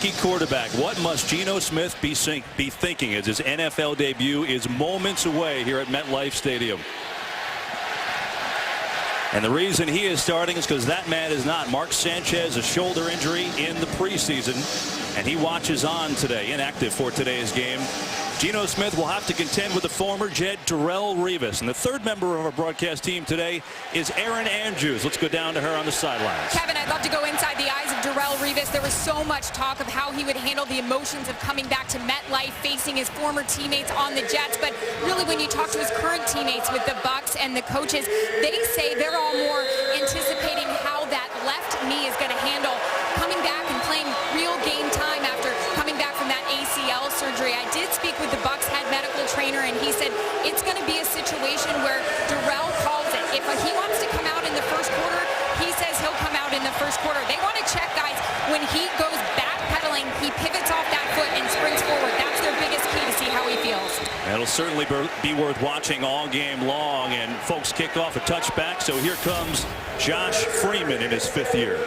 rookie quarterback. What must Geno Smith be thinking as his NFL debut is moments away here at MetLife Stadium? And the reason he is starting is because that man is not. Mark Sanchez, a shoulder injury in the preseason, and he watches on today, inactive for today's game. Geno Smith will have to contend with the former Jet Darrelle Revis. And the third member of our broadcast team today is Erin Andrews. Let's go down to her on the sidelines. Kevin, I'd love to go inside the eyes of Darrelle Revis. There was so much talk of how he would handle the emotions of coming back to MetLife, facing his former teammates on the Jets. But really, when you talk to his current teammates with the Bucs and the coaches, they say they're all more anticipating how that left knee is going to handle coming back and playing real game time after coming back from that ACL surgery. I did speak with the Bucs head medical trainer, and he said it's going to be a situation where Darrelle calls it. If he wants to come out in the first quarter, he says he'll come out in the first quarter. They want to check guys when he goes backpedaling, he pivots off that foot and sprints forward. That's their biggest key to see how he feels. It'll certainly be worth watching all game long, and folks kick off a touchback. So here comes Josh Freeman in his 5th year.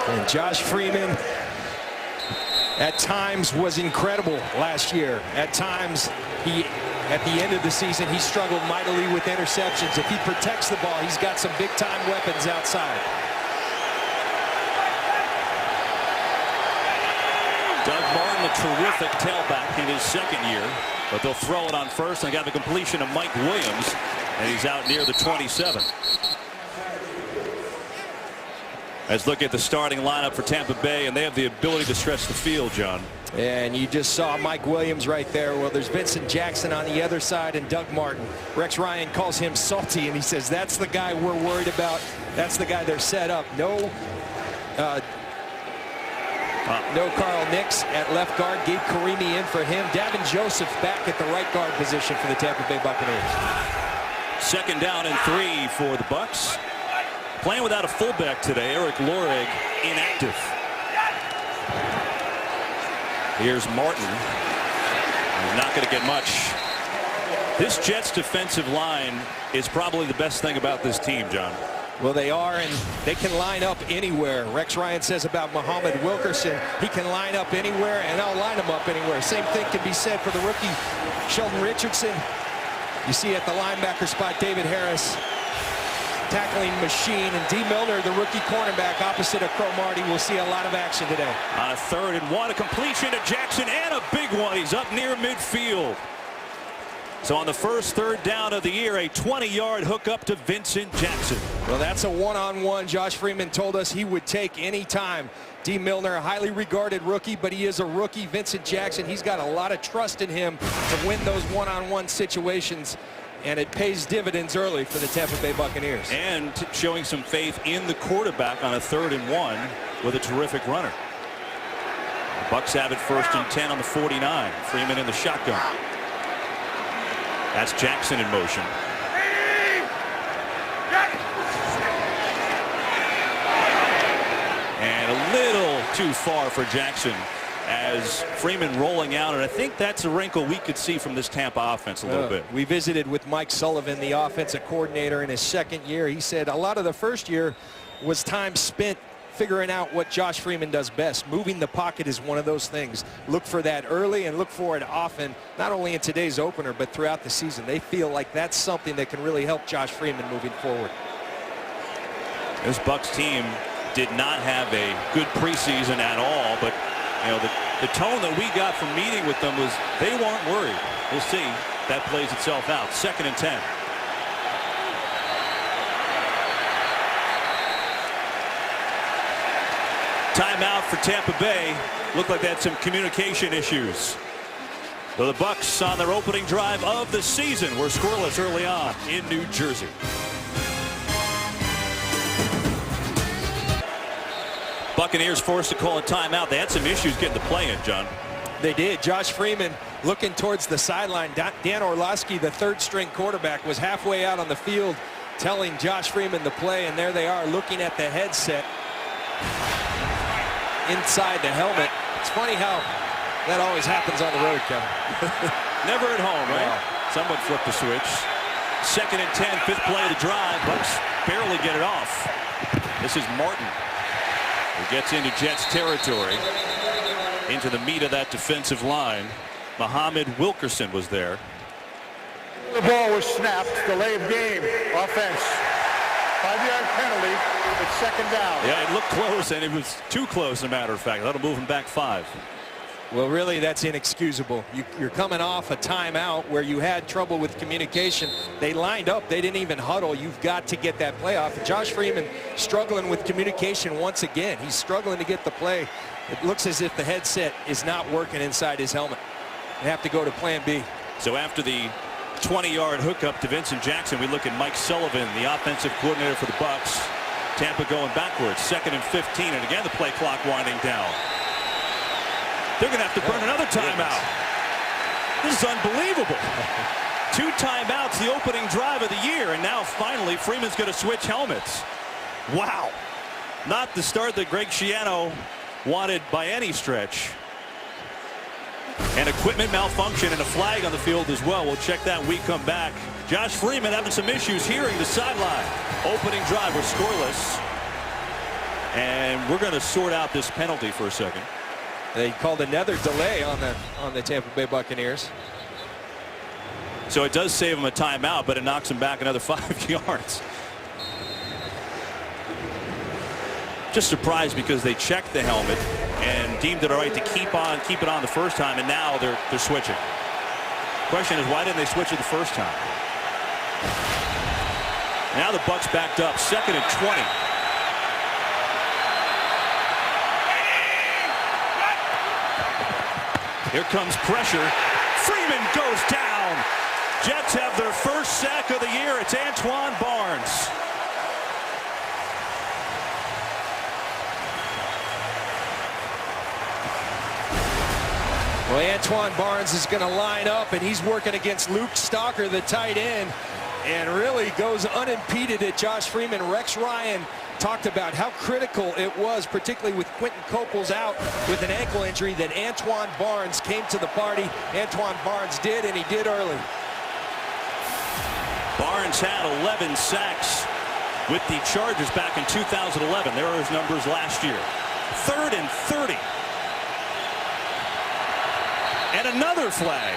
And Josh Freeman at times was incredible last year. At times, at the end of the season, he struggled mightily with interceptions. If he protects the ball, he's got some big-time weapons outside. Doug Martin, a terrific tailback in his 2nd year, but they'll throw it on first. They got the completion of Mike Williams, and he's out near the 27. Let's look at the starting lineup for Tampa Bay, and they have the ability to stretch the field, John. And you just saw Mike Williams right there. Well, there's Vincent Jackson on the other side and Doug Martin. Rex Ryan calls him salty, and he says that's the guy we're worried about. That's the guy they're set up. No Carl Nix at left guard. Gabe Karimi in for him. Davin Joseph back at the right guard position for the Tampa Bay Buccaneers. 2nd down and 3 for the Bucs. Playing without a fullback today, Eric Lorig inactive. Here's Martin. He's not going to get much. This Jets defensive line is probably the best thing about this team, John. Well, they are, and they can line up anywhere. Rex Ryan says about Muhammad Wilkerson, he can line up anywhere, and I'll line him up anywhere. Same thing can be said for the rookie Sheldon Richardson. You see at the linebacker spot, David Harris, tackling machine, and D. Milner, the rookie cornerback opposite of Cromartie, will see a lot of action today. On a 3rd and 1, a completion to Jackson, and a big one. He's up near midfield. So on the first 3rd down of the year, a 20-yard hookup to Vincent Jackson. Well, that's a one-on-one. Josh Freeman told us he would take any time. D. Milner, a highly regarded rookie, but he is a rookie. Vincent Jackson, he's got a lot of trust in him to win those one-on-one situations. And it pays dividends early for the Tampa Bay Buccaneers. And showing some faith in the quarterback on a 3rd and 1 with a terrific runner. The Bucs have it 1st and 10 on the 49. Freeman in the shotgun. That's Jackson in motion. And a little too far for Jackson as Freeman rolling out, and I think that's a wrinkle we could see from this Tampa offense a little bit. We visited with Mike Sullivan, the offensive coordinator, in his 2nd year. He said a lot of the first year was time spent figuring out what Josh Freeman does best. Moving the pocket is one of those things. Look for that early and look for it often, not only in today's opener, but throughout the season. They feel like that's something that can really help Josh Freeman moving forward. This Bucs team did not have a good preseason at all, but you know, the tone that we got from meeting with them was they weren't worried. We'll see if that plays itself out. 2nd and 10. Timeout for Tampa Bay. Looked like they had some communication issues. So the Bucs on their opening drive of the season were scoreless early on in New Jersey. Buccaneers forced to call a timeout. They had some issues getting the play in, John. They did. Josh Freeman looking towards the sideline. Dan Orlovsky, the 3rd-string quarterback, was halfway out on the field telling Josh Freeman the play, and there they are looking at the headset inside the helmet. It's funny how that always happens on the road, Kevin. Never at home, right? No. Someone flipped the switch. 2nd and 10, 5th play of the drive. Bucs barely get it off. This is Martin, who gets into Jets territory, into the meat of that defensive line. Muhammad Wilkerson was there. The ball was snapped. Delay of game. Offense. 5-yard penalty. It's second down. Yeah, it looked close, and it was too close, as a matter of fact. That'll move him back 5. Well, really, that's inexcusable. You're coming off a timeout where you had trouble with communication. They lined up. They didn't even huddle. You've got to get that play off. And Josh Freeman struggling with communication once again. He's struggling to get the play. It looks as if the headset is not working inside his helmet. They have to go to plan B. So after the 20-yard hookup to Vincent Jackson, we look at Mike Sullivan, the offensive coordinator for the Bucs. Tampa going backwards, 2nd and 15, and again the play clock winding down. They're going to have to burn another timeout. This is unbelievable. 2 timeouts, the opening drive of the year, and now finally Freeman's going to switch helmets. Wow. Not the start that Greg Schiano wanted by any stretch. And equipment malfunction and a flag on the field as well. We'll check that when we come back. Josh Freeman having some issues hearing the sideline. Opening drive was scoreless. And we're going to sort out this penalty for a second. They called another delay on the Tampa Bay Buccaneers. So it does save him a timeout, but it knocks him back another 5 yards. Just surprised because they checked the helmet and deemed it all right to keep it on the first time, and now they're switching. Question is, why didn't they switch it the first time? Now the Bucs backed up, 2nd and 20. Here comes pressure. Freeman goes down. Jets have their first sack of the year. It's Antoine Barnes. Well, Antoine Barnes is going to line up, and he's working against Luke Stalker, the tight end, and really goes unimpeded at Josh Freeman. Rex Ryan talked about how critical it was, particularly with Quentin Coples out with an ankle injury, that Antoine Barnes came to the party. Antoine Barnes did, and he did early. Barnes had 11 sacks with the Chargers back in 2011. There are his numbers last year. 3rd and 30. And another flag.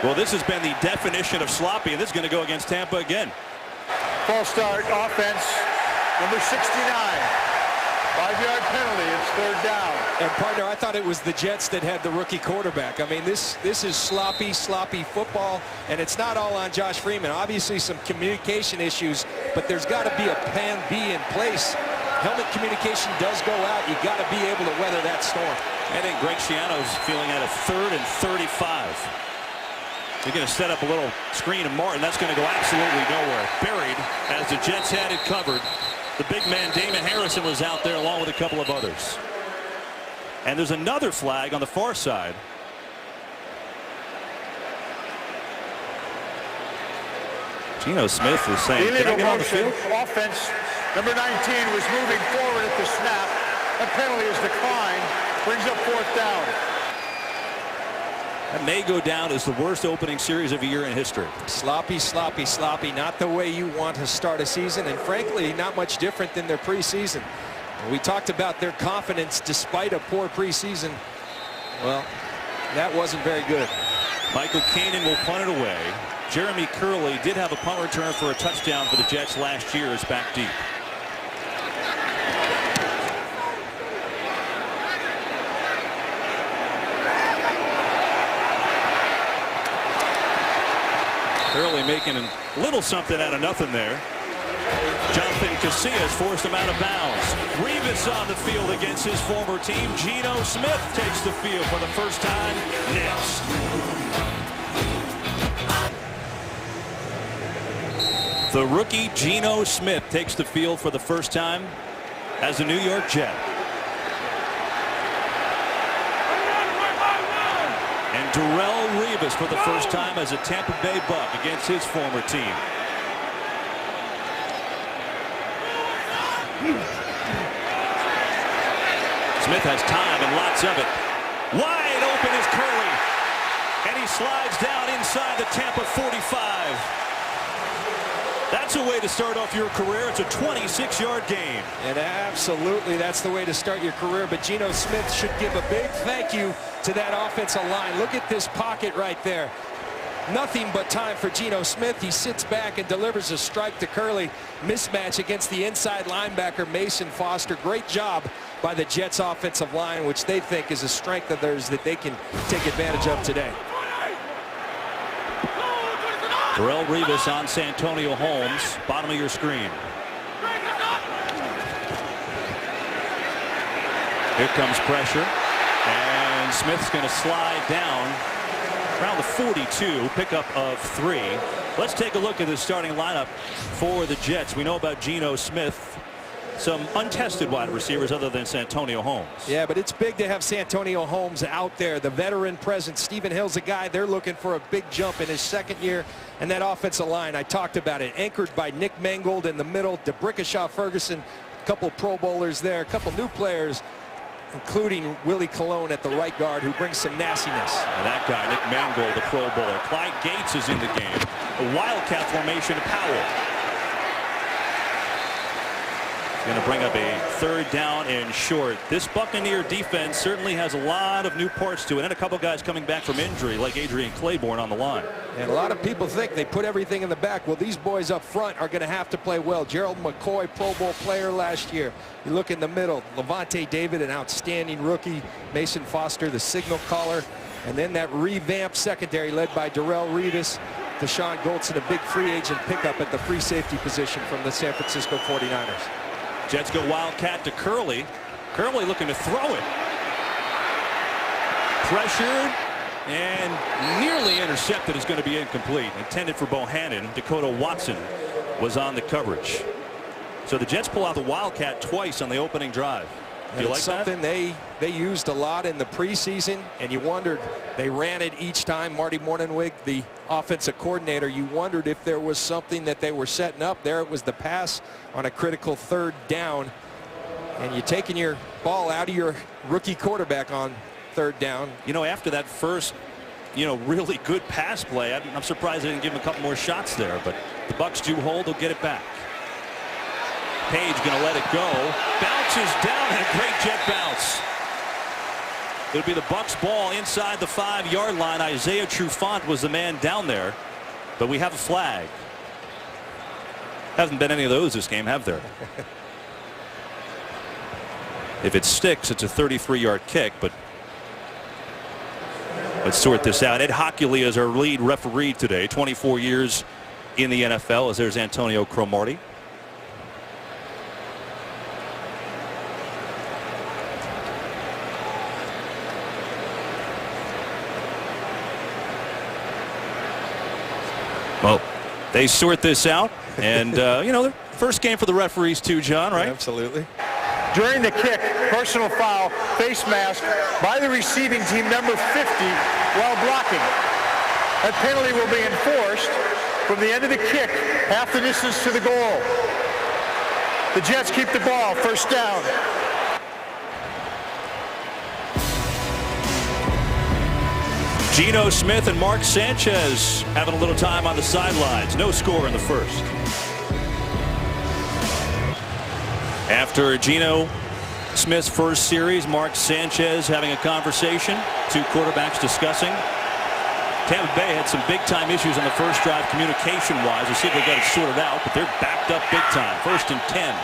Well, this has been the definition of sloppy, and this is going to go against Tampa again. False start. Offense. Number 69. 5-yard penalty. It's third down. And partner, I thought it was the Jets that had the rookie quarterback. I mean, this is sloppy football, and it's not all on Josh Freeman. Obviously some communication issues, but there's got to be a plan B in place. Helmet communication does go out. You got to be able to weather that storm. I think Greg Schiano's feeling at a 3rd and 35. They're going to set up a little screen of Martin. That's going to go absolutely nowhere. Buried as the Jets had it covered. The big man Damon Harrison was out there along with a couple of others. And there's another flag on the far side. Geno Smith is saying, "Can I get on the field?" Offense. Number 19 was moving forward at the snap. That penalty is declined. Brings up 4th down. That may go down as the worst opening series of a year in history. Sloppy. Not the way you want to start a season, and frankly, not much different than their preseason. We talked about their confidence despite a poor preseason. Well, that wasn't very good. Michael Kanan will punt it away. Jeremy Curley did have a punt return for a touchdown for the Jets last year. Is back deep. Curley making a little something out of nothing there. Jonathan Casillas forced him out of bounds. Revis on the field against his former team. Geno Smith takes the field for the first time. Next. The rookie Geno Smith takes the field for the first time as a New York Jet. And Darrelle Revis for the first time as a Tampa Bay Buck against his former team. Smith has time and lots of it. Wide open is Curley. And he slides down inside the Tampa 45. That's a way to start off your career. It's a 26-yard game. And absolutely, that's the way to start your career. But Geno Smith should give a big thank you to that offensive line. Look at this pocket right there. Nothing but time for Geno Smith. He sits back and delivers a strike to Curley. Mismatch against the inside linebacker, Mason Foster. Great job by the Jets offensive line, which they think is a strength of theirs that they can take advantage of today. Darrelle Revis on Santonio Holmes, bottom of your screen. Here comes pressure, and Smith's going to slide down around the 42, pickup of 3. Let's take a look at the starting lineup for the Jets. We know about Geno Smith. Some untested wide receivers other than Santonio Holmes. Yeah, but it's big to have Santonio Holmes out there. The veteran presence. Stephen Hill's a guy they're looking for a big jump in his second year. And that offensive line, I talked about it, anchored by Nick Mangold in the middle, DeBrickashaw Ferguson, a couple Pro Bowlers there, a couple new players, including Willie Colon at the right guard, who brings some nastiness. And that guy, Nick Mangold, the Pro Bowler. Clyde Gates is in the game. A wildcat formation to Powell. Going to bring up a third down and short. This Buccaneer defense certainly has a lot of new parts to it, and a couple guys coming back from injury like Adrian Claiborne on the line. And a lot of people think they put everything in the back. Well, these boys up front are going to have to play well. Gerald McCoy, Pro Bowl player last year. You look in the middle, Levante David, an outstanding rookie. Mason Foster, the signal caller. And then that revamped secondary led by Darrelle Revis. Deshaun Goldson, a big free agent pickup at the free safety position from the San Francisco 49ers. Jets go wildcat to Curley. Curley looking to throw it. Pressured and nearly intercepted, is going to be incomplete. Intended for Bohannon. Dakota Watson was on the coverage. So the Jets pull out the wildcat twice on the opening drive. Do you like something that? they used a lot in the preseason, and you wondered, they ran it each time. Marty Mornhinweg, the offensive coordinator, you wondered if there was something that they were setting up. There it was, the pass on a critical third down, and you're taking your ball out of your rookie quarterback on third down. You know, after that first, really good pass play, I'm surprised they didn't give him a couple more shots there, but the Bucs do hold. They'll get it back. Page going to let it go. Bounces down, and a great jet bounce. It'll be the Bucs ball inside the 5-yard line. Isaiah Trufant was the man down there, but we have a flag. Hasn't been any of those this game, have there? If it sticks, it's a 33-yard kick, but let's sort this out. Ed Hockley is our lead referee today, 24 years in the NFL, as there's Antonio Cromartie. Well, they sort this out, and the first game for the referees too, John, right? Absolutely. During the kick, personal foul, face mask by the receiving team, number 50, while blocking. That penalty will be enforced from the end of the kick, half the distance to the goal. The Jets keep the ball, first down. Geno Smith and Mark Sanchez having a little time on the sidelines. No score in the first. After Geno Smith's first series, Mark Sanchez having a conversation. Two quarterbacks discussing. Tampa Bay had some big-time issues on the first drive communication-wise. We'll see if they got it sorted out, but they're backed up big time. 1st and 10.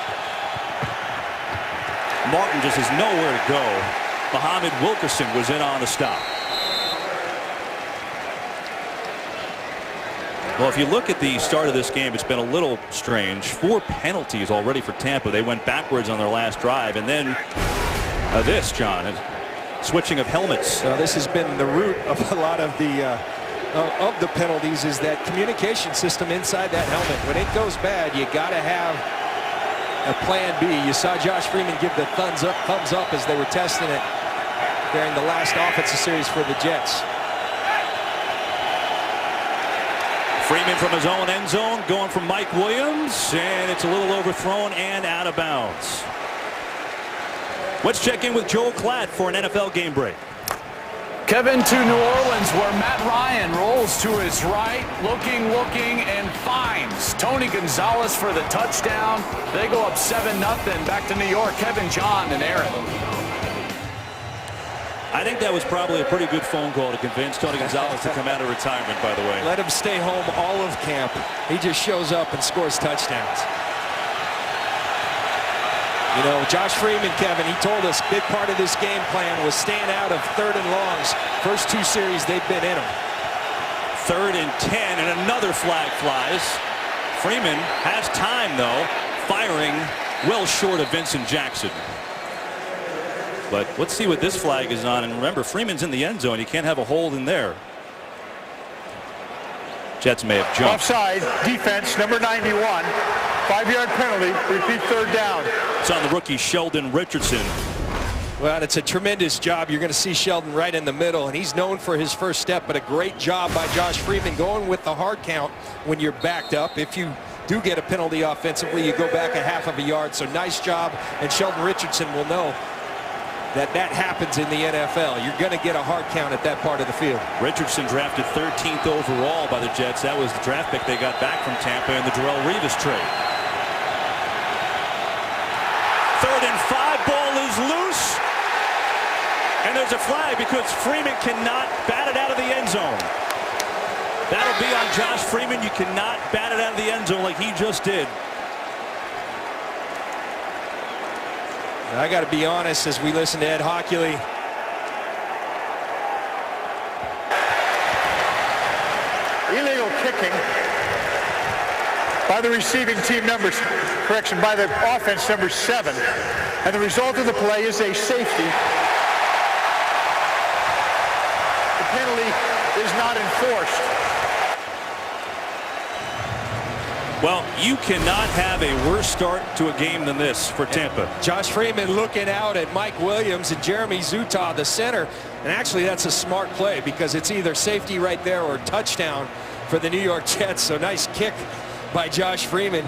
Martin just has nowhere to go. Muhammad Wilkerson was in on the stop. Well, if you look at the start of this game, it's been a little strange. 4 penalties already for Tampa. They went backwards on their last drive. And then this, John, switching of helmets. This has been the root of a lot of the penalties, is that communication system inside that helmet. When it goes bad, you got to have a plan B. You saw Josh Freeman give the thumbs up as they were testing it during the last offensive series for the Jets. Freeman from his own end zone, going from Mike Williams, and it's a little overthrown and out of bounds. Let's check in with Joel Klatt for an NFL game break. Kevin, to New Orleans, where Matt Ryan rolls to his right, looking, and finds Tony Gonzalez for the touchdown. They go up 7-0. Back to New York. Kevin, John, and Aaron. I think that was probably a pretty good phone call to convince Tony Gonzalez to come out of retirement, by the way. Let him stay home all of camp. He just shows up and scores touchdowns. You know, Josh Freeman, Kevin, he told us big part of this game plan was staying out of 3rd and longs. First 2 series, they've been in them. 3rd and 10, and another flag flies. Freeman has time, though, firing well short of Vincent Jackson. But let's see what this flag is on. And remember, Freeman's in the end zone. You can't have a hold in there. Jets may have jumped. Offside, defense, number 91. 5-yard penalty, repeat 3rd down. It's on the rookie Sheldon Richardson. Well, it's a tremendous job. You're going to see Sheldon right in the middle, and he's known for his first step, but a great job by Josh Freeman going with the hard count when you're backed up. If you do get a penalty offensively, you go back a half of a yard. So nice job, and Sheldon Richardson will know that happens in the NFL. You're going to get a hard count at that part of the field. Richardson drafted 13th overall by the Jets. That was the draft pick they got back from Tampa in the Darrelle Revis trade. 3rd and 5, ball is loose. And there's a flag because Freeman cannot bat it out of the end zone. That'll be on Josh Freeman. You cannot bat it out of the end zone like he just did. I got to be honest, as we listen to Ed Hockley, Illegal kicking by the receiving team numbers, correction, by the offense number 7. And the result of the play is a safety. The penalty is not enforced. Well, you cannot have a worse start to a game than this for Tampa. Josh Freeman looking out at Mike Williams and Jeremy Zutaw, the center. And actually, that's a smart play because it's either safety right there or touchdown for the New York Jets. So nice kick by Josh Freeman.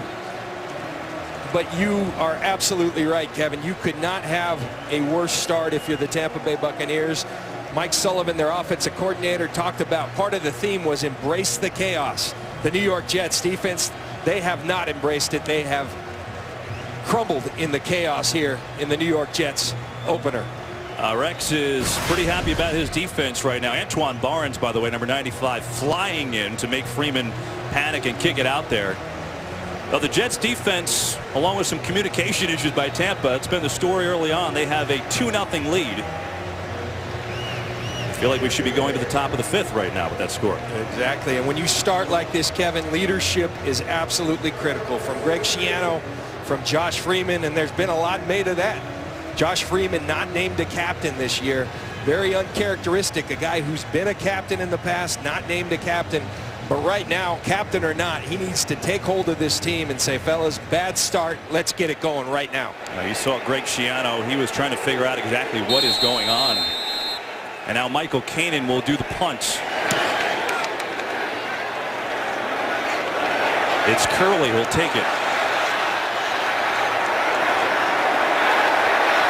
But you are absolutely right, Kevin. You could not have a worse start if you're the Tampa Bay Buccaneers. Mike Sullivan, their offensive coordinator, talked about part of the theme was embrace the chaos. The New York Jets defense, they have not embraced it. They have crumbled in the chaos here in the New York Jets opener. Rex is pretty happy about his defense right now. Antoine Barnes, by the way, number 95, flying in to make Freeman panic and kick it out there. Well, the Jets defense, along with some communication issues by Tampa, it's been the story early on. They have a 2-0 lead. I feel like we should be going to the top of the 5th right now with that score. Exactly. And when you start like this, Kevin, leadership is absolutely critical. From Greg Schiano, from Josh Freeman, and there's been a lot made of that. Josh Freeman not named a captain this year. Very uncharacteristic. A guy who's been a captain in the past, not named a captain. But right now, captain or not, he needs to take hold of this team and say, fellas, bad start. Let's get it going right now. You saw Greg Schiano. He was trying to figure out exactly what is going on. And now Michael Kanan will do the punt. It's Curley who'll take it.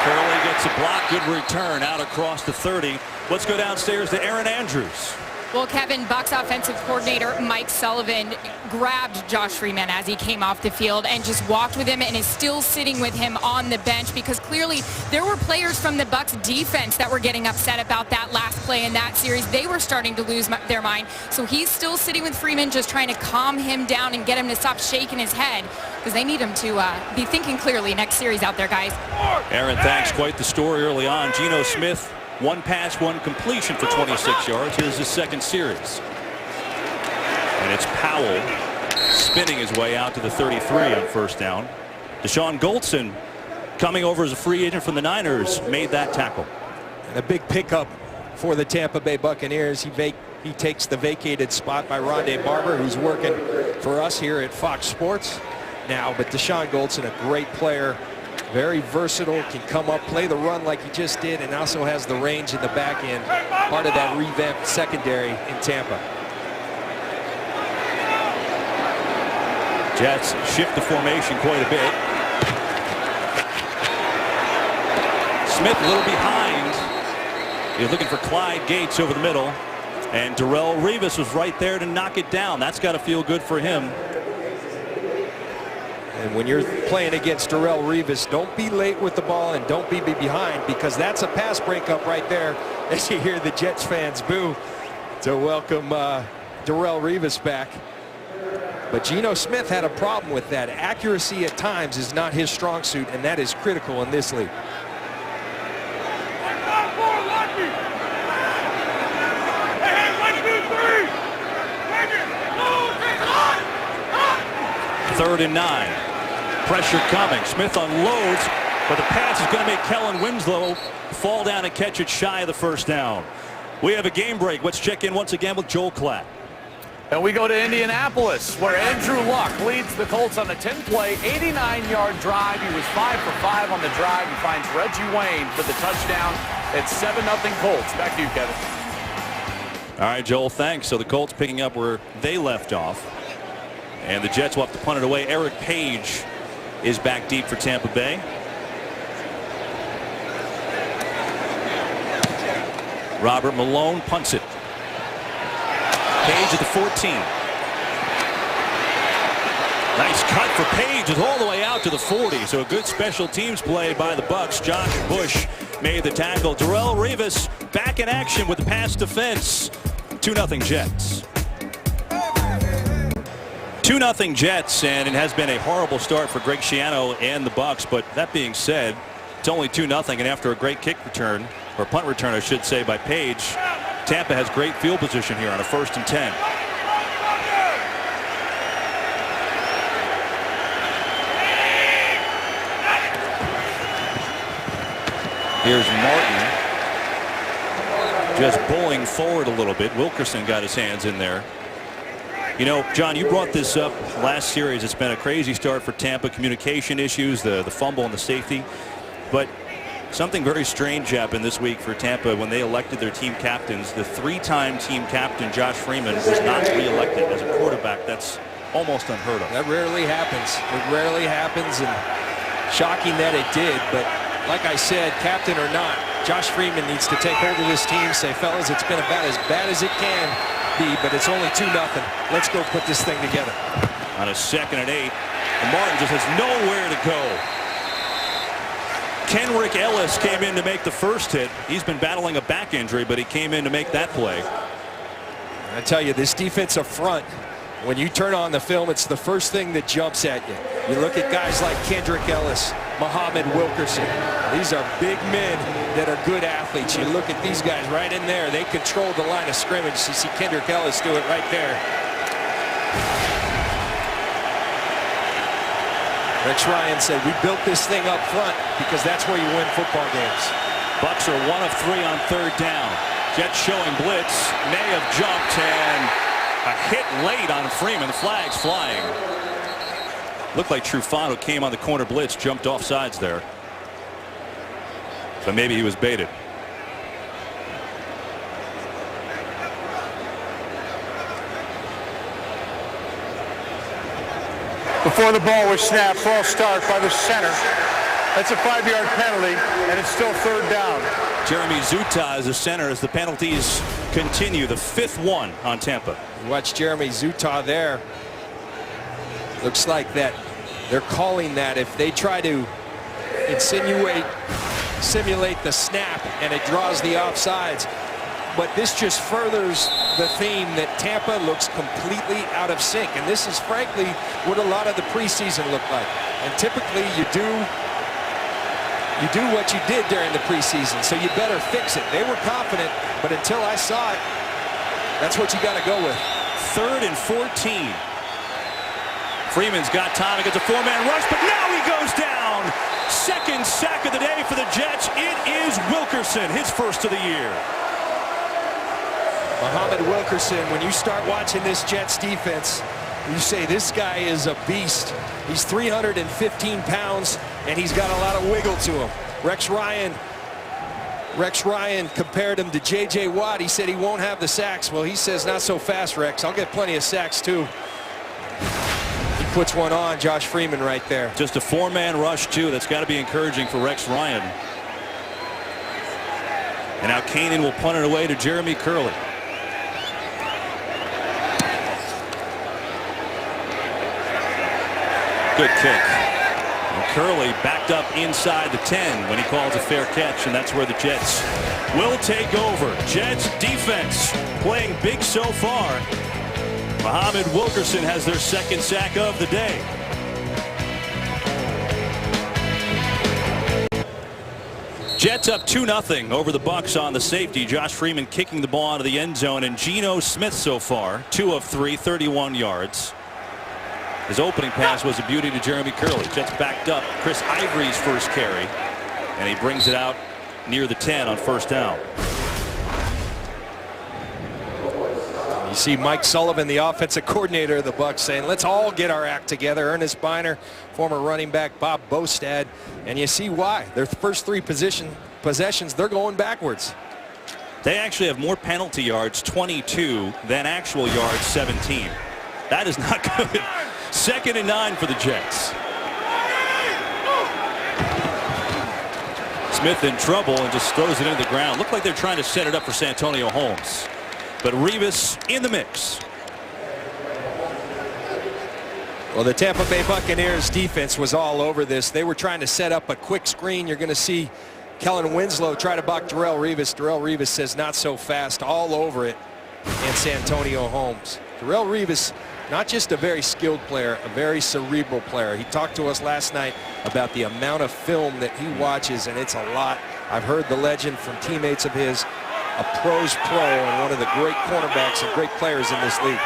Curley gets a block. Good return out across the 30. Let's go downstairs to Aaron Andrews. Well, Kevin, Bucs offensive coordinator Mike Sullivan grabbed Josh Freeman as he came off the field and just walked with him and is still sitting with him on the bench because clearly there were players from the Bucs defense that were getting upset about that last play in that series. They were starting to lose their mind. So he's still sitting with Freeman, just trying to calm him down and get him to stop shaking his head because they need him to be thinking clearly next series out there, guys. Aaron, thanks. Quite the story early on. Geno Smith, 1 pass, 1 completion for 26 yards. Here's his 2nd series. And it's Powell spinning his way out to the 33 on 1st down. Deshaun Goldson, coming over as a free agent from the Niners, made that tackle. And a big pickup for the Tampa Bay Buccaneers. He takes the vacated spot by Rondé Barber, who's working for us here at Fox Sports now. But Deshaun Goldson, a great player. Very versatile, can come up, play the run like he just did, and also has the range in the back end. Part of that revamped secondary in Tampa. Jets shift the formation quite a bit. Smith a little behind. He's looking for Clyde Gates over the middle. And Darrelle Revis was right there to knock it down. That's got to feel good for him. And when you're playing against Darrelle Revis, don't be late with the ball and don't be behind, because that's a pass breakup right there as you hear the Jets fans boo to welcome Darrelle Revis back. But Geno Smith had a problem with that. Accuracy at times is not his strong suit, and that is critical in this league. Third and 9. Pressure coming. Smith unloads, but the pass is going to make Kellen Winslow fall down and catch it shy of the first down. We have a game break. Let's check in once again with Joel Klatt. And we go to Indianapolis, where Andrew Luck leads the Colts on a 10-play, 89-yard drive. He was 5 for 5 on the drive. He finds Reggie Wayne for the touchdown. It's 7-0 Colts. Back to you, Kevin. All right, Joel, thanks. So the Colts picking up where they left off. And the Jets will have to punt it away. Eric Page is back deep for Tampa Bay. Robert Malone punts it. Page at the 14. Nice cut for Page. It's all the way out to the 40. So a good special teams play by the Bucs. Josh Bush made the tackle. Darrelle Revis back in action with the pass defense. 2-0 Jets. 2-0 Jets, and it has been a horrible start for Greg Schiano and the Bucs. But that being said, it's only 2-0, and after a great kick return, or punt return, I should say, by Page, Tampa has great field position here on a 1st and 10. Here's Martin, just bowling forward a little bit. Wilkerson got his hands in there. You know, John, you brought this up last series. It's been a crazy start for Tampa. Communication issues, the fumble and the safety. But something very strange happened this week for Tampa when they elected their team captains. The 3-time team captain, Josh Freeman, was not reelected as a quarterback. That's almost unheard of. That rarely happens. It rarely happens, and shocking that it did. But like I said, captain or not, Josh Freeman needs to take hold of this team, say, fellas, it's been about as bad as it can be, but it's only 2-0. Let's go put this thing together. On a 2nd and 8, and Martin just has nowhere to go. Kenrick Ellis came in to make the first hit. He's been battling a back injury, but he came in to make that play. I tell you, this defensive front, when you turn on the film, it's the first thing that jumps at you. You look at guys like Kendrick Ellis, Muhammad Wilkerson. These are big men that are good athletes. You look at these guys right in there. They control the line of scrimmage. You see Kendrick Ellis do it right there. Rex Ryan said, we built this thing up front because that's where you win football games. Bucs are 1 of 3 on 3rd down. Jets showing blitz. May have jumped, and a hit late on Freeman. The flag's flying. Looked like Trufano came on the corner blitz, jumped off sides there. But maybe he was baited. Before the ball was snapped, false start by the center. That's a 5-yard penalty, and it's still 3rd down. Jeremy Zuttah is the center as the penalties continue. The 5th one on Tampa. Watch Jeremy Zuttah there. Looks like that they're calling that if they try to simulate the snap and it draws the offsides. But this just furthers the theme that Tampa looks completely out of sync. And this is frankly what a lot of the preseason looked like. And typically you do what you did during the preseason, so you better fix it. They were confident, but until I saw it, that's what you got to go with. 3rd and 14. Freeman's got time. He gets a 4-man rush, but now he goes down. 2nd sack of the day for the Jets. It is Wilkerson, his first of the year. Muhammad Wilkerson, when you start watching this Jets defense, you say this guy is a beast. He's 315 pounds, and he's got a lot of wiggle to him. Rex Ryan compared him to J.J. Watt. He said he won't have the sacks. Well, he says, not so fast, Rex. I'll get plenty of sacks, too. He puts one on Josh Freeman right there. Just a 4-man rush, too. That's got to be encouraging for Rex Ryan. And now Kanan will punt it away to Jeremy Curley. Good kick. And Curley backed up inside the 10 when he calls a fair catch, and that's where the Jets will take over. Jets defense playing big so far. Muhammad Wilkerson has their second sack of the day. Jets up 2-0 over the Bucs on the safety. Josh Freeman kicking the ball out of the end zone, and Geno Smith so far 2 of 3, 31 yards. His opening pass was a beauty to Jeremy Curley. Jets backed up Chris Ivory's first carry, and he brings it out near the 10 on first down. You see Mike Sullivan, the offensive coordinator of the Bucs, saying, let's all get our act together. Ernest Biner, former running back Bob Bostad, and you see why. Their first 3 possessions, they're going backwards. They actually have more penalty yards, 22, than actual yards, 17. That is not good. 2nd and 9 for the Jets. Smith in trouble and just throws it into the ground. Looked like they're trying to set it up for Santonio Holmes. But Revis in the mix. Well, the Tampa Bay Buccaneers defense was all over this. They were trying to set up a quick screen. You're going to see Kellen Winslow try to block Darrelle Revis. Darrelle Revis says not so fast, all over it. And Santonio Holmes. Darrelle Revis, not just a very skilled player, a very cerebral player. He talked to us last night about the amount of film that he watches, and it's a lot. I've heard the legend from teammates of his, a pro's pro and one of the great cornerbacks and great players in this league.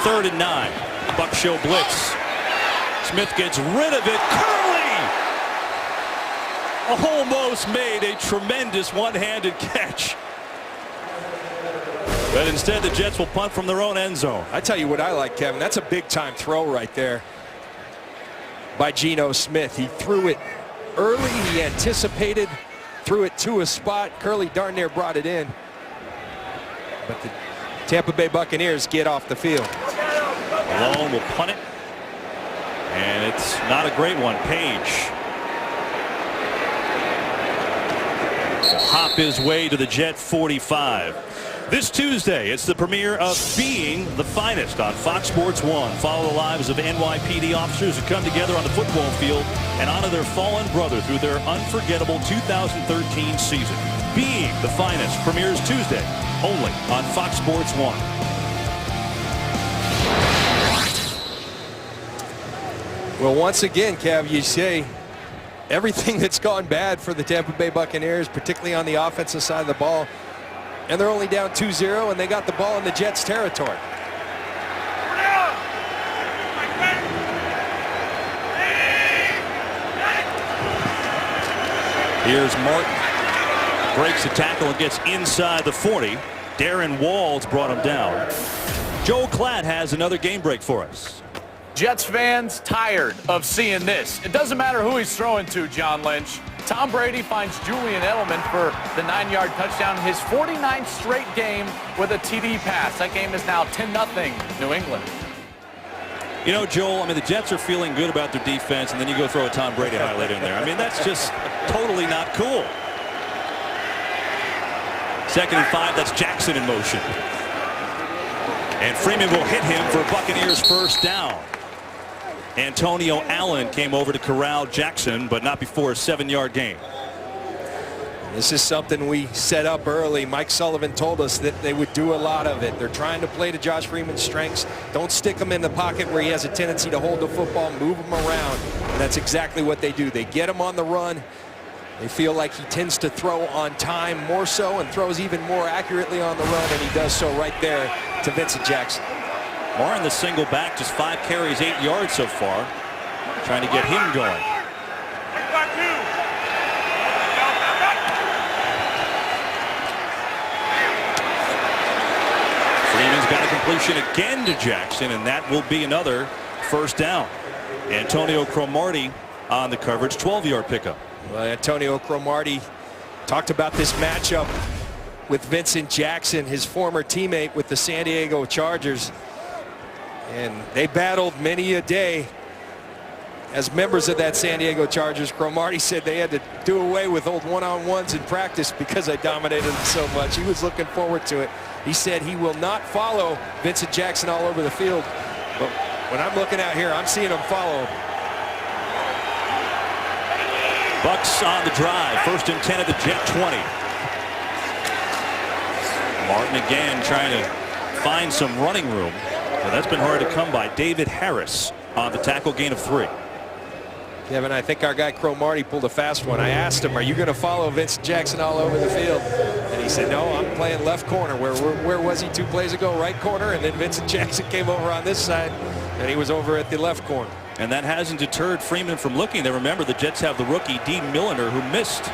3rd and 9. Bucs show blitz. Smith gets rid of it. Curley almost made a tremendous one-handed catch. But instead the Jets will punt from their own end zone. I tell you what I like, Kevin. That's a big-time throw right there by Geno Smith. He threw it early. He anticipated, threw it to a spot. Curley darn near brought it in. But the Tampa Bay Buccaneers get off the field. Malone will punt it. And it's not a great one. Page will hop his way to the Jet 45. This Tuesday, it's the premiere of Being the Finest on Fox Sports 1. Follow the lives of NYPD officers who come together on the football field and honor their fallen brother through their unforgettable 2013 season. Being the Finest premieres Tuesday, only on Fox Sports 1. Well, once again, Kev, you say everything that's gone bad for the Tampa Bay Buccaneers, particularly on the offensive side of the ball. And they're only down 2-0, and they got the ball in the Jets' territory. Here's Martin. Breaks the tackle and gets inside the 40. Darren Walls brought him down. Joel Klatt has another game break for us. Jets fans tired of seeing this. It doesn't matter who he's throwing to, John Lynch. Tom Brady finds Julian Edelman for the 9-yard touchdown, his 49th straight game with a TD pass. That game is now 10-0 New England. You know, Joel, I mean, the Jets are feeling good about their defense, and then you go throw a Tom Brady highlight in there. I mean, that's just totally not cool. 2nd and 5, that's Jackson in motion. And Freeman will hit him for Buccaneers first down. Antonio Allen came over to corral Jackson, but not before a 7-yard gain. This is something we set up early. Mike Sullivan told us that they would do a lot of it. They're trying to play to Josh Freeman's strengths. Don't stick him in the pocket where he has a tendency to hold the football, move him around. And that's exactly what they do. They get him on the run. They feel like he tends to throw on time more so and throws even more accurately on the run, and he does so right there to Vincent Jackson. Warren the single back, just 5 carries, 8 yards so far. Trying to get him going. Freeman's got a completion again to Jackson, and that will be another first down. Antonio Cromartie on the coverage, 12-yard pickup. Well, Antonio Cromartie talked about this matchup with Vincent Jackson, his former teammate with the San Diego Chargers. And they battled many a day as members of that San Diego Chargers, Cromartie said they had to do away with old one-on-ones in practice because they dominated them so much. He was looking forward to it. He said he will not follow Vincent Jackson all over the field. But when I'm looking out here, I'm seeing him follow. Bucs on the drive. 1st and 10 at the Jet 20. Martin again trying to find some running room. But that's been hard to come by. David Harris on the tackle, gain of 3. Kevin, I think our guy Cromartie pulled a fast one. I asked him, are you going to follow Vincent Jackson all over the field? And he said, no, I'm playing left corner. Where was he 2 plays ago? Right corner. And then Vincent Jackson came over on this side, and he was over at the left corner. And that hasn't deterred Freeman from looking. They remember the Jets have the rookie Dean Milliner, who missed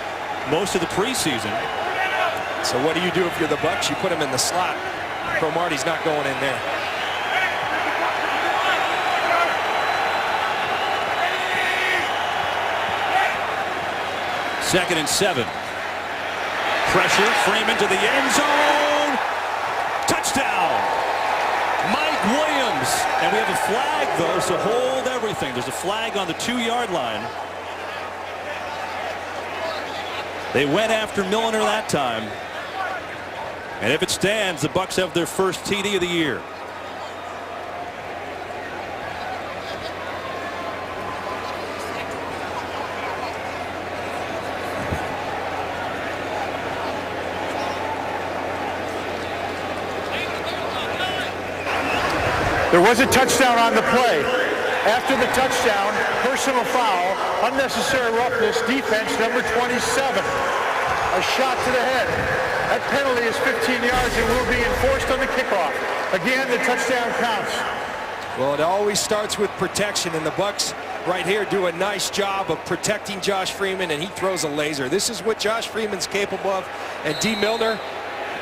most of the preseason. So what do you do if you're the Bucs? You put him in the slot. Cromartie's not going in there. Second and 7. Pressure. Freeman to the end zone. Touchdown. Mike Williams. And we have a flag, though, so hold everything. There's a flag on the 2-yard line. They went after Milliner that time. And if it stands, the Bucs have their first TD of the year. There was a touchdown on the play. After the touchdown, personal foul, unnecessary roughness, defense number 27. A shot to the head. That penalty is 15 yards and will be enforced on the kickoff. Again, the touchdown counts. Well, it always starts with protection, and the Bucs right here do a nice job of protecting Josh Freeman, and he throws a laser. This is what Josh Freeman's capable of, and D. Milner,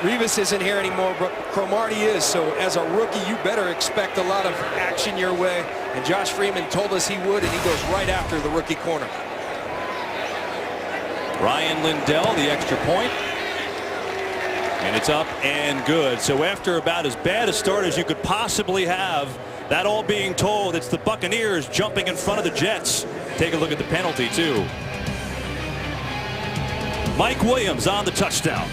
Revis isn't here anymore, but Cromartie is. So as a rookie, you better expect a lot of action your way. And Josh Freeman told us he would, and he goes right after the rookie corner. Ryan Lindell, the extra point. And it's up and good. So after about as bad a start as you could possibly have, that all being told, it's the Buccaneers jumping in front of the Jets. Take a look at the penalty, too. Mike Williams on the touchdown.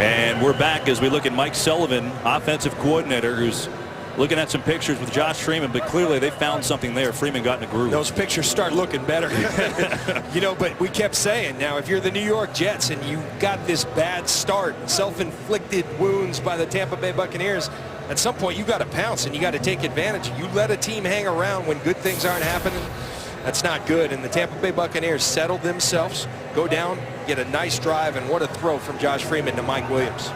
And we're back as we look at Mike Sullivan, offensive coordinator, who's looking at some pictures with Josh Freeman, but clearly they found something there. Freeman got in a groove. Those pictures start looking better. You know, but we kept saying, now if you're the New York Jets and you got this bad start, self-inflicted wounds by the Tampa Bay Buccaneers, at some point you got to pounce and you got to take advantage. You let a team hang around when good things aren't happening. That's not good. And the Tampa Bay Buccaneers settled themselves, go down, get a nice drive, and what a throw from Josh Freeman to Mike Williams.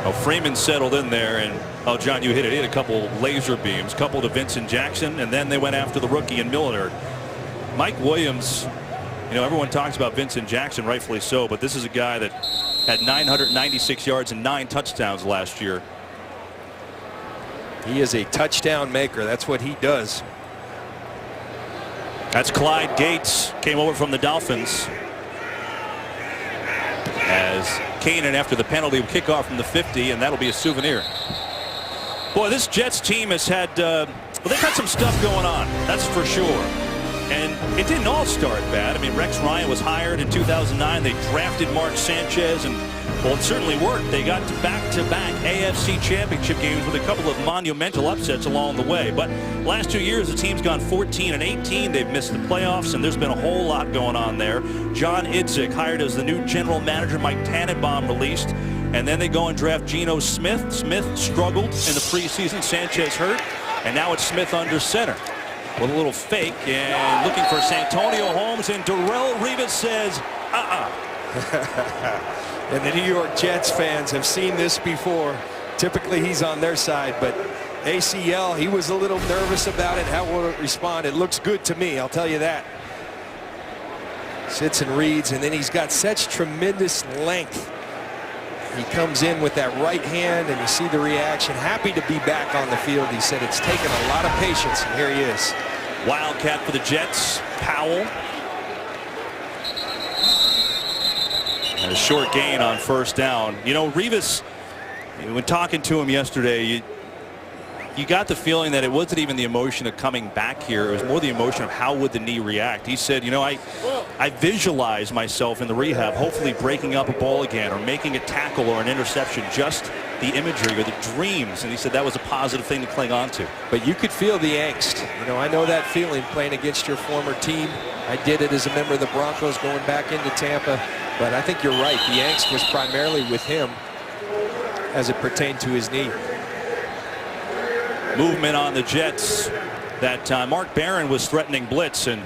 Oh, Freeman settled in there, and oh, John, you hit it. He had a couple laser beams, couple to Vincent Jackson, and then they went after the rookie in Milliner. Mike Williams, you know, everyone talks about Vincent Jackson, rightfully so, but this is a guy that had 996 yards and 9 touchdowns last year. He is a touchdown maker. That's what he does. That's Clyde Gates, came over from the Dolphins. As Kanan, after the penalty, will kick off from the 50, and that'll be a souvenir. Boy, this Jets team has had, well, they've had some stuff going on, that's for sure. And it didn't all start bad. I mean, Rex Ryan was hired in 2009. They drafted Mark Sanchez, and, well, it certainly worked. They got to back-to-back AFC championship games with a couple of monumental upsets along the way. But last 2 years, the team's gone 14-18. They've missed the playoffs, and there's been a whole lot going on there. John Idzik hired as the new general manager. Mike Tannenbaum released. And then they go and draft Geno Smith. Smith struggled in the preseason. Sanchez hurt. And now it's Smith under center with a little fake and looking for Santonio Holmes, and Darrelle Revis says, And the New York Jets fans have seen this before. Typically he's on their side, but ACL, he was a little nervous about it. How will it respond? It looks good to me, I'll tell you that. Sits and reads, and then he's got such tremendous length. He comes in with that right hand, and you see the reaction. Happy to be back on the field. He said it's taken a lot of patience, and here he is. Wildcat for the Jets. Powell. A short gain on first down. You know, Rivas, when talking to him yesterday, you got the feeling that it wasn't even the emotion of coming back here. It was more the emotion of how would the knee react. He said, you know, I visualize myself in the rehab, hopefully breaking up a ball again or making a tackle or an interception, just the imagery or the dreams. And he said that was a positive thing to cling on to. But you could feel the angst. You know, I know that feeling playing against your former team. I did it as a member of the Broncos going back into Tampa. But I think you're right. The angst was primarily with him as it pertained to his knee. Movement on the Jets. That time Mark Barron was threatening blitz, and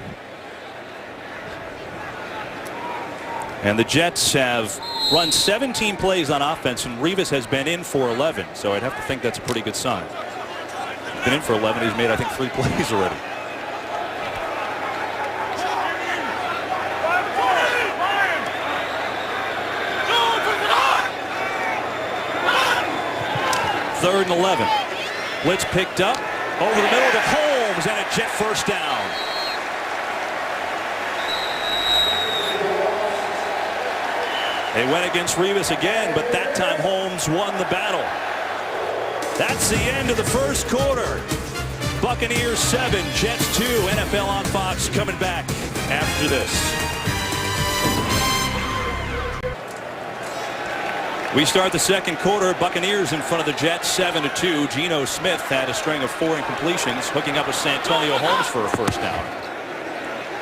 the Jets have run 17 plays on offense, and Rivas has been in for 11, so I'd have to think that's a pretty good sign. He's been in for 11. He's made, I think, 3 plays already. Third and 11. Blitz picked up over the middle to Holmes, and a Jet first down. They went against Rivas again, but that time Holmes won the battle. That's the end of the first quarter. Buccaneers 7, Jets 2. NFL on Fox coming back after this. We start the second quarter. Buccaneers in front of the Jets 7-2. Geno Smith had a string of 4 incompletions, hooking up with Santonio Holmes for a first down.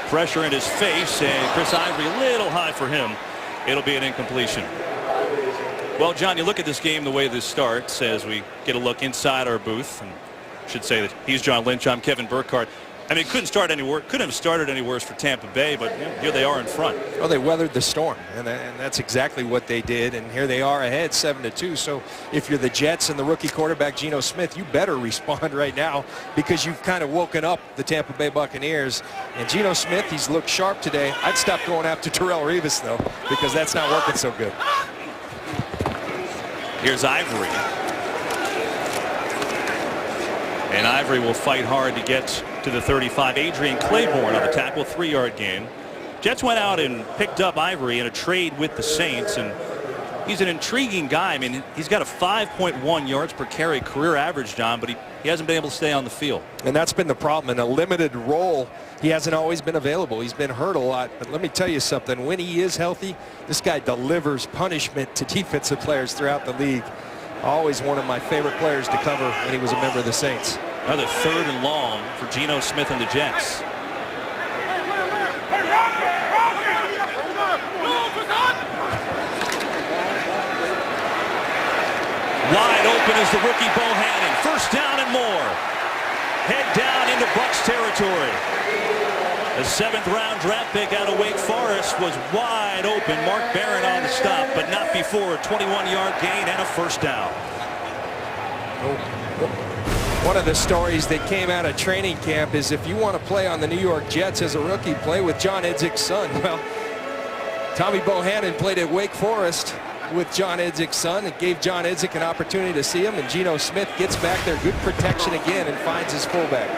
Pressure in his face, and Chris Ivory a little high for him. It'll be an incompletion. Well, John, you look at this game the way this starts as we get a look inside our booth. And I should say that he's John Lynch. I'm Kevin Burkhardt. I mean, it couldn't have started any worse for Tampa Bay, but here they are in front. Well, they weathered the storm, and that's exactly what they did. And here they are ahead 7-2. So if you're the Jets and the rookie quarterback Geno Smith, you better respond right now because you've kind of woken up the Tampa Bay Buccaneers. And Geno Smith, he's looked sharp today. I'd stop going after Terrell Rivas, though, because that's not working so good. Here's Ivory. And Ivory will fight hard to get to the 35. Adrian Claiborne on the tackle, 3-yard gain. Jets went out and picked up Ivory in a trade with the Saints, and he's an intriguing guy. I mean, he's got a 5.1 yards per carry career average, John, but he hasn't been able to stay on the field. And that's been the problem. In a limited role, he hasn't always been available. He's been hurt a lot. But let me tell you something. When he is healthy, this guy delivers punishment to defensive players throughout the league. Always one of my favorite players to cover when he was a member of the Saints. Another 3rd and long for Geno Smith and the Jets. Wide open is the rookie Bohannon. First down and more. Head down into Bucs territory. The 7th-round draft pick out of Wake Forest was wide open. Mark Barron on the stop, but not before a 21-yard gain and a first down. One of the stories that came out of training camp is if you want to play on the New York Jets as a rookie, play with John Idzik's son. Well, Tommy Bohannon played at Wake Forest with John Idzik's son. It gave John Idzik an opportunity to see him, and Geno Smith gets back there, good protection again, and finds his fullback.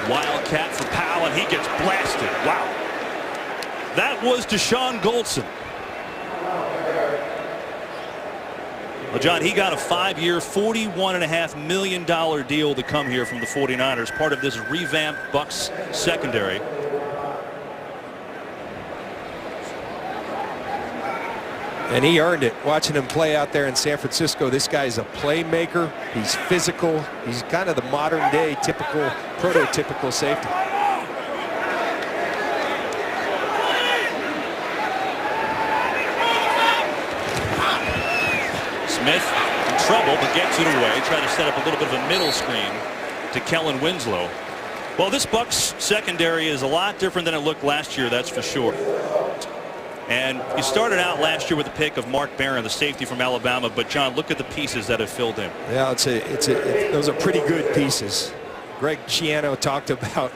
Wildcat for Powell, and he gets blasted. Wow. That was Deshaun Goldson. Well, John, he got a 5-year, $41.5 million deal to come here from the 49ers, part of this revamped Bucs secondary. And he earned it. Watching him play out there in San Francisco, this guy's a playmaker. He's physical. He's kind of the modern day typical, prototypical safety. Smith in trouble, but gets it away. Trying to set up a little bit of a middle screen to Kellen Winslow. Well, this Bucs secondary is a lot different than it looked last year, that's for sure. And you started out last year with the pick of Mark Barron, the safety from Alabama. But, John, look at the pieces that have filled in. Yeah, those are pretty good pieces. Greg Schiano talked about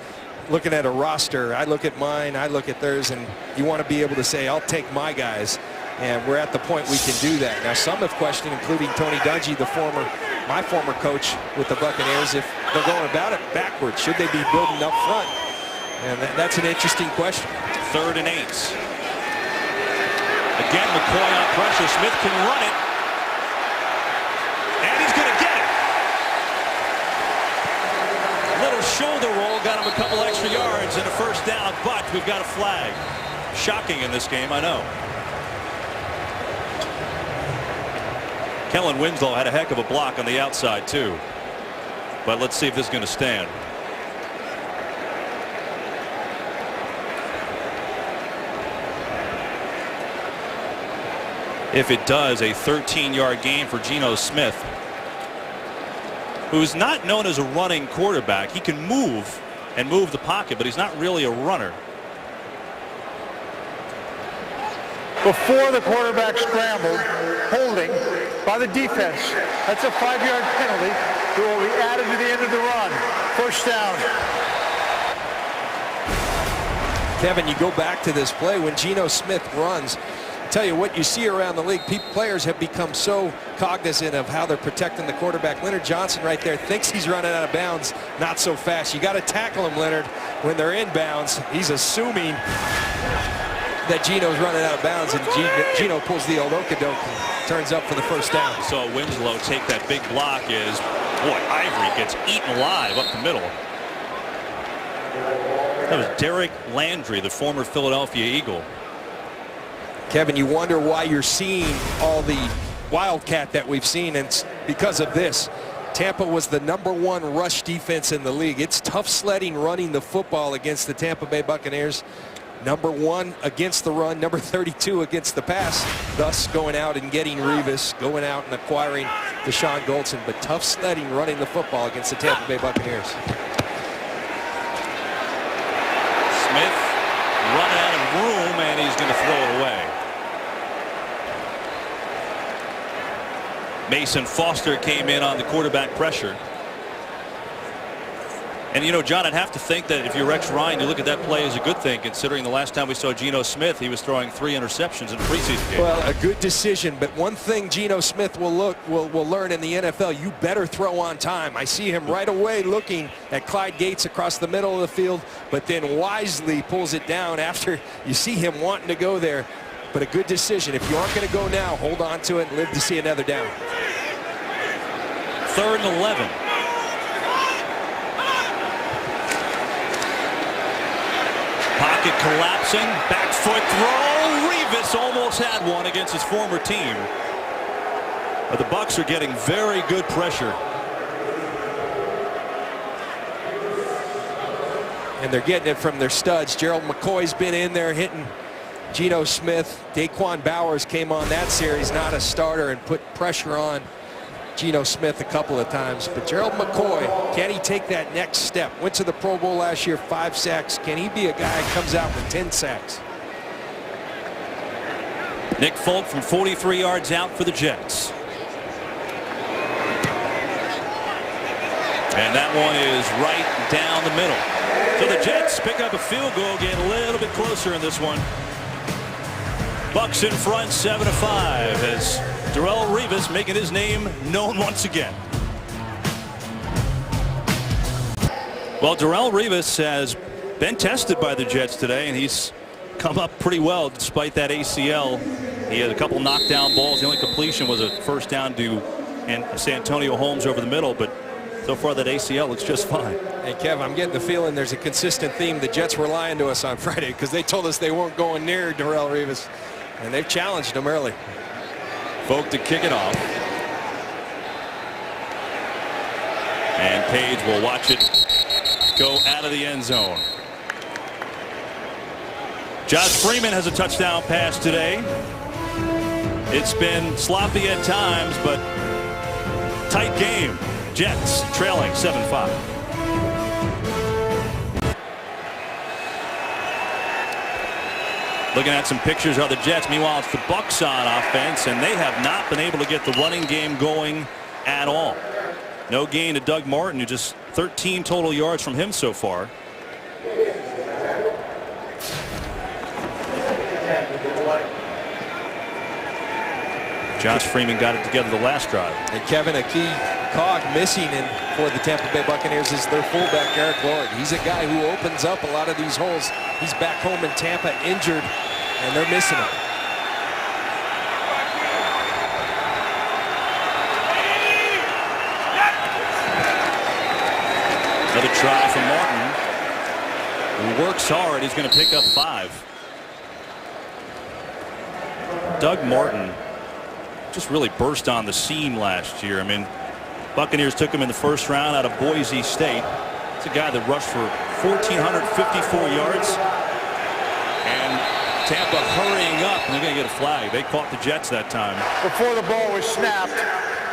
looking at a roster. I look at mine, I look at theirs, and you want to be able to say, I'll take my guys. And we're at the point we can do that. Now, some have questioned, including Tony Dungy, my former coach with the Buccaneers, if they're going about it backwards. Should they be building up front? And that's an interesting question. 3rd and 8. The Again, McCoy on pressure. Smith can run it. And he's going to get it. Little shoulder roll got him a couple extra yards and a first down, but we've got a flag. Shocking in this game, I know. Kellen Winslow had a heck of a block on the outside, too. But let's see if this is going to stand. If it does, a 13-yard gain for Geno Smith, who's not known as a running quarterback. He can move and move the pocket, but he's not really a runner. Before the quarterback scrambled, holding by the defense. That's a 5-yard penalty that will be added to the end of the run. First down. Kevin, you go back to this play when Geno Smith runs. Tell you what you see around the league, players have become so cognizant of how they're protecting the quarterback. Leonard Johnson right there thinks he's running out of bounds, not so fast. You got to tackle him, Leonard, when they're in bounds. He's assuming that Geno's running out of bounds, and Geno pulls the old okadoke and turns up for the first down. We saw Winslow take that big block as, boy, Ivory gets eaten alive up the middle. That was Derek Landry, the former Philadelphia Eagle. Kevin, you wonder why you're seeing all the wildcat that we've seen, and it's because of this. Tampa was the #1 rush defense in the league. It's tough sledding running the football against the Tampa Bay Buccaneers. #1 against the run, number 32 against the pass, thus going out and getting Revis, going out and acquiring Deshaun Goldson, but tough sledding running the football against the Tampa Bay Buccaneers. Smith run out of room, and he's going to throw it away. Mason Foster came in on the quarterback pressure. And, you know, John, I'd have to think that if you're Rex Ryan, you look at that play as a good thing, considering the last time we saw Geno Smith, he was throwing 3 interceptions in a preseason game. Well, a good decision, but one thing Geno Smith will learn in the NFL, you better throw on time. I see him right away looking at Clyde Gates across the middle of the field, but then wisely pulls it down after you see him wanting to go there. But a good decision. If you aren't going to go now, hold on to it and live to see another down. 3rd and 11. Pocket collapsing, back foot throw. Revis almost had one against his former team. But the Bucs are getting very good pressure. And they're getting it from their studs. Gerald McCoy's been in there hitting Geno Smith. Daquan Bowers came on that series, not a starter, and put pressure on Geno Smith a couple of times. But Gerald McCoy, can he take that next step? Went to the Pro Bowl last year, 5 sacks. Can he be a guy who comes out with 10 sacks? Nick Folk from 43 yards out for the Jets. And that one is right down the middle. So the Jets pick up a field goal, get a little bit closer in this one. Bucs in front, 7-5, as Darrelle Revis making his name known once again. Well, Darrelle Revis has been tested by the Jets today, and he's come up pretty well despite that ACL. He had a couple knockdown balls. The only completion was a first down to Santonio Holmes over the middle, but so far that ACL looks just fine. Hey, Kev, I'm getting the feeling there's a consistent theme. The Jets were lying to us on Friday because they told us they weren't going near Darrelle Revis, and they've challenged him early. Folk to kick it off. And Page will watch it go out of the end zone. Josh Freeman has a touchdown pass today. It's been sloppy at times, but tight game. Jets trailing 7-5. Looking at some pictures of the Jets. Meanwhile, it's the Bucs on offense, and they have not been able to get the running game going at all. No gain to Doug Martin, who just 13 total yards from him so far. Josh Freeman got it together the last drive. And Kevin, a key cog missing for the Tampa Bay Buccaneers is their fullback, Eric Lord. He's a guy who opens up a lot of these holes. He's back home in Tampa injured, and they're missing him. Another try from Martin, who works hard. He's going to pick up 5. Doug Martin just really burst on the scene last year. I mean, Buccaneers took him in the first round out of Boise State. It's a guy that rushed for 1,454 yards. And Tampa hurrying up, and they're going to get a flag. They caught the Jets that time. Before the ball was snapped,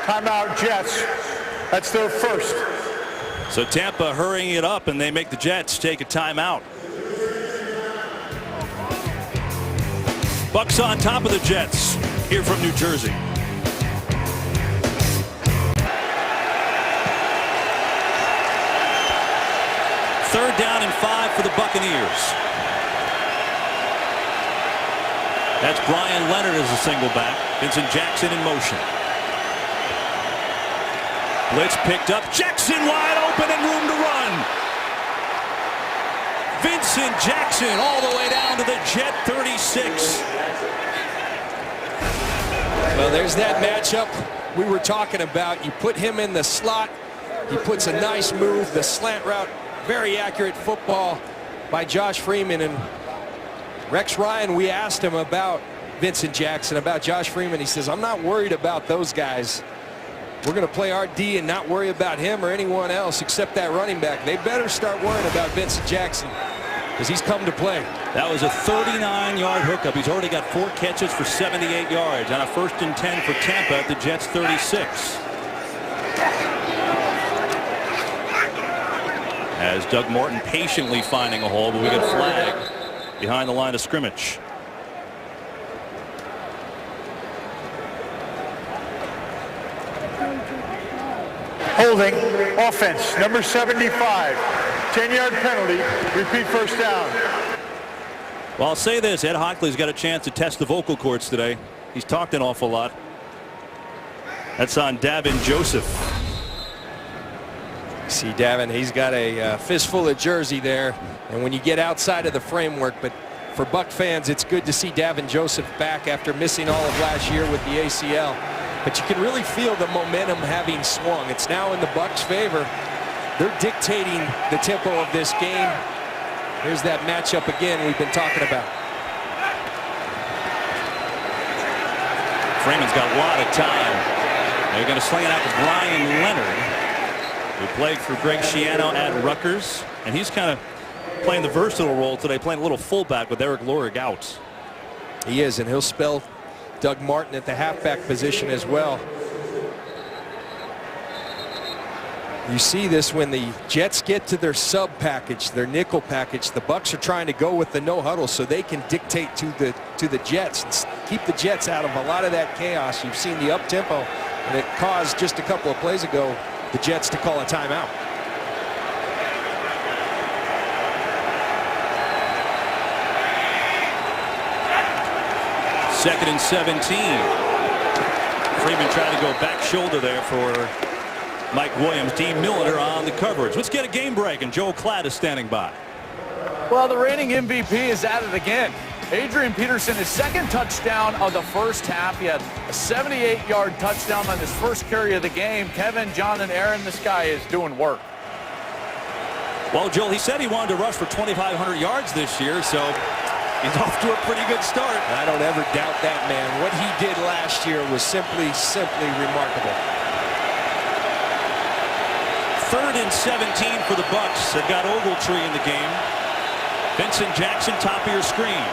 timeout Jets. That's their first. So Tampa hurrying it up, and they make the Jets take a timeout. Bucs on top of the Jets here from New Jersey. Third down and 5 for the Buccaneers. That's Brian Leonard as a single back. Vincent Jackson in motion. Blitz picked up. Jackson wide open and room to run. Vincent Jackson all the way down to the Jet 36. Well, there's that matchup we were talking about. You put him in the slot. He puts a nice move, the slant route. Very accurate football by Josh Freeman. And Rex Ryan, we asked him about Vincent Jackson, about Josh Freeman. He says, I'm not worried about those guys. We're going to play our D and not worry about him or anyone else except that running back. They better start worrying about Vincent Jackson because he's come to play. That was a 39-yard hookup. He's already got 4 catches for 78 yards on a 1st and 10 for Tampa at the Jets 36. As Doug Martin patiently finding a hole, but we get a flag behind the line of scrimmage. Holding, offense, number 75. 10-yard penalty, repeat first down. Well, I'll say this, Ed Hockley's got a chance to test the vocal cords today. He's talked an awful lot. That's on Davin Joseph. See Davin, he's got a fistful of jersey there, and when you get outside of the framework, but for Buck fans, it's good to see Davin Joseph back after missing all of last year with the ACL. But you can really feel the momentum having swung. It's now in the Bucs' favor. They're dictating the tempo of this game. Here's that matchup again we've been talking about. Freeman's got a lot of time. They're going to sling it out to Brian Leonard, who played for Greg Schiano at Rutgers. And he's kind of playing the versatile role today, playing a little fullback with Eric Lorig out. He is, and he'll spell Doug Martin at the halfback position as well. You see this when the Jets get to their sub package, their nickel package. The Bucs are trying to go with the no huddle so they can dictate to the Jets and keep the Jets out of a lot of that chaos. You've seen the up tempo, and it caused just a couple of plays ago the Jets to call a timeout. Second and 17. Freeman trying to go back shoulder there for Mike Williams. Dean Milliter on the coverage. Let's get a game break, and Joel Klatt is standing by. Well, the reigning MVP is at it again. Adrian Peterson, his second touchdown of the first half. He had a 78-yard touchdown on his first carry of the game. Kevin, John, and Aaron, this guy is doing work. Well, Joel, he said he wanted to rush for 2,500 yards this year, so he's off to a pretty good start. I don't ever doubt that, man. What he did last year was simply remarkable. 3rd and 17 for the Bucs. They've got Ogletree in the game. Vincent Jackson, top of your screen.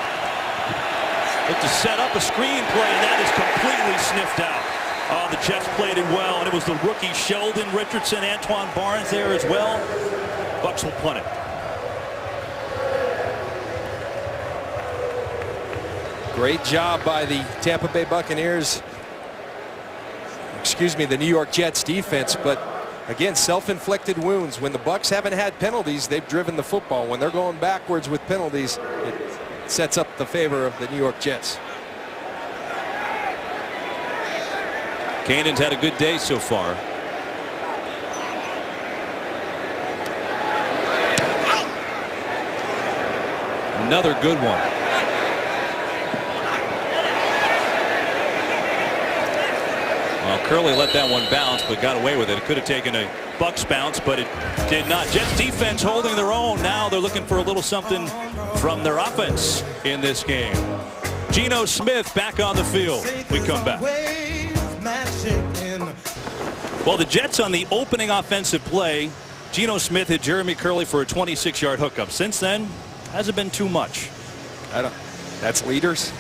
Look to set up a screen play, and that is completely sniffed out. Oh, the Jets played it well, and it was the rookie Sheldon Richardson, Antoine Barnes there as well. Bucs will punt it. Great job by the Tampa Bay Buccaneers. Excuse me, the New York Jets defense, but again, self-inflicted wounds. When the Bucs haven't had penalties, they've driven the football. When they're going backwards with penalties, it sets up the favor of the New York Jets. Cannon's had a good day so far. Another good one. Well, Curley let that one bounce, but got away with it. It could have taken a Bucs bounce, but it did not. Jets defense holding their own. Now they're looking for a little something from their offense in this game. Geno Smith back on the field. We come back. Well, the Jets on the opening offensive play, Geno Smith hit Jeremy Curley for a 26-yard hookup. Since then, hasn't been too much. That's leaders.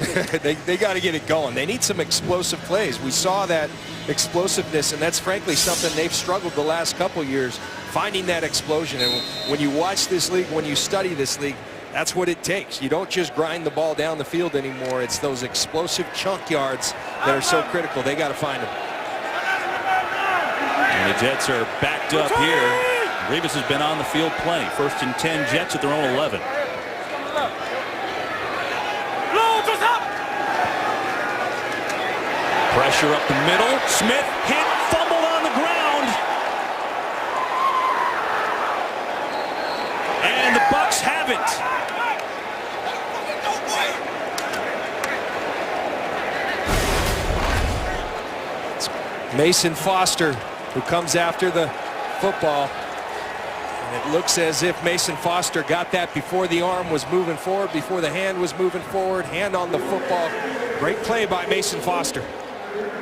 they got to get it going. They need some explosive plays. We saw that explosiveness, and that's frankly something they've struggled the last couple years, finding that explosion. And when you watch this league, when you study this league, that's what it takes. You don't just grind the ball down the field anymore. It's those explosive chunk yards that are so critical. They got to find them. And the Jets are backed up here. Revis has been on the field plenty. 1st and 10 Jets at their own 11. Pressure up the middle. Smith hit, fumbled on the ground. And the Bucs have it. It's Mason Foster who comes after the football. And it looks as if Mason Foster got that before the arm was moving forward, before the hand was moving forward. Hand on the football. Great play by Mason Foster.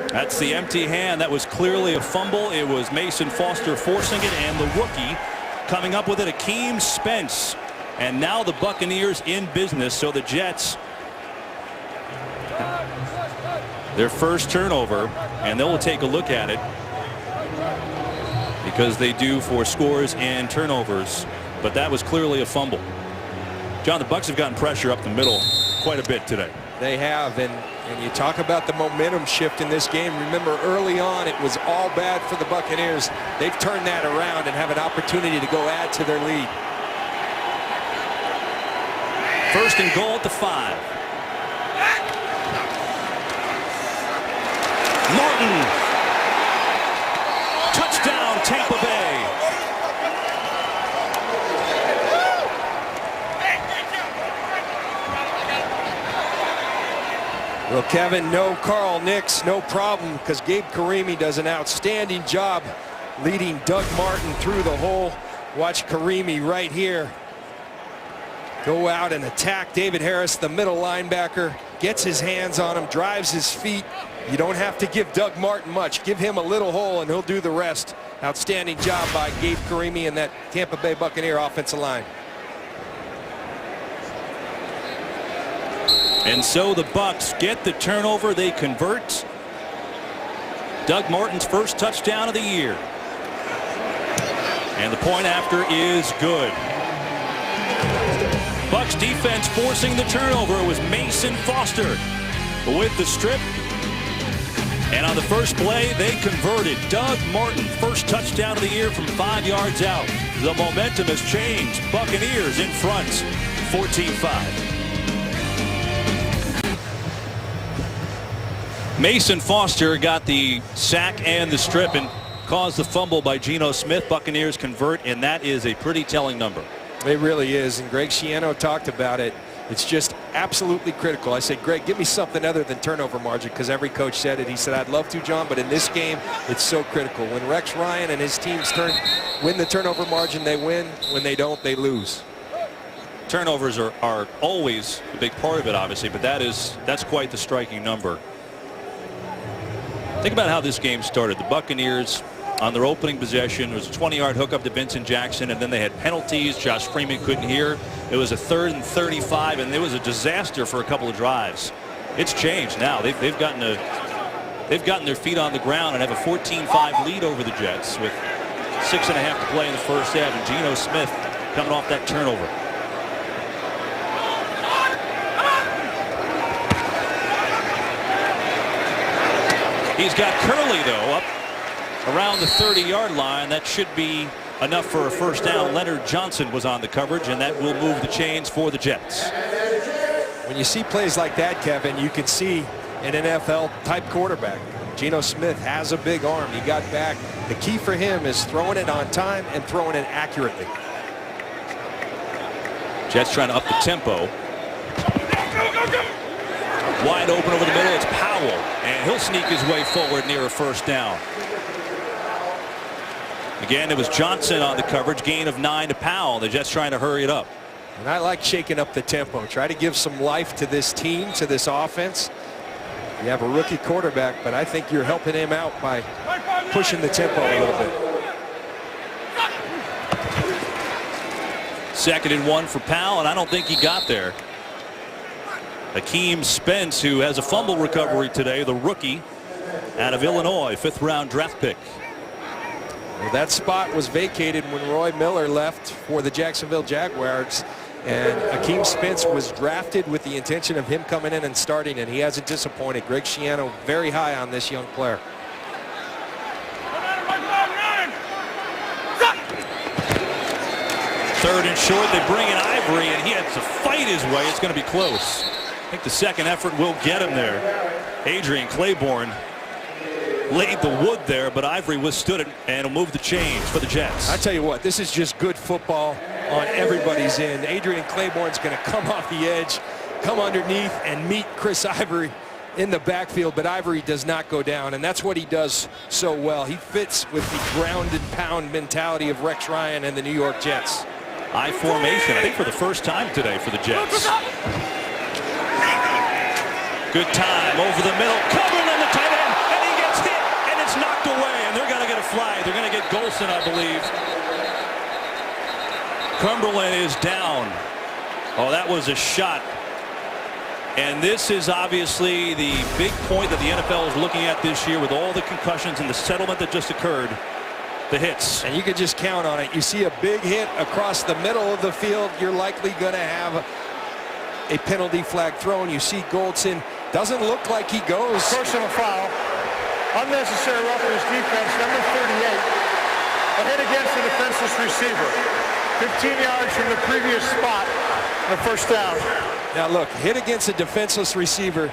That's the empty hand. That was clearly a fumble. It was Mason Foster forcing it, and the rookie coming up with it, Akeem Spence. And now the Buccaneers in business. So the Jets, their first turnover, and they will take a look at it because they do for scores and turnovers. But that was clearly a fumble. John, the Bucs have gotten pressure up the middle quite a bit today. They have, and you talk about the momentum shift in this game. Remember, early on it was all bad for the Buccaneers. They've turned that around and have an opportunity to go add to their lead. 1st and goal at the 5. Martin. Touchdown, Tampa Bay. Well, Kevin, no Carl Nicks, no problem, because Gabe Karimi does an outstanding job leading Doug Martin through the hole. Watch Karimi right here go out and attack David Harris, the middle linebacker, gets his hands on him, drives his feet. You don't have to give Doug Martin much. Give him a little hole and he'll do the rest. Outstanding job by Gabe Karimi and that Tampa Bay Buccaneer offensive line. And so the Bucs get the turnover. They convert. Doug Martin's first touchdown of the year. And the point after is good. Bucs defense forcing the turnover. It was Mason Foster with the strip. And on the first play, they converted. Doug Martin, first touchdown of the year from 5 yards out. The momentum has changed. Buccaneers in front, 14-5. Mason Foster got the sack and the strip and caused the fumble by Geno Smith. Buccaneers convert, and that is a pretty telling number. It really is, and Greg Schiano talked about it. It's just absolutely critical. I said, Greg, give me something other than turnover margin, because every coach said it. He said, I'd love to, John, but in this game, it's so critical. When Rex Ryan and his teams win the turnover margin, they win. When they don't, they lose. Turnovers are always a big part of it, obviously, but that's quite the striking number. Think about how this game started. The Buccaneers on their opening possession, it was a 20-yard hookup to Vincent Jackson, and then they had penalties. Josh Freeman couldn't hear. It was a 3rd and 35, and it was a disaster for a couple of drives. It's changed now. They've gotten their feet on the ground and have a 14-5 lead over the Jets with 6.5 to play in the first half, and Geno Smith coming off that turnover. He's got Curley, though, up around the 30-yard line. That should be enough for a first down. Leonard Johnson was on the coverage, and that will move the chains for the Jets. When you see plays like that, Kevin, you can see an NFL-type quarterback. Geno Smith has a big arm. He got back. The key for him is throwing it on time and throwing it accurately. Jets trying to up the tempo. Wide open over the middle. It's Powell. Howell, and he'll sneak his way forward near a first down. Again, it was Johnson on the coverage, gain of 9 to Powell. They're just trying to hurry it up. And I like shaking up the tempo. Try to give some life to this team, to this offense. You have a rookie quarterback, but I think you're helping him out by pushing the tempo a little bit. 2nd and 1 for Powell, and I don't think he got there. Akeem Spence, who has a fumble recovery today, the rookie out of Illinois, 5th round draft pick. Well, that spot was vacated when Roy Miller left for the Jacksonville Jaguars, and Akeem Spence was drafted with the intention of him coming in and starting, and he hasn't disappointed. Greg Schiano very high on this young player. Third and short, they bring in Ivory, and he has to fight his way. It's going to be close. I think the second effort will get him there. Adrian Claiborne laid the wood there, but Ivory withstood it, and will move the chains for the Jets. I tell you what, this is just good football on everybody's end. Adrian Claiborne's going to come off the edge, come underneath, and meet Chris Ivory in the backfield, but Ivory does not go down, and that's what he does so well. He fits with the ground and pound mentality of Rex Ryan and the New York Jets. I formation, I think for the first time today for the Jets. Good time over the middle. Cumberland, the tight end, and he gets hit, and it's knocked away, and they're going to get a flag. They're going to get Golson, I believe. Cumberland is down. Oh, that was a shot. And this is obviously the big point that the NFL is looking at this year with all the concussions and the settlement that just occurred. The hits. And you can just count on it. You see a big hit across the middle of the field, you're likely going to have a penalty flag thrown. You see Goldson, doesn't look like he goes. Personal foul. Unnecessary roughness defense, number 38. A hit against the defenseless receiver. 15 yards from the previous spot. And a first down. Now look, hit against a defenseless receiver.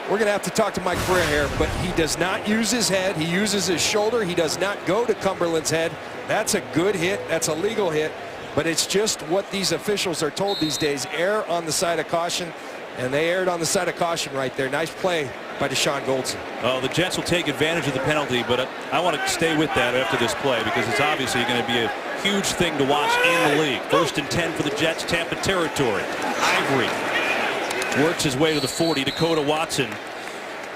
We're going to have to talk to Mike Ferrer here, but he does not use his head. He uses his shoulder. He does not go to Cumberland's head. That's a good hit. That's a legal hit. But it's just what these officials are told these days. Err on the side of caution. And they erred on the side of caution right there. Nice play by Deshaun Goldson. Oh, the Jets will take advantage of the penalty, but I want to stay with that after this play because it's obviously going to be a huge thing to watch in the league. 1st and 10 for the Jets, Tampa territory. Ivory works his way to the 40. Dakota Watson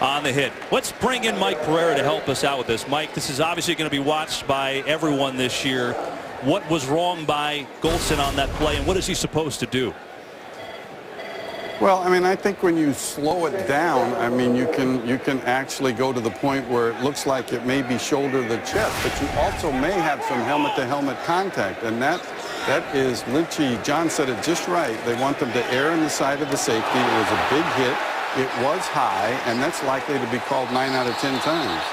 on the hit. Let's bring in Mike Pereira to help us out with this. Mike, this is obviously going to be watched by everyone this year. What was wrong by Goldson on that play, and what is he supposed to do? Well, I mean, I think when you slow it down, I mean, you can actually go to the point where it looks like it may be shoulder to the chest, but you also may have some helmet-to-helmet contact, and that is Lynchy. John said it just right. They want them to err on the side of the safety. It was a big hit. It was high, and that's likely to be called 9 out of 10 times.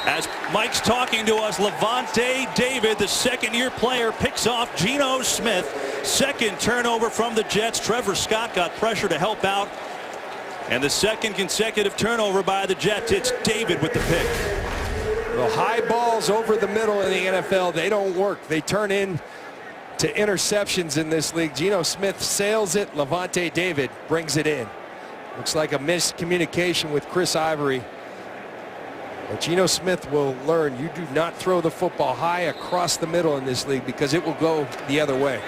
As Mike's talking to us, Levante David, the second-year player, picks off Geno Smith. 2nd turnover from the Jets. Trevor Scott got pressure to help out. And the 2nd consecutive turnover by the Jets. It's David with the pick. Well, high balls over the middle in the NFL, they don't work. They turn in to interceptions in this league. Geno Smith sails it. Levante David brings it in. Looks like a miscommunication with Chris Ivory. But Geno Smith will learn you do not throw the football high across the middle in this league because it will go the other way.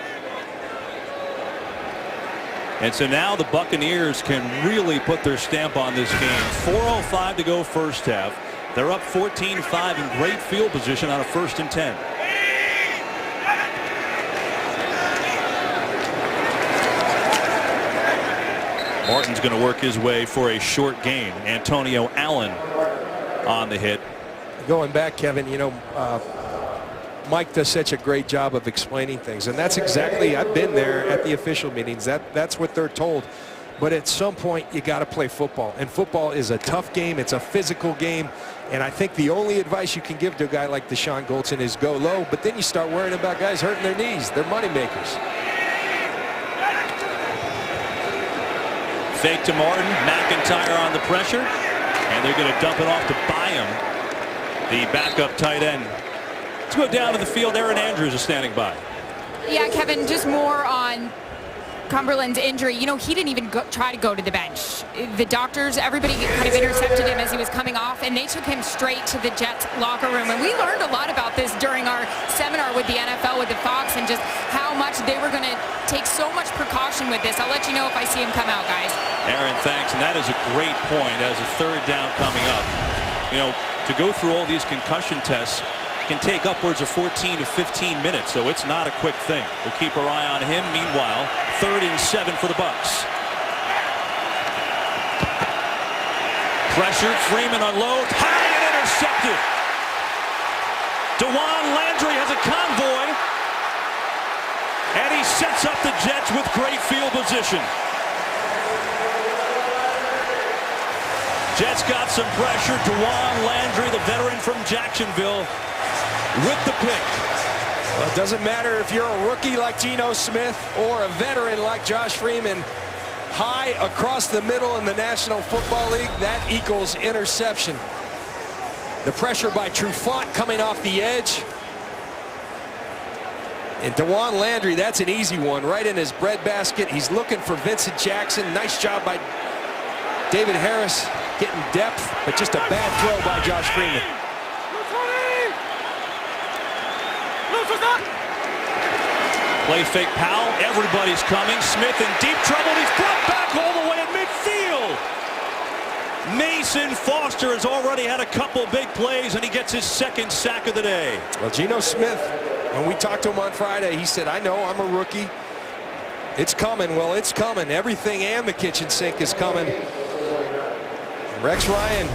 And so now the Buccaneers can really put their stamp on this game. 4:05 to go first half. They're up 14-5 in great field position on a 1st and 10. Martin's going to work his way for a short gain. Antonio Allen on the hit. Going back, Kevin, you know, Mike does such a great job of explaining things, and that's exactly, I've been there at the official meetings. That's what they're told. But at some point, you got to play football, and football is a tough game. It's a physical game, and I think the only advice you can give to a guy like Deshaun Goldson is go low, but then you start worrying about guys hurting their knees. They're money makers. Fake to Martin, McIntyre on the pressure, and they're going to dump it off to Byam, the backup tight end. Let's go down to the field. Aaron Andrews is standing by. Yeah, Kevin, just more on Cumberland's injury, you know, he didn't even try to go to the bench. The doctors, everybody kind of intercepted him as he was coming off, and they took him straight to the Jets locker room. And we learned a lot about this during our seminar with the NFL, with the Fox, and just how much they were going to take so much precaution with this. I'll let you know if I see him come out, guys. Aaron, thanks, and that is a great point as a third down coming up. You know, to go through all these concussion tests can take upwards of 14 to 15 minutes, so it's not a quick thing. We'll keep our eye on him. Meanwhile, 3rd and 7 for the Bucs. Pressured, Freeman unloads, high and intercepted. DeJuan Landry has a convoy, and he sets up the Jets with great field position. Jets got some pressure. DeJuan Landry, the veteran from Jacksonville, with the pick. Well, it doesn't matter if you're a rookie like Geno Smith or a veteran like Josh Freeman. High across the middle in the National Football League, that equals interception. The pressure by Trufant coming off the edge. And DeJuan Landry, that's an easy one, right in his breadbasket. He's looking for Vincent Jackson. Nice job by David Harris getting depth, but just a bad throw by Josh Freeman. Play fake Powell. Everybody's coming. Smith in deep trouble. He's brought back all the way at midfield. Mason Foster has already had a couple big plays, and he gets his 2nd sack of the day. Well, Geno Smith, when we talked to him on Friday, he said, I know I'm a rookie. It's coming. Well, it's coming. Everything and the kitchen sink is coming. Rex Ryan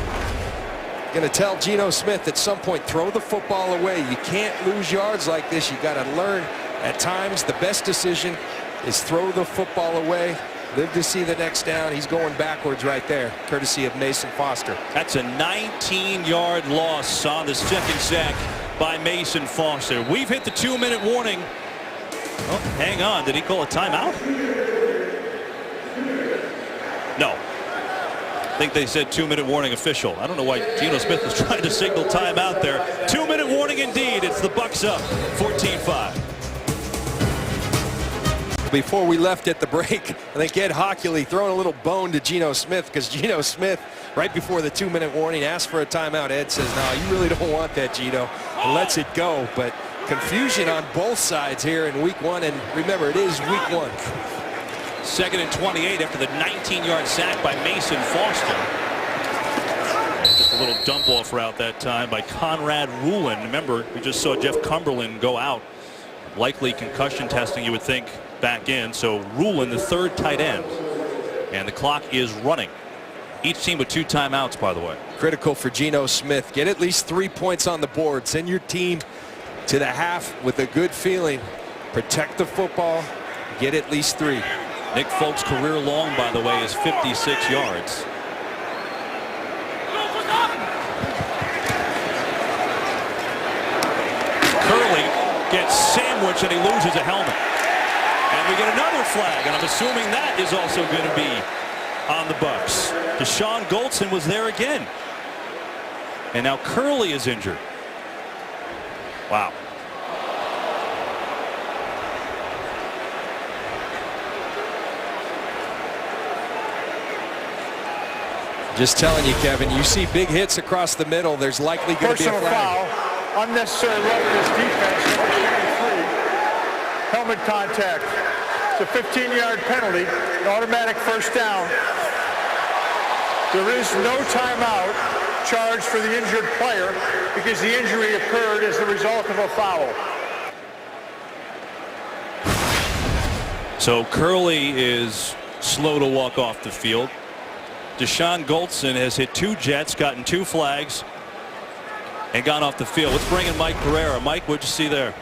going to tell Geno Smith at some point, throw the football away. You can't lose yards like this. You got to learn. At times, the best decision is throw the football away. Live to see the next down. He's going backwards right there, courtesy of Mason Foster. That's a 19-yard loss on the 2nd sack by Mason Foster. We've hit the 2-minute warning. Oh, hang on. Did he call a timeout? No. I think they said 2-minute warning official. I don't know why Geno Smith was trying to signal timeout there. 2-minute warning indeed. It's the Bucs up 14-5. Before we left at the break, I think Ed Hockley throwing a little bone to Geno Smith, because Geno Smith, right before the 2-minute warning, asked for a timeout. Ed says, no, you really don't want that, Geno, and lets it go. But confusion on both sides here in week 1, and remember, it is week 1. 2nd and 28 after the 19-yard sack by Mason Foster. Just a little dump-off route that time by Conrad Rulin. Remember, we just saw Jeff Cumberland go out. Likely concussion testing, you would think, back in. So Rulin, the 3rd tight end. And the clock is running. Each team with 2 timeouts, by the way. Critical for Geno Smith. Get at least 3 points on the board. Send your team to the half with a good feeling. Protect the football. Get at least 3. Nick Folk's career long, by the way, is 56 yards. Curley gets sandwiched and he loses a helmet. And we get another flag, and I'm assuming that is also going to be on the Bucs. Deshaun Goldson was there again. And now Curley is injured. Wow. Just telling you, Kevin, you see big hits across the middle, there's likely going to be a flag. Personal foul, unnecessary roughness defense, helmet contact. It's a 15-yard penalty, an automatic 1st down. There is no timeout charged for the injured player because the injury occurred as the result of a foul. So Curley is slow to walk off the field. Deshaun Goldson has hit 2 Jets, gotten 2 flags, and gone off the field. Let's bring in Mike Pereira. Mike, what'd you see there?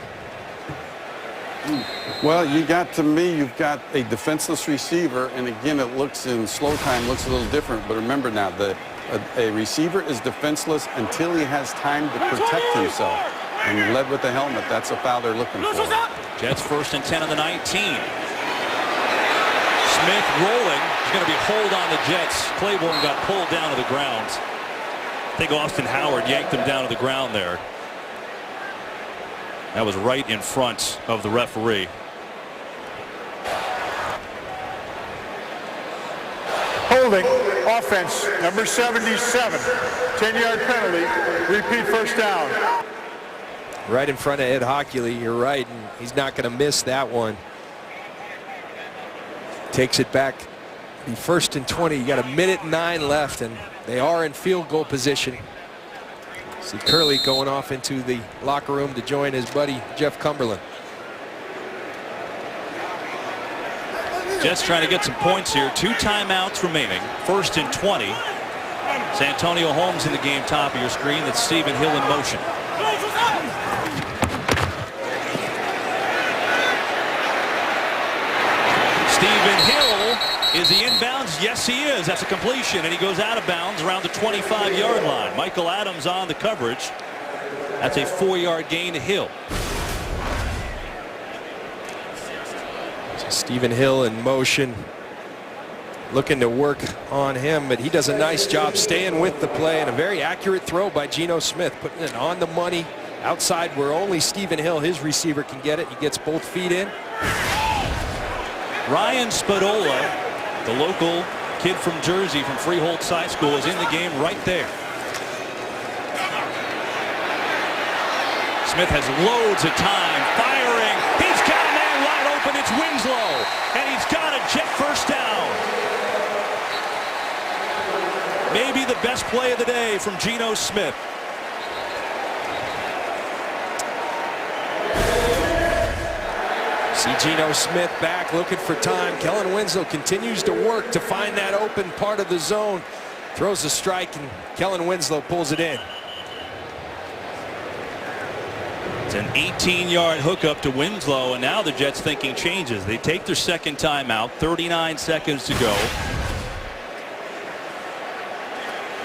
Well, you've got a defenseless receiver, and again, it looks in slow time, looks a little different. But remember now, a receiver is defenseless until he has time to protect himself. And he led with the helmet. That's a foul they're looking for. Jets 1st and 10 on the 19. Smith rolling. He's going to be hold on the Jets. Claiborne got pulled down to the ground. I think Austin Howard yanked him down to the ground there. That was right in front of the referee. Offense, number 77. 10-yard penalty. Repeat first down. Right in front of Ed Hockley, you're right, and he's not going to miss that one. Takes it back. Be 1st and 20. You got 1:09 left, and they are in field goal position. See Curley going off into the locker room to join his buddy Jeff Cumberland. Jets trying to get some points here. 2 timeouts remaining. 1st and 20. Santonio Holmes in the game, top of your screen. That's Stephen Hill in motion. Stephen Hill, is he inbounds? Yes, he is. That's a completion, and he goes out of bounds around the 25-yard line. Michael Adams on the coverage. That's a 4-yard gain to Hill. So Stephen Hill in motion, looking to work on him, but he does a nice job staying with the play, and a very accurate throw by Geno Smith, putting it on the money outside where only Stephen Hill, his receiver, can get it. He gets both feet in. Ryan Spadola, the local kid from Jersey from Freehold High School, is in the game right there. Smith has loads of time, firing. He's got a man wide open. It's Winslow, and he's got a Jet first down. Maybe the best play of the day from Geno Smith. See Geno Smith back looking for time. Kellen Winslow continues to work to find that open part of the zone. Throws a strike, and Kellen Winslow pulls it in. It's an 18-yard hookup to Winslow, and now the Jets' thinking changes. They take their second timeout, 39 seconds to go.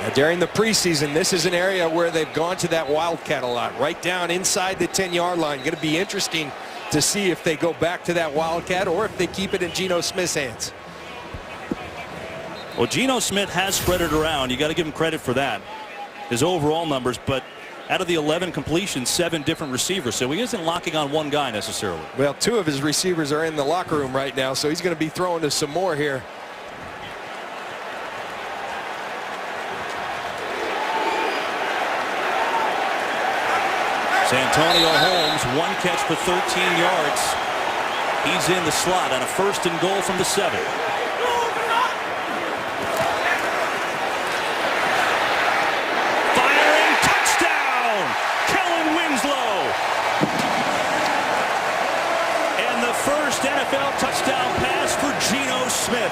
Now, during the preseason, this is an area where they've gone to that wildcat a lot, right down inside the 10-yard line. Going to be interesting to see if they go back to that wildcat or if they keep it in Geno Smith's hands. Well, Geno Smith has spread it around. You got to give him credit for that. His overall numbers, but out of the 11 completions, 7 different receivers, so he isn't locking on one guy necessarily. Well, 2 of his receivers are in the locker room right now, so he's going to be throwing to some more here. Santonio Holmes, 1 catch for 13 yards. He's in the slot on a 1st and goal from the 7. Firing, touchdown! Kellen Winslow! And the first NFL touchdown pass for Geno Smith.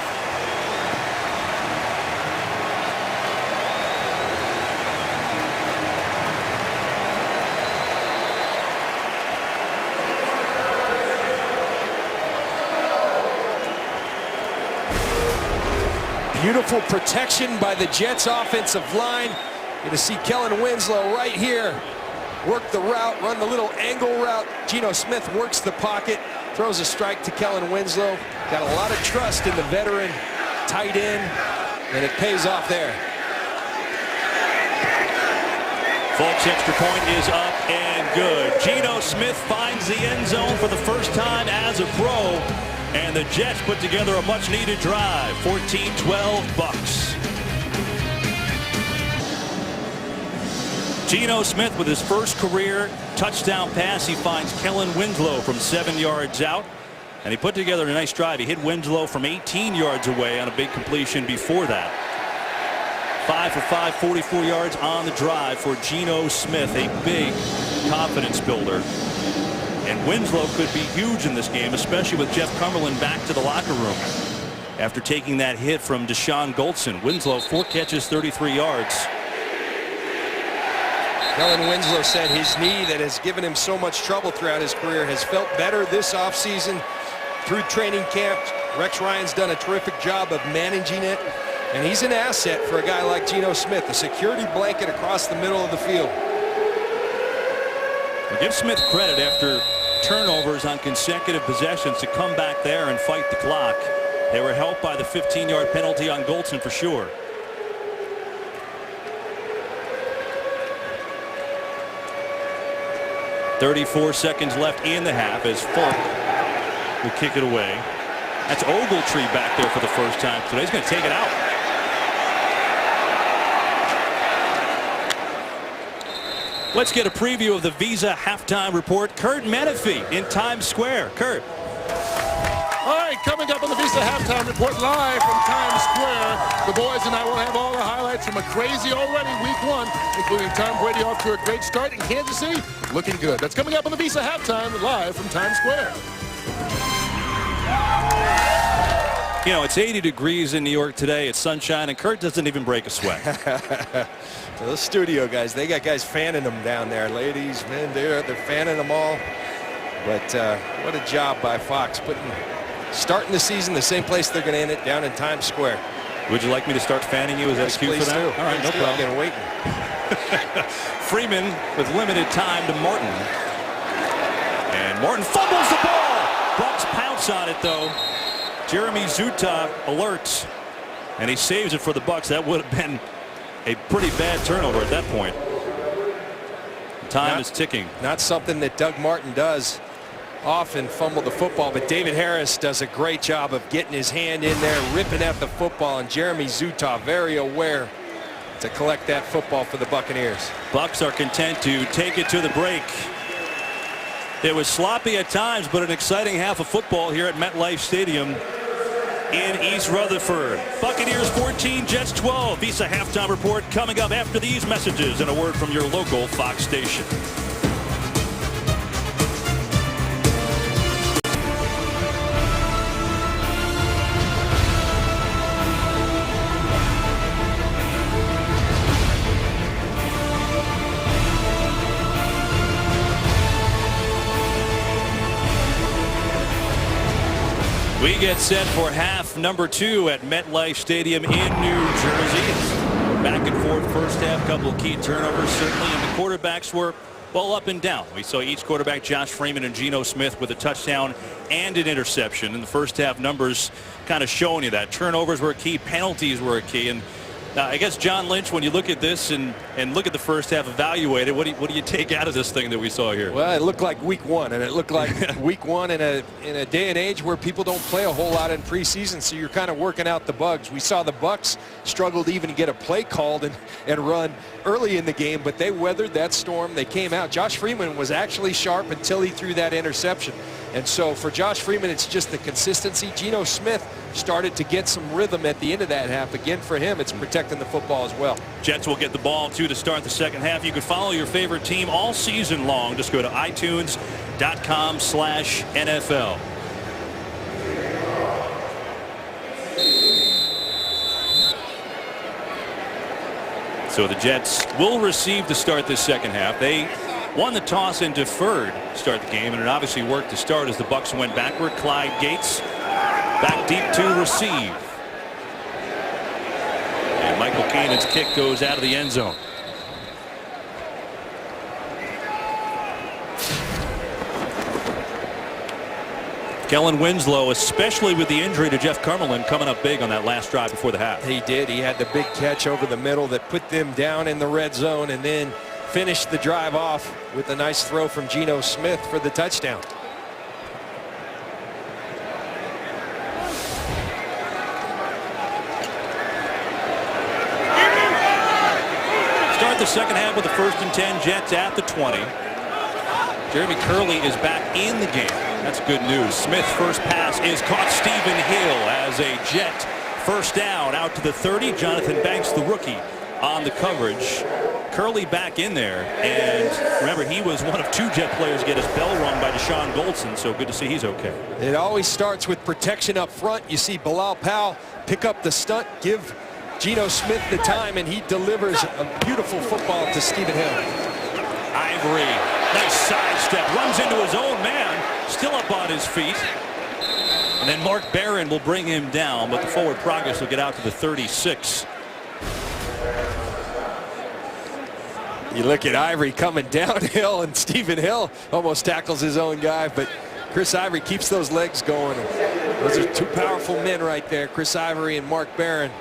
Beautiful protection by the Jets offensive line. Going to see Kellen Winslow right here work the route, run the little angle route. Geno Smith works the pocket, throws a strike to Kellen Winslow. Got a lot of trust in the veteran tight end, and it pays off there. Folks, extra point is up and good. Geno Smith finds the end zone for the first time as a pro. And the Jets put together a much-needed drive. 14-12 Bucs. Geno Smith with his first career touchdown pass. He finds Kellen Winslow from 7 yards out. And he put together a nice drive. He hit Winslow from 18 yards away on a big completion before that. 5 for 5, 44 yards on the drive for Geno Smith. A big confidence builder. And Winslow could be huge in this game, especially with Jeff Cumberland back to the locker room after taking that hit from Deshaun Goldson. Winslow, 4 catches, 33 yards. Kellen Winslow said his knee that has given him so much trouble throughout his career has felt better this offseason through training camp. Rex Ryan's done a terrific job of managing it, and he's an asset for a guy like Geno Smith, a security blanket across the middle of the field. Well, give Smith credit after turnovers on consecutive possessions to come back there and fight the clock. They were helped by the 15-yard penalty on Goldson for sure. .34 seconds left in the half as Fulk will kick it away. That's Ogletree back there for the first time today. He's going to take it out. Let's get a preview of the Visa halftime report. Kurt Menefee in Times Square. Kurt. All right, coming up on the Visa halftime report live from Times Square. The boys and I will have all the highlights from a crazy already week 1, including Tom Brady off to a great start in Kansas City, looking good. That's coming up on the Visa halftime live from Times Square. You know, it's 80 degrees in New York today. It's sunshine, and Kurt doesn't even break a sweat. So those studio guys, they got guys fanning them down there. Ladies, men, they're fanning them all. But what a job by Fox starting the season the same place they're going to end it, down in Times Square. Would you like me to start fanning you? Is that a cue for that? Do. All right, no problem. I'm going to wait. Freeman with limited time to Martin. And Martin fumbles the ball. Bucs pounce on it, though. Jeremy Zuta alerts, and he saves it for the Bucs. That would have been a pretty bad turnover at that point. Time is ticking. Not something that Doug Martin does often, fumble the football, but David Harris does a great job of getting his hand in there, ripping at the football, and Jeremy Zuta very aware to collect that football for the Buccaneers. Bucs are content to take it to the break. It was sloppy at times, but an exciting half of football here at MetLife Stadium in East Rutherford. Buccaneers 14, Jets 12. Visa halftime report coming up after these messages and a word from your local Fox station. We get set for half number 2 at MetLife Stadium in New Jersey. It's back and forth first half, couple of key turnovers certainly, and the quarterbacks were, well, up and down. We saw each quarterback, Josh Freeman and Geno Smith, with a touchdown and an interception. In the first half, numbers kind of showing you that. Turnovers were a key, penalties were a key, and I guess, John Lynch, when you look at this and look at the first half, evaluate it, what do you take out of this thing that we saw here? Well, it looked like week 1, and it looked like week 1 in a day and age where people don't play a whole lot in preseason, so you're kind of working out the bugs. We saw the Bucs struggle to even get a play called and run early in the game, but they weathered that storm. They came out. Josh Freeman was actually sharp until he threw that interception. And so for Josh Freeman, it's just the consistency. Geno Smith started to get some rhythm at the end of that half. Again, for him, it's protecting the football as well. Jets will get the ball, too, to start the second half. You can follow your favorite team all season long. Just go to itunes.com/NFL. So the Jets will receive to start this second half. They won the toss and deferred to start the game, and it obviously worked to start as the Bucs went backward. Clyde Gates back deep to receive. And Michael Cannon's kick goes out of the end zone. Kellen Winslow, especially with the injury to Jeff Cumberland, coming up big on that last drive before the half. He did. He had the big catch over the middle that put them down in the red zone, and then finished the drive off with a nice throw from Geno Smith for the touchdown. Start the second half with the 1st and 10, Jets at the 20. Jeremy Curley is back in the game. That's good news. Smith's first pass is caught. Stephen Hill as a Jet first down out to the 30. Jonathan Banks, the rookie, on the coverage. Curley back in there, and remember, he was one of 2 Jet players to get his bell rung by Deshaun Goldson, so good to see he's okay. It always starts with protection up front. You see Bilal Powell pick up the stunt, give Geno Smith the time, and he delivers a beautiful football to Stephen Hill. Ivory, nice sidestep, runs into his own man, still up on his feet. And then Mark Barron will bring him down, but the forward progress will get out to the 36. You look at Ivory coming downhill, and Stephen Hill almost tackles his own guy, but Chris Ivory keeps those legs going. Those are 2 powerful men right there, Chris Ivory and Mark Barron.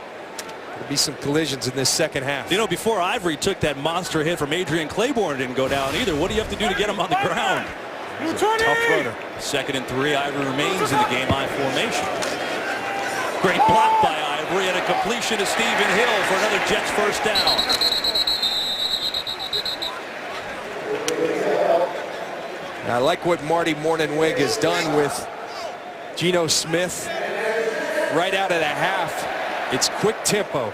There'll be some collisions in this second half. You know, before Ivory took that monster hit from Adrian Claiborne, didn't go down either. What do you have to do to get him on the ground? He's a tough runner. 2nd and 3, Ivory remains in the game, high formation. Great block by Ivory, and a completion to Stephen Hill for another Jets first down. I like what Marty Mornhinweg has done with Geno Smith right out of the half. It's quick tempo,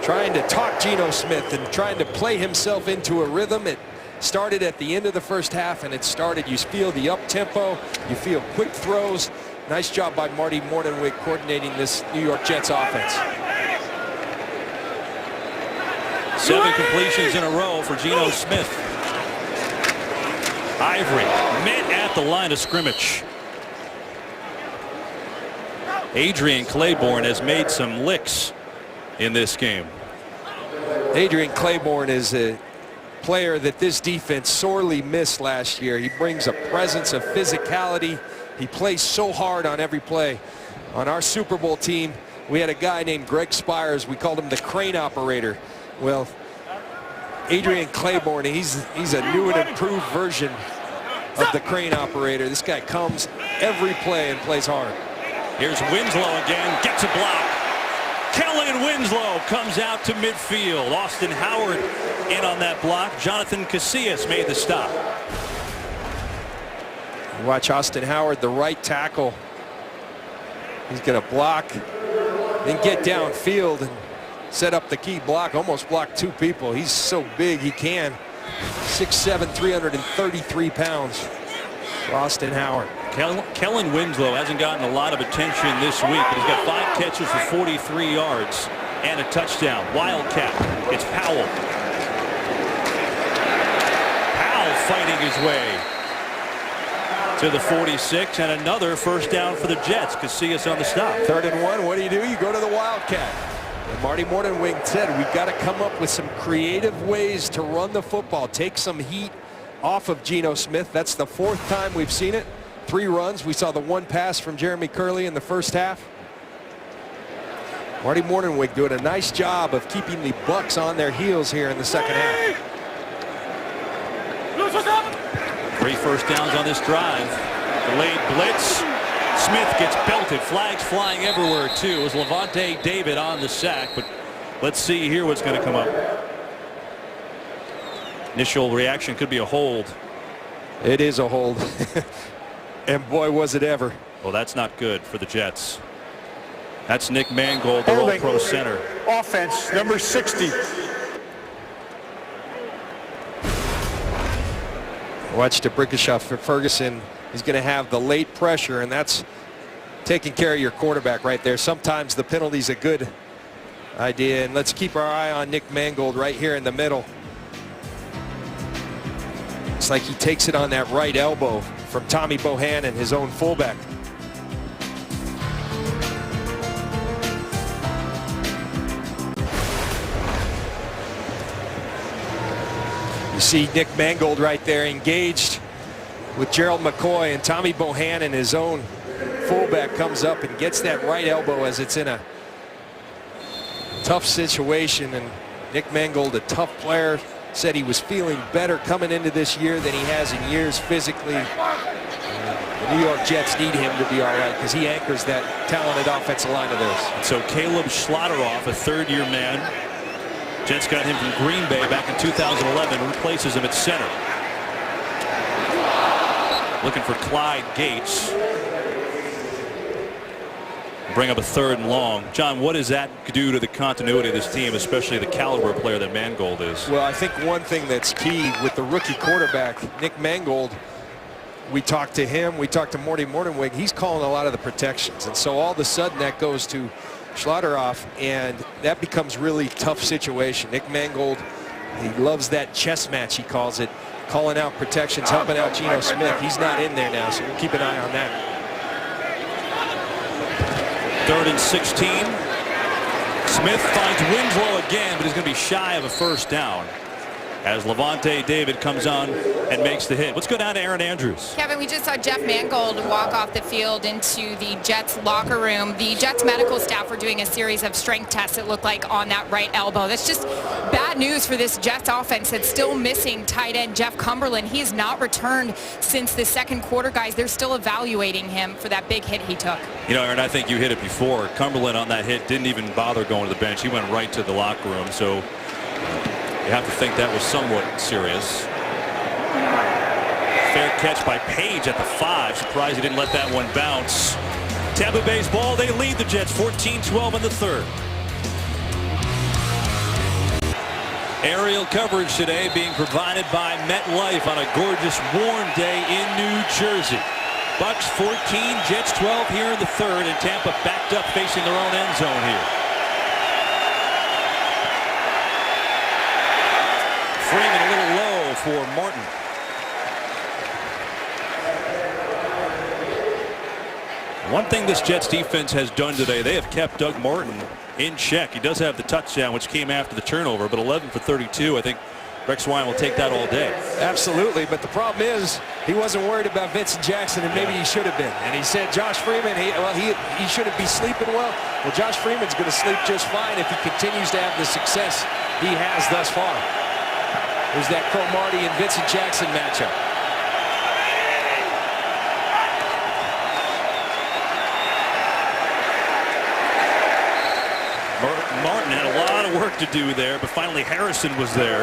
trying to talk Geno Smith and trying to play himself into a rhythm. It started at the end of the first half, and it started, you feel the up tempo, you feel quick throws. Nice job by Marty Mornhinweg coordinating this New York Jets offense. 7 completions in a row for Geno Smith. Ivory met at the line of scrimmage. Adrian Claiborne has made some licks in this game. Adrian Claiborne is a player that this defense sorely missed last year. He brings a presence of physicality. He plays so hard on every play. On our Super Bowl team, we had a guy named Greg Spires. We called him the crane operator. Well, Adrian Claiborne, he's a new and improved version of the crane operator. This guy comes every play and plays hard. Here's Winslow again, gets a block. Kellen Winslow comes out to midfield. Austin Howard in on that block. Jonathan Casillas made the stop. Watch Austin Howard, the right tackle. He's going to block, then get downfield and set up the key block. Almost blocked 2 people. He's so big he can. 6'7", 333 pounds. Austin Howard. Kellen Winslow hasn't gotten a lot of attention this week, but he's got 5 catches for 43 yards and a touchdown. Wildcat. It's Powell. Powell fighting his way to the 46, and another first down for the Jets. Casillas on the stop. 3rd and 1. What do? You go to the Wildcat. And Marty Mornhinweg said we've got to come up with some creative ways to run the football, take some heat off of Geno Smith. That's the 4th time we've seen it. 3 runs. We saw the 1 pass from Jeremy Curley in the first half. Marty Mornhinweg doing a nice job of keeping the Bucs on their heels here in the second half. 3 first downs on this drive. Delayed blitz. Smith gets belted. Flags flying everywhere too. It was Levante David on the sack, but let's see here what's going to come up. Initial reaction could be a hold. It is a hold. And boy, was it ever. Well, that's not good for the Jets. That's Nick Mangold, the All-Pro center. Offense, number 60. Watch DeBrickashaw for Ferguson. He's going to have the late pressure, and that's taking care of your quarterback right there. Sometimes the penalty's a good idea, and let's keep our eye on Nick Mangold right here in the middle. It's like he takes it on that right elbow from Tommy Bohannon, his own fullback. You see Nick Mangold right there engaged with Gerald McCoy, and Tommy Bohannon, his own fullback, comes up and gets that right elbow as it's in a tough situation. And Nick Mangold, a tough player, said he was feeling better coming into this year than he has in years physically. The New York Jets need him to be all right because he anchors that talented offensive line of theirs. So Caleb Schlotteroff, a 3rd-year man. Jets got him from Green Bay back in 2011, replaces him at center. Looking for Clyde Gates. Bring up a 3rd and long. John, what does that do to the continuity of this team, especially the caliber player that Mangold is? Well, I think one thing that's key with the rookie quarterback, Nick Mangold, we talked to him, we talked to Marty Mornhinweg, he's calling a lot of the protections. And so all of a sudden that goes to Schlotteroff, and that becomes really tough situation. Nick Mangold, he loves that chess match, he calls it, calling out protections, helping out Geno Smith. He's not in there now, so we'll keep an eye on that. 3rd and 16. Smith finds Winslow again, but he's going to be shy of a first down as Levante David comes on and makes the hit. Let's go down to Aaron Andrews. Kevin, we just saw Jeff Mangold walk off the field into the Jets locker room. The Jets medical staff were doing a series of strength tests, it looked like, on that right elbow. That's just bad news for this Jets offense that's still missing tight end Jeff Cumberland. He has not returned since the 2nd quarter, guys. They're still evaluating him for that big hit he took. You know, Aaron, I think you hit it before. Cumberland on that hit didn't even bother going to the bench. He went right to the locker room. So you have to think that was somewhat serious. fair catch by Page at the 5. Surprised he didn't let that one bounce. Tampa Bay's ball. They lead the Jets 14-12 in the third. Aerial coverage today being provided by MetLife on a gorgeous warm day in New Jersey. Bucs 14, Jets 12 here in the third, and Tampa backed up facing their own end zone here. Freeman a little low for Martin. One thing this Jets defense has done today, they have kept Doug Martin in check. He does have the touchdown, which came after the turnover, but 11 for 32. I think Rex Ryan will take that all day. Absolutely, but the problem is he wasn't worried about Vincent Jackson, and maybe he should have been. And he said Josh Freeman, he shouldn't be sleeping well. Well, Josh Freeman's going to sleep just fine if he continues to have the success he has thus far. There's that Cromartie and Vincent Jackson matchup. Martin had a lot of work to do there, but finally Harrison was there,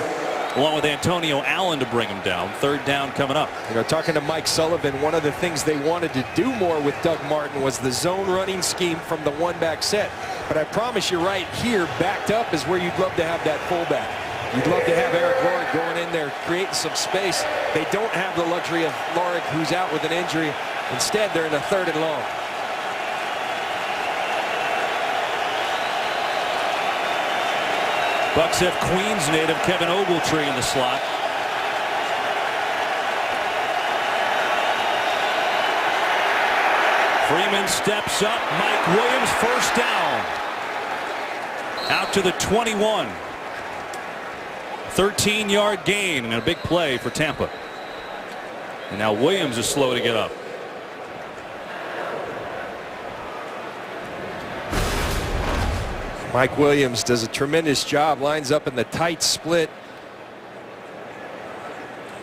along with Antonio Allen to bring him down. Third down coming up. You know, talking to Mike Sullivan, one of the things they wanted to do more with Doug Martin was the zone running scheme from the one-back set. But I promise you right here, backed up is where you'd love to have that fullback. You'd love to have Eric Lorig going in there, creating some space. They don't have the luxury of Lorig, who's out with an injury. Instead, they're in a 3rd and long. Bucs have Queens native Kevin Ogletree in the slot. Freeman steps up. Mike Williams, first down. Out to the 21. 13-yard gain and a big play for Tampa. And now Williams is slow to get up. Mike Williams does a tremendous job, lines up in the tight split.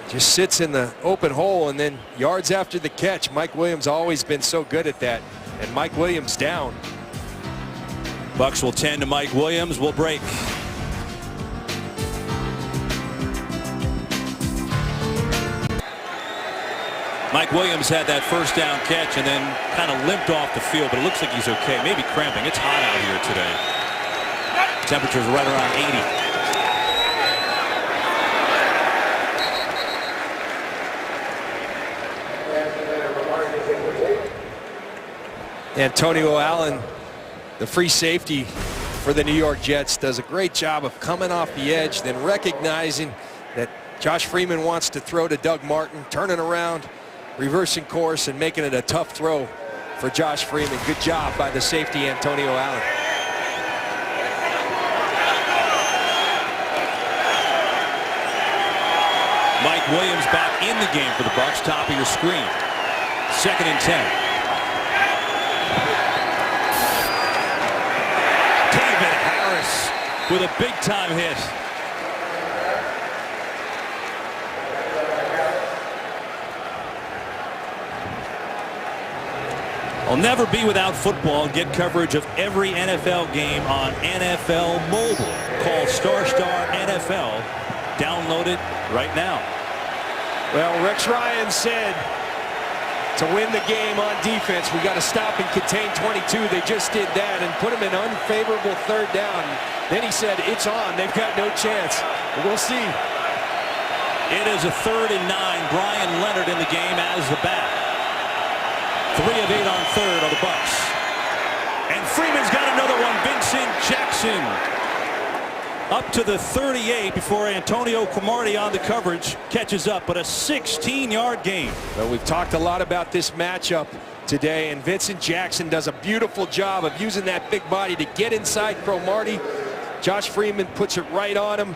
Just sits in the open hole, and then yards after the catch. Mike Williams always been so good at that. And Mike Williams down. Bucs will tend to Mike Williams. Will break. Mike Williams had that first down catch and then kind of limped off the field, but it looks like he's okay. Maybe cramping. It's hot out here today. Temperatures right around 80. Antonio Allen, the free safety for the New York Jets, does a great job of coming off the edge, then recognizing that Josh Freeman wants to throw to Doug Martin, turning around, reversing course, and making it a tough throw for Josh Freeman. Good job by the safety, Antonio Allen. Mike Williams back in the game for the Bucs. Top of your screen. 2nd and 10. David Harris with a big-time hit. I'll never be without football. Get coverage of every NFL game on NFL Mobile. Call Star NFL. Download it right now. Well, Rex Ryan said to win the game on defense, we got to stop and contain 22. They just did that and put them in unfavorable 3rd down. Then he said, it's on. They've got no chance. We'll see. It is a 3rd and 9. Brian Leonard in the game as the back. 3 of 8 on 3rd on the Bucs. And Freeman's got another one. Vincent Jackson up to the 38 before Antonio Cromartie on the coverage catches up, but a 16-yard gain. Well, we've talked a lot about this matchup today, and Vincent Jackson does a beautiful job of using that big body to get inside Cromartie. Josh Freeman puts it right on him.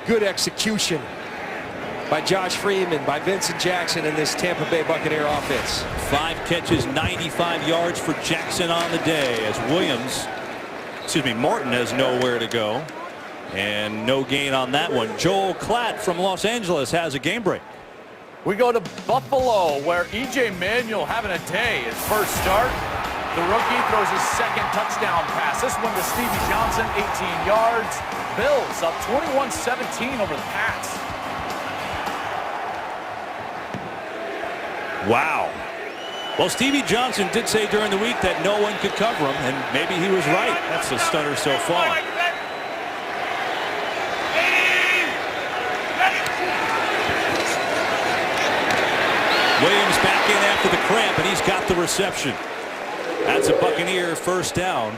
Good execution by Josh Freeman, by Vincent Jackson in this Tampa Bay Buccaneer offense. 5 catches, 95 yards for Jackson on the day as Martin has nowhere to go. And no gain on that one. Joel Klatt from Los Angeles has a game break. We go to Buffalo, where E.J. Manuel having a day. His first start. The rookie throws his 2nd touchdown pass. This one to Stevie Johnson, 18 yards. Bills up 21-17 over the Pats. Wow. Well, Stevie Johnson did say during the week that no one could cover him, and maybe he was right. That's a stunner so far. Williams back in after the cramp, and he's got the reception. That's a Buccaneer first down.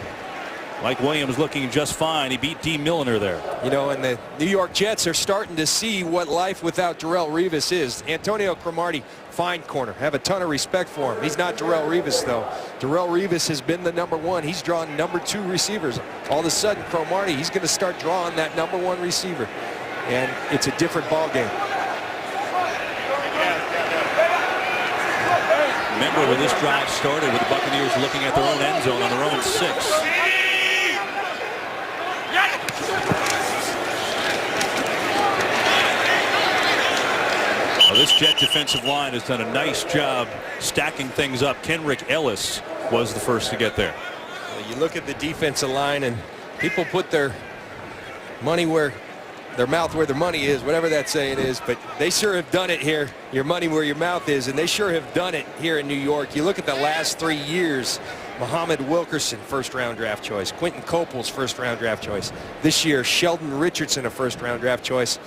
Mike Williams looking just fine. He beat D. Milliner there. You know, and the New York Jets are starting to see what life without Darrelle Revis is. Antonio Cromartie, fine corner. Have a ton of respect for him. He's not Darrelle Revis, though. Darrelle Revis has been the #1. He's drawn #2 receivers. All of a sudden, Cromartie, he's going to start drawing that #1 receiver. And it's a different ball game. Remember when this drive started with the Buccaneers looking at their own end zone on their own 6. Well, this Jet defensive line has done a nice job stacking things up. Kenrick Ellis was the first to get there. You look at the defensive line, and people put their money where their mouth where their money is, whatever that saying is, but they sure have done it here. Your money where your mouth is, and they sure have done it here in New York. You look at the last 3 years, Muhammad Wilkerson, first-round draft choice. Quentin Coples, first-round draft choice. This year, Sheldon Richardson, a first-round draft choice.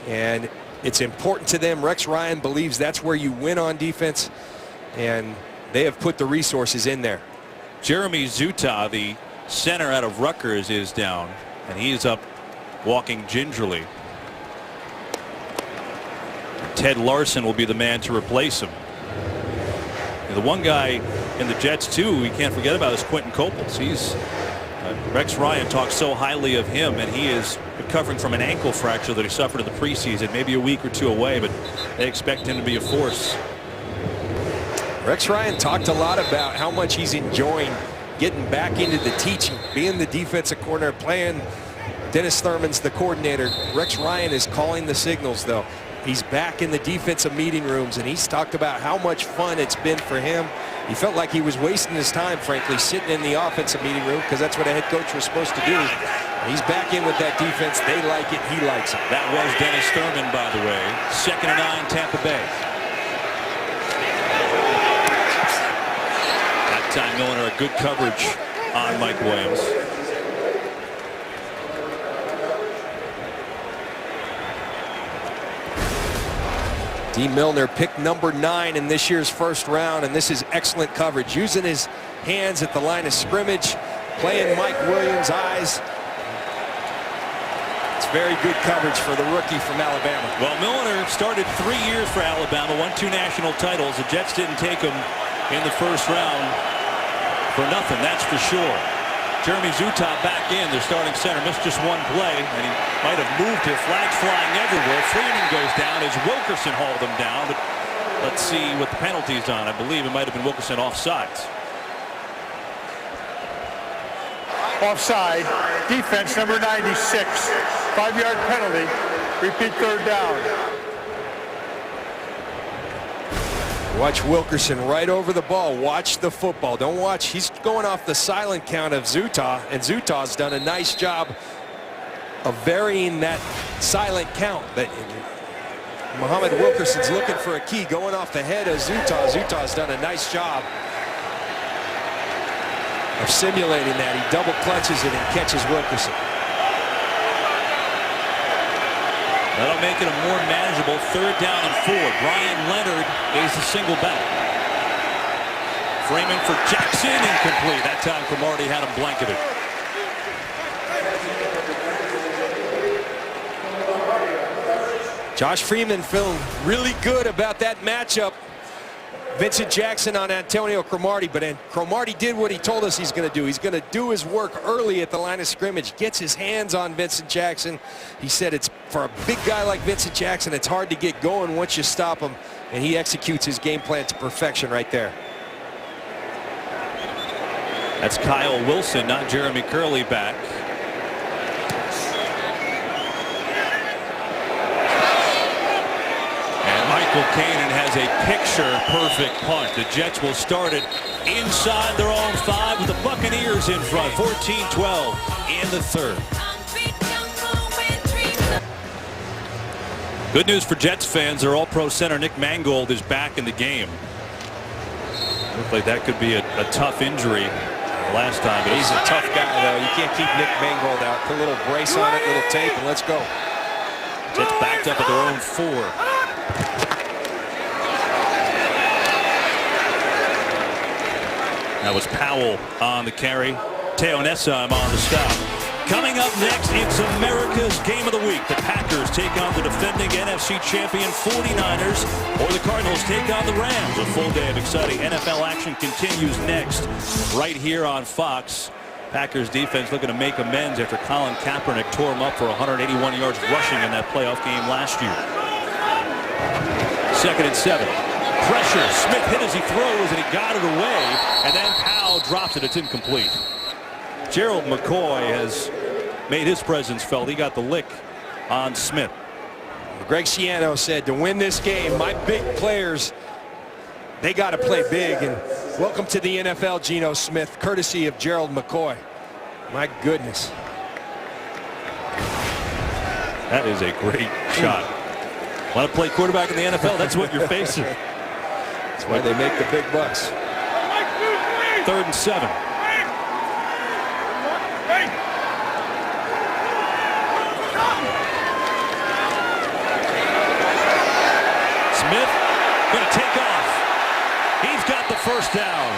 And it's important to them. Rex Ryan believes that's where you win on defense, and they have put the resources in there. Jeremy Zuta, the center out of Rutgers, is down, and he's up walking gingerly. Ted Larson will be the man to replace him. And the one guy in the Jets too we can't forget about is Quentin Coples. He's Rex Ryan talks so highly of him, and he is recovering from an ankle fracture that he suffered in the preseason, maybe a week or 2 away, but they expect him to be a force. Rex Ryan talked a lot about how much he's enjoying getting back into the teaching, being the defensive coordinator, playing. Dennis Thurman's the coordinator. Rex Ryan is calling the signals, though. He's back in the defensive meeting rooms, and he's talked about how much fun it's been for him. He felt like he was wasting his time, frankly, sitting in the offensive meeting room, because that's what a head coach was supposed to do. He's back in with that defense. They like it. He likes it. That was Dennis Thurman, by the way. 2nd and 9, Tampa Bay. That time, Milliner, a good coverage on Mike Williams. D. Milliner picked #9 in this year's first round, and this is excellent coverage. Using his hands at the line of scrimmage, playing Mike Williams' eyes. It's very good coverage for the rookie from Alabama. Well, Milliner started 3 years for Alabama, won 2 national titles. The Jets didn't take him in the first round for nothing, that's for sure. Jeremy Zuta back in, their starting center, missed just 1 play, and he might have moved it. Flags flying everywhere. Freeman goes down as Wilkerson hauled him down, but let's see what the penalty's on. I believe it might have been Wilkerson offsides. Offside, defense number 96, 5-yard penalty, repeat 3rd down. Watch Wilkerson right over the ball. Watch the football. Don't watch. He's going off the silent count of Zuta, and Zuta's done a nice job of varying that silent count. But Muhammad Wilkerson's looking for a key, going off the head of Zuta. Zuta's done a nice job of simulating that. He double clutches it and catches Wilkerson. That'll make it a more manageable 3rd down and 4. Brian Leonard is the single back. Freeman for Jackson, incomplete. That time Cromartie had him blanketed. Josh Freeman feeling really good about that matchup. Vincent Jackson on Antonio Cromartie, but Cromartie did what he told us he's going to do. He's going to do his work early at the line of scrimmage, gets his hands on Vincent Jackson. He said it's for a big guy like Vincent Jackson, it's hard to get going once you stop him, and he executes his game plan to perfection right there. That's Kyle Wilson, not Jeremy Curley back. Michael Kanan has a picture-perfect punt. The Jets will start it inside their own 5 with the Buccaneers in front. 14-12 in the 3rd. Good news for Jets fans. Their All-Pro center Nick Mangold is back in the game. Looked like that could be a tough injury last time. But he's a tough guy, though. You can't keep Nick Mangold out. Put a little brace on it, little tape, and let's go. Jets backed up at their own 4. That was Powell on the carry. Teo Nessam on the stop. Coming up next, it's America's Game of the Week. The Packers take on the defending NFC champion 49ers, or the Cardinals take on the Rams. A full day of exciting NFL action continues next, right here on Fox. Packers defense looking to make amends after Colin Kaepernick tore him up for 181 yards rushing in that playoff game last year. 2nd and 7. Pressure. Smith hit as he throws, and he got it away. And then Powell drops it. It's incomplete. Gerald McCoy has made his presence felt. He got the lick on Smith. Greg Schiano said, to win this game, my big players, they got to play big. And welcome to the NFL, Geno Smith, courtesy of Gerald McCoy. My goodness. That is a great shot. Want to play quarterback in the NFL? That's what you're facing. That's why they make the big bucks. 3rd and 7. Smith going to take off. He's got the first down.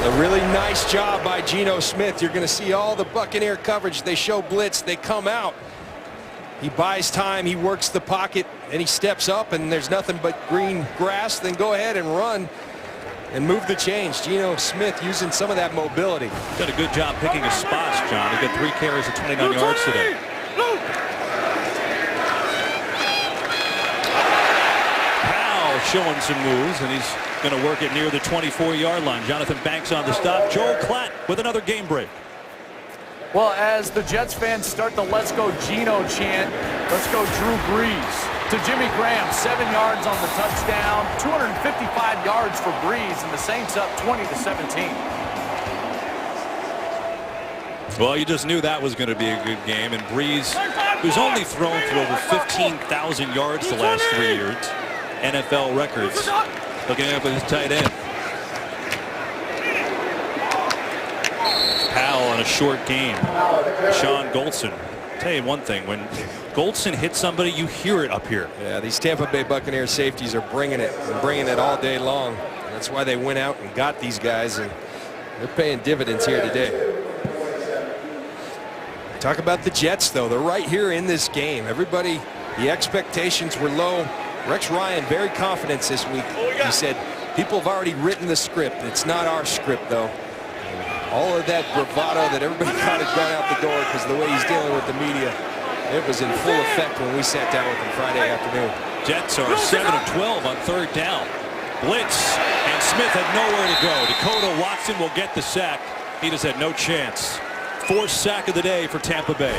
A really nice job by Geno Smith. You're going to see all the Buccaneer coverage. They show blitz. They come out. He buys time. He works the pocket. And he steps up, and there's nothing but green grass. Then go ahead and run and move the chains. Geno Smith using some of that mobility. Done a good job picking his spots, John. He got 3 carries of 29 yards today. Powell showing some moves, and he's going to work it near the 24-yard line. Jonathan Banks on the stop. Joel Klatt with another game break. Well, as the Jets fans start the "Let's Go Geno" chant, let's go Drew Brees. To Jimmy Graham, 7 yards on the touchdown, 255 yards for Brees, and the Saints up 20-17. Well, you just knew that was going to be a good game, and Brees, who's only thrown for over 15,000 yards the last 3 years, NFL records, looking up at his tight end. Powell on a short game. Sean Goldson. Tell you one thing, when Goldson hits somebody, you hear it up here. Yeah, these Tampa Bay Buccaneers safeties are bringing it and bringing it all day long. That's why they went out and got these guys, and they're paying dividends here today. Talk about the Jets, though. They're right here in this game. Everybody, the expectations were low. Rex Ryan, very confident this week. He said, people have already written the script. It's not our script, though. All of that bravado that everybody thought had gone out the door because of the way he's dealing with the media, it was in full effect when we sat down with him Friday afternoon. Jets are 7 of 12 on 3rd down. Blitz, and Smith had nowhere to go. Dakota Watson will get the sack. He just had no chance. 4th sack of the day for Tampa Bay.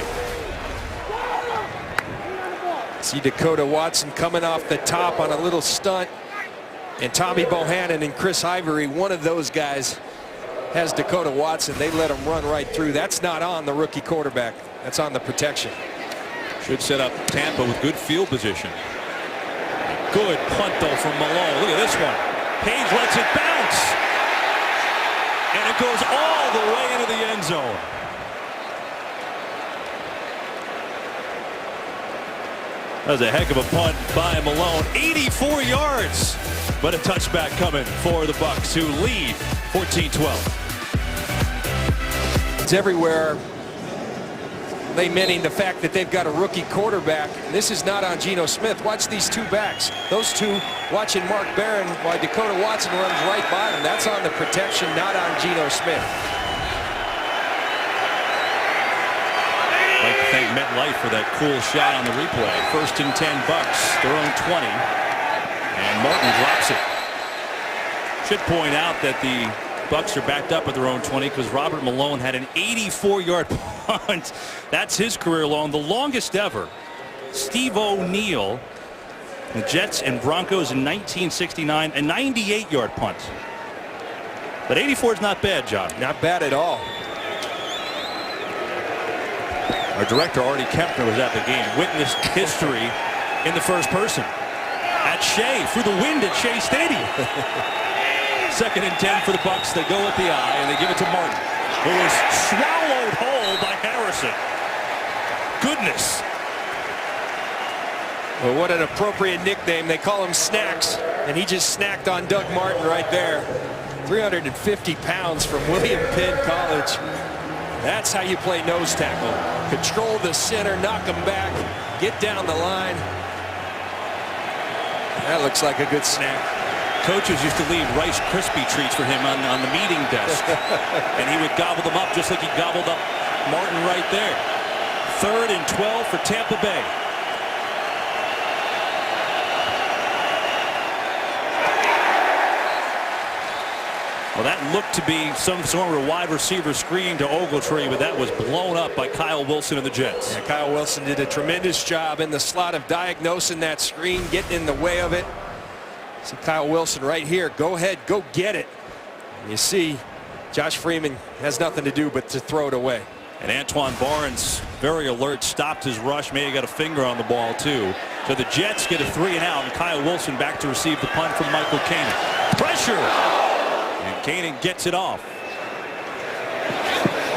See Dakota Watson coming off the top on a little stunt. And Tommy Bohannon and Chris Ivory, one of those guys, has Dakota Watson. They let him run right through. That's not on the rookie quarterback. That's on the protection. Should set up Tampa with good field position. Good punt, though, from Malone. Look at this one. Page lets it bounce. And it goes all the way into the end zone. That was a heck of a punt by Malone. 84 yards. But a touchback coming for the Bucs, who lead 14-12. It's everywhere, lamenting the fact that they've got a rookie quarterback. This is not on Geno Smith. Watch these two backs. Those two watching Mark Barron while Dakota Watson runs right by him. That's on the protection, not on Geno Smith. I'd like to thank MetLife for that cool shot on the replay. 1st and 10 Bucs, their own 20. And Martin drops it. Should point out that the Bucs are backed up at their own 20 because Robert Malone had an 84-yard punt. That's his career long, the longest ever. Steve O'Neill, the Jets and Broncos in 1969, a 98-yard punt. But 84 is not bad, John. Not bad at all. Our director, Artie Kempner, was at the game, witnessed history in the first person. At Shea, through the wind at Shea Stadium. 2nd and 10 for the Bucs. They go at the eye, and they give it to Martin, who was swallowed whole by Harrison. Goodness. Well, what an appropriate nickname. They call him Snacks, and he just snacked on Doug Martin right there. 350 pounds from William Penn College. That's how you play nose tackle. Control the center, knock him back, get down the line. That looks like a good snack. Coaches used to leave Rice Krispie treats for him on the meeting desk. And he would gobble them up just like he gobbled up Martin right there. 3rd and 12 for Tampa Bay. Well, that looked to be some sort of a wide receiver screen to Ogletree, but that was blown up by Kyle Wilson and the Jets. Yeah, Kyle Wilson did a tremendous job in the slot of diagnosing that screen, getting in the way of it. See Kyle Wilson right here. Go ahead, go get it. And you see Josh Freeman has nothing to do but to throw it away. And Antoine Barnes, very alert, stopped his rush. May have got a finger on the ball, too. So the Jets get a 3 and out, and Kyle Wilson back to receive the punt from Michael Koenig. Pressure! And Koenig gets it off.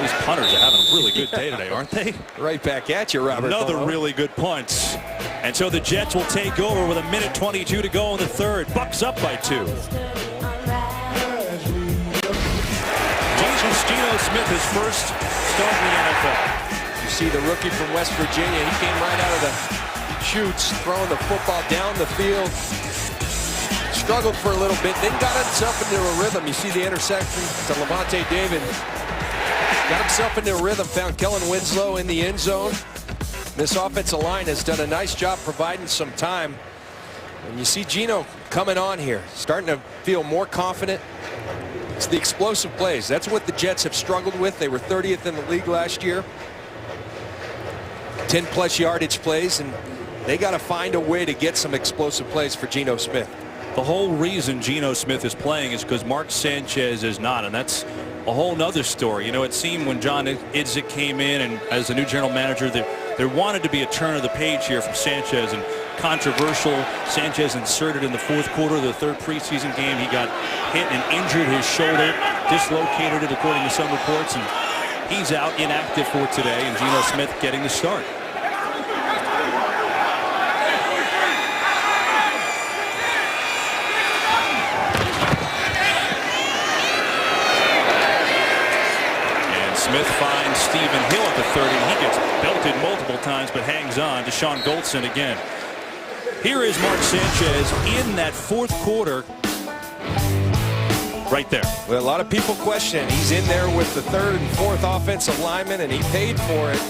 These punters are having a really good day today, aren't they? Right back at you, Robert. Another really good punt. And so the Jets will take over with 1:22 to go in the 3rd. Bucs up by 2. Geno Smith, his first start in the NFL. You see the rookie from West Virginia. He came right out of the chutes, throwing the football down the field. Struggled for a little bit, then got himself into a rhythm. You see the interception to Levante David. Got himself into a rhythm, found Kellen Winslow in the end zone. This offensive line has done a nice job providing some time. And you see Geno coming on here, starting to feel more confident. It's the explosive plays. That's what the Jets have struggled with. They were 30th in the league last year. 10+ yardage plays, and they got to find a way to get some explosive plays for Geno Smith. The whole reason Geno Smith is playing is because Mark Sanchez is not, and that's a whole nother story. You know, it seemed when John Idzik came in and as the new general manager that there wanted to be a turn of the page here from Sanchez, and controversial. Sanchez inserted in the 4th quarter of the 3rd preseason game. He got hit and injured his shoulder, dislocated it according to some reports, and he's out inactive for today, and Geno Smith getting the start. Smith finds Stephen Hill at the 30. He gets belted multiple times but hangs on. Deshaun Goldson again. Here is Mark Sanchez in that 4th quarter. Right there. Well, a lot of people question. He's in there with the 3rd and 4th offensive linemen, and he paid for it.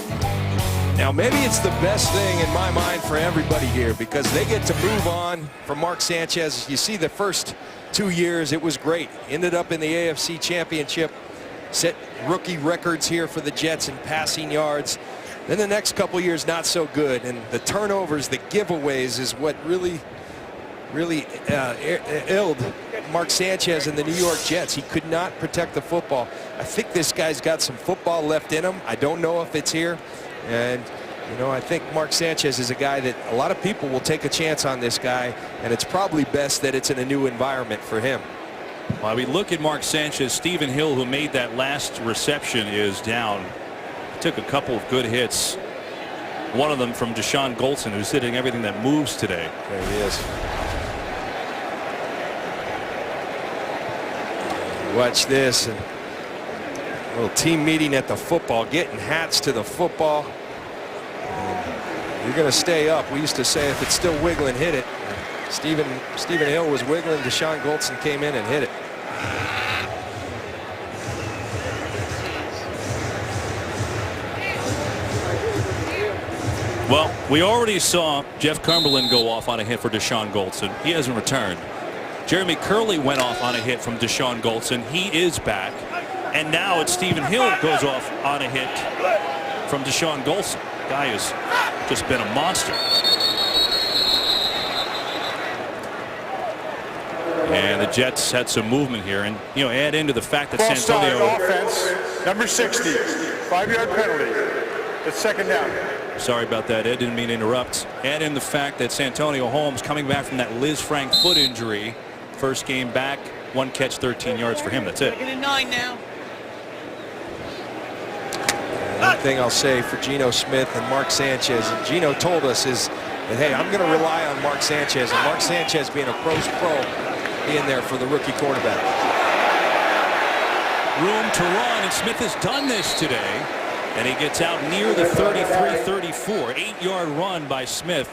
Now, maybe it's the best thing in my mind for everybody here because they get to move on from Mark Sanchez. You see the first 2 years, it was great. Ended up in the AFC Championship. Set rookie records here for the Jets in passing yards. Then the next couple years not so good, and the turnovers, the giveaways is what really ailed Mark Sanchez and the New York Jets. He could not protect the football. I think this guy's got some football left in him. I don't know if it's here, and you know, I think Mark Sanchez is a guy that a lot of people will take a chance on this guy, and it's probably best that it's in a new environment for him. While we look at Mark Sanchez, Stephen Hill, who made that last reception, is down. He took a couple of good hits. One of them from Deshaun Goldson, who's hitting everything that moves today. There he is. Watch this. And a little team meeting at the football, getting hats to the football. And you're going to stay up. We used to say if it's still wiggling, hit it. Stephen Hill was wiggling. Deshaun Goldson came in and hit it. Well, we already saw Jeff Cumberland go off on a hit for Deshaun Goldson. He hasn't returned. Jeremy Curley went off on a hit from Deshaun Goldson. He is back. And now it's Stephen Hill goes off on a hit from Deshaun Goldson. Guy has just been a monster. And the Jets had some movement here, and you know, add into the fact that False start Santonio offense, number 60, 5-yard penalty. It's second down. Sorry about that, Ed. Didn't mean to interrupt. Add in the fact that Santonio Holmes coming back from that Liz Frank foot injury. First game back, 1 catch, 13 yards for him. That's it. Second and 9 now. One thing I'll say for Geno Smith and Mark Sanchez, and Geno told us, is that, hey, I'm going to rely on Mark Sanchez, and Mark Sanchez being a pro's pro being there for the rookie quarterback. Room to run, and Smith has done this today, and he gets out near the 33-34. 8-yard run by Smith.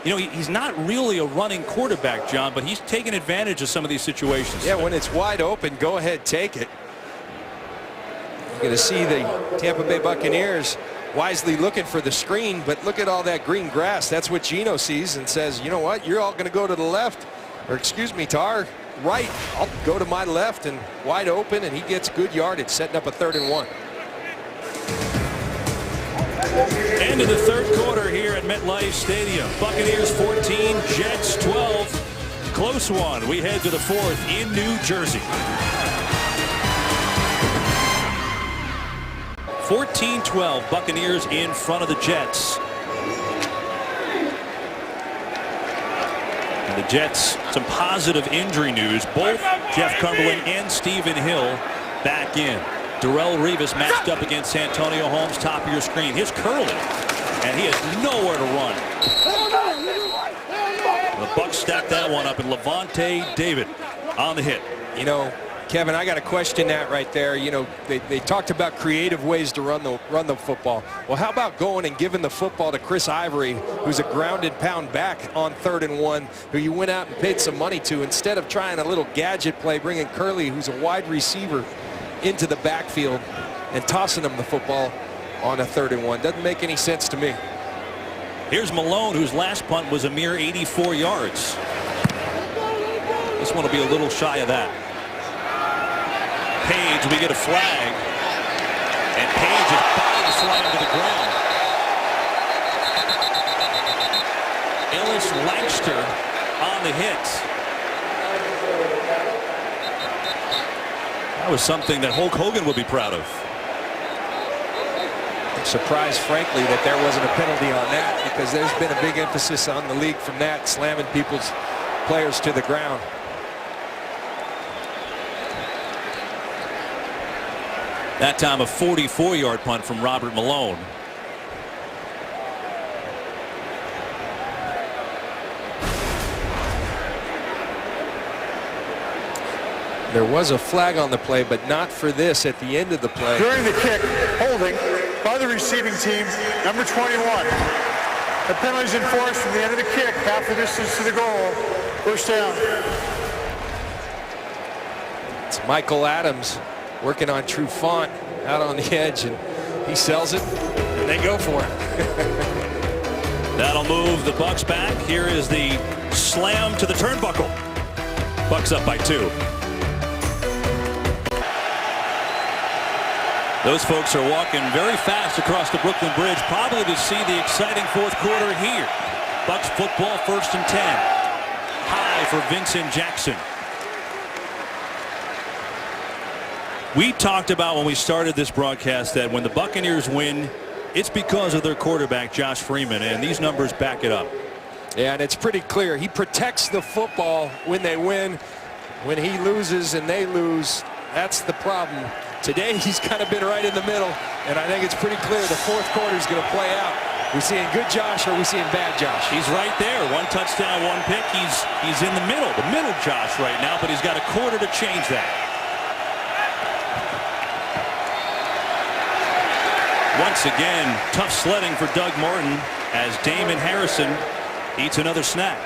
You know, he's not really a running quarterback, John, but he's taken advantage of some of these situations. Yeah, when it's wide open, go ahead, take it. You're going to see the Tampa Bay Buccaneers wisely looking for the screen, but look at all that green grass. That's what Geno sees and says, you know what, you're all going to go to the left, or excuse me, to our right. I'll go to my left, and wide open, and he gets good yardage, setting up a 3rd and 1. End of the third quarter here at MetLife Stadium. Buccaneers 14, Jets 12. Close one. We head to the 4th in New Jersey. 14-12, Buccaneers in front of the Jets. And the Jets, some positive injury news. Both Jeff Cumberland and Stephen Hill back in. Darrelle Revis matched up against Santonio Holmes, top of your screen. Here's Curley, and he has nowhere to run. The Bucs stacked that one up, and Levante David on the hit. You know, Kevin, I got to question that right there. You know, they talked about creative ways to run the football. Well, how about going and giving the football to Chris Ivory, who's a grounded pound back on 3rd and 1, who you went out and paid some money to, instead of trying a little gadget play, bringing Curley, who's a wide receiver, into the backfield and tossing him the football on a 3rd and 1. Doesn't make any sense to me. Here's Malone, whose last punt was a mere 84 yards. This one will be a little shy of that. Page, we get a flag, and Page is body slammed to the ground. Ellis Lankster on the hit. That was something that Hulk Hogan would be proud of. I'm surprised, frankly, that there wasn't a penalty on that, because there's been a big emphasis on the league from that, slamming people's players to the ground. That time a 44-yard punt from Robert Malone. There was a flag on the play, but not for this at the end of the play. During the kick, holding by the receiving team, number 21. The penalty is enforced from the end of the kick, half the distance to the goal. First down. It's Michael Adams working on true font out on the edge, and he sells it, and they go for it. That'll move the Bucs back. Here is the slam to the turnbuckle. Bucs up by 2. Those folks are walking very fast across the Brooklyn Bridge, probably to see the exciting 4th quarter here. Bucs football, 1st and 10. High for Vincent Jackson. We talked about when we started this broadcast that when the Buccaneers win, it's because of their quarterback, Josh Freeman, and these numbers back it up. Yeah, and it's pretty clear. He protects the football when they win. When he loses and they lose, that's the problem. Today, he's kind of been right in the middle, and I think it's pretty clear the 4th quarter is going to play out. We seeing good Josh, or are we seeing bad Josh? He's right there. 1 touchdown, 1 pick. He's in the middle Josh right now, but he's got a quarter to change that. Once again, tough sledding for Doug Martin as Damon Harrison eats another snack.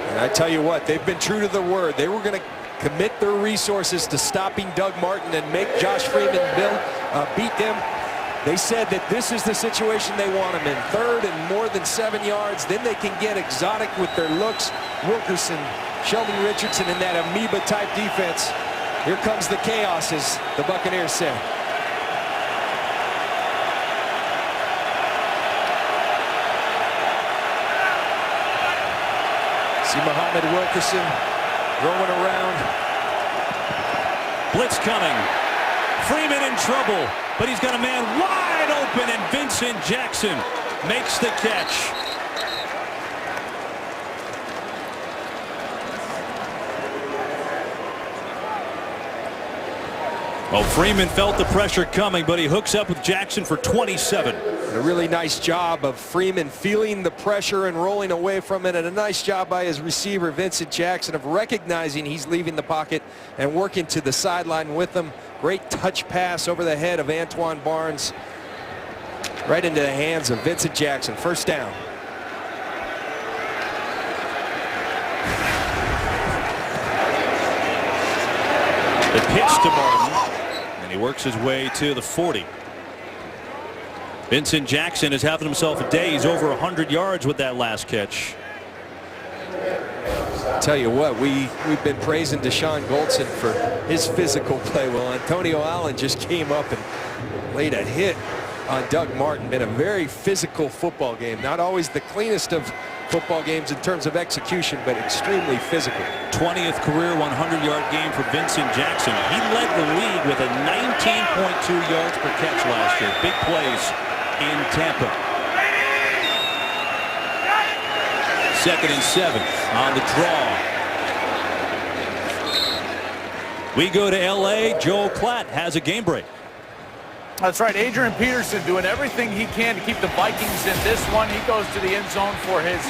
And I tell you what, they've been true to their word. They were going to commit their resources to stopping Doug Martin and make Josh Freeman beat them. They said that this is the situation they want him in. 3rd and more than 7 yards. Then they can get exotic with their looks. Wilkerson, Sheldon Richardson in that amoeba-type defense. Here comes the chaos, as the Buccaneers say. See Muhammad Wilkerson roaming around. Blitz coming. Freeman in trouble, but he's got a man wide open, and Vincent Jackson makes the catch. Well, Freeman felt the pressure coming, but he hooks up with Jackson for 27. A really nice job of Freeman feeling the pressure and rolling away from it, and a nice job by his receiver, Vincent Jackson, of recognizing he's leaving the pocket and working to the sideline with him. Great touch pass over the head of Antoine Barnes, right into the hands of Vincent Jackson. First down. The pitch to Martin. He works his way to the 40. Vincent Jackson is having himself a day. He's over 100 yards with that last catch. Tell you what, we've been praising Deshaun Goldson for his physical play. Well, Antonio Allen just came up and laid a hit on Doug Martin. Been a very physical football game. Not always the cleanest of football games in terms of execution, but extremely physical. 20th career 100-yard game for Vincent Jackson. He led the league with a 19.2 yards per catch last year. Big plays in Tampa. 2nd and 7 on the draw. We go to L.A. Joel Klatt has a game break. That's right. Adrian Peterson doing everything he can to keep the Vikings in this one. He goes to the end zone for his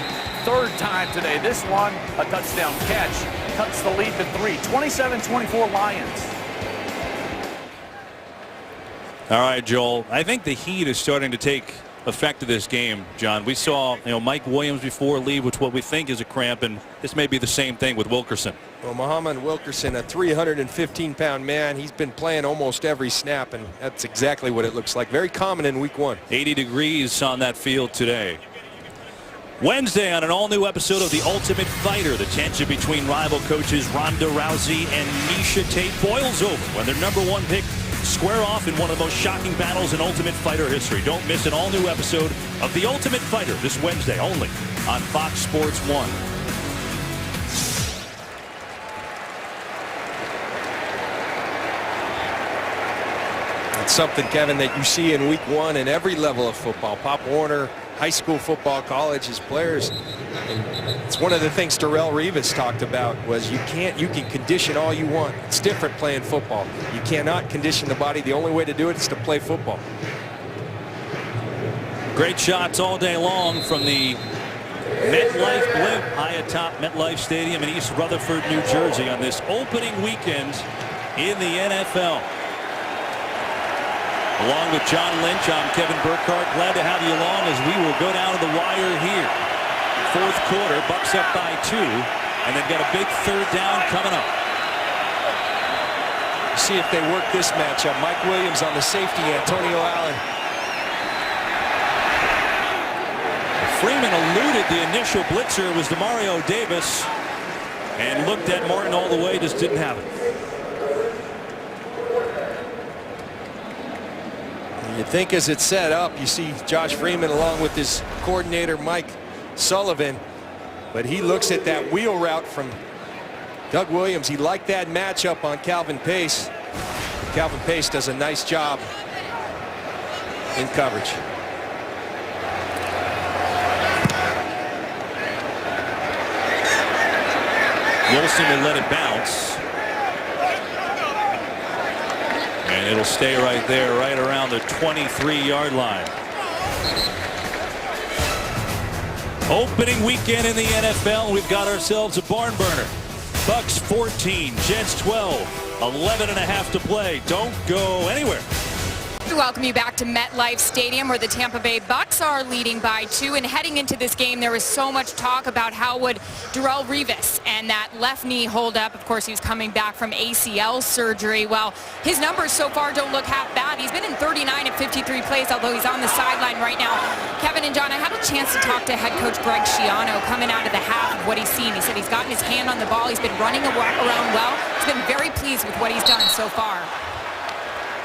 3rd time today. This one, a touchdown catch, cuts the lead to 3. 27-24 Lions. All right, Joel. I think the heat is starting to take effect of this game, John. We saw, Mike Williams before leave with what we think is a cramp, and this may be the same thing with Wilkerson. Well, Muhammad Wilkerson, a 315-pound man. He's been playing almost every snap, and that's exactly what it looks like. Very common in week 1. 80 degrees on that field today. Wednesday on an all-new episode of The Ultimate Fighter, the tension between rival coaches Ronda Rousey and Miesha Tate boils over when their #1 pick square off in one of the most shocking battles in Ultimate Fighter history. Don't miss an all-new episode of The Ultimate Fighter this Wednesday only on Fox Sports 1. It's something, Kevin, that you see in week 1 in every level of football. Pop Warner, high school football, college, his players. And it's one of the things Darrelle Revis talked about was you can condition all you want. It's different playing football. You cannot condition the body. The only way to do it is to play football. Great shots all day long from the MetLife blimp high atop MetLife Stadium in East Rutherford, New Jersey on this opening weekend in the NFL. Along with John Lynch, I'm Kevin Burkhardt. Glad to have you along as we will go down to the wire here. 4th quarter, Bucs up by 2, and they've got a big 3rd down coming up. See if they work this matchup. Mike Williams on the safety, Antonio Allen. Freeman eluded the initial blitzer. It was DeMario Davis, and looked at Martin all the way, just didn't have it. You think as it's set up, you see Josh Freeman along with his coordinator Mike Sullivan, but he looks at that wheel route from Doug Williams. He liked that matchup on Calvin Pace. Calvin Pace does a nice job in coverage. Wilson will let it bounce. And it'll stay right there, right around the 23-yard line. Opening weekend in the NFL, we've got ourselves a barn burner. Bucs 14, Jets 12, 11 and a half to play. Don't go anywhere. To welcome you back to MetLife Stadium, where the Tampa Bay Bucs are leading by 2. And heading into this game, there was so much talk about how would Darrelle Revis and that left knee hold up. Of course, he was coming back from ACL surgery. Well, his numbers so far don't look half bad. He's been in 39 of 53 plays, although he's on the sideline right now. Kevin and John, I had a chance to talk to head coach Greg Schiano coming out of the half of what he's seen. He said he's gotten his hand on the ball. He's been running around well. He's been very pleased with what he's done so far.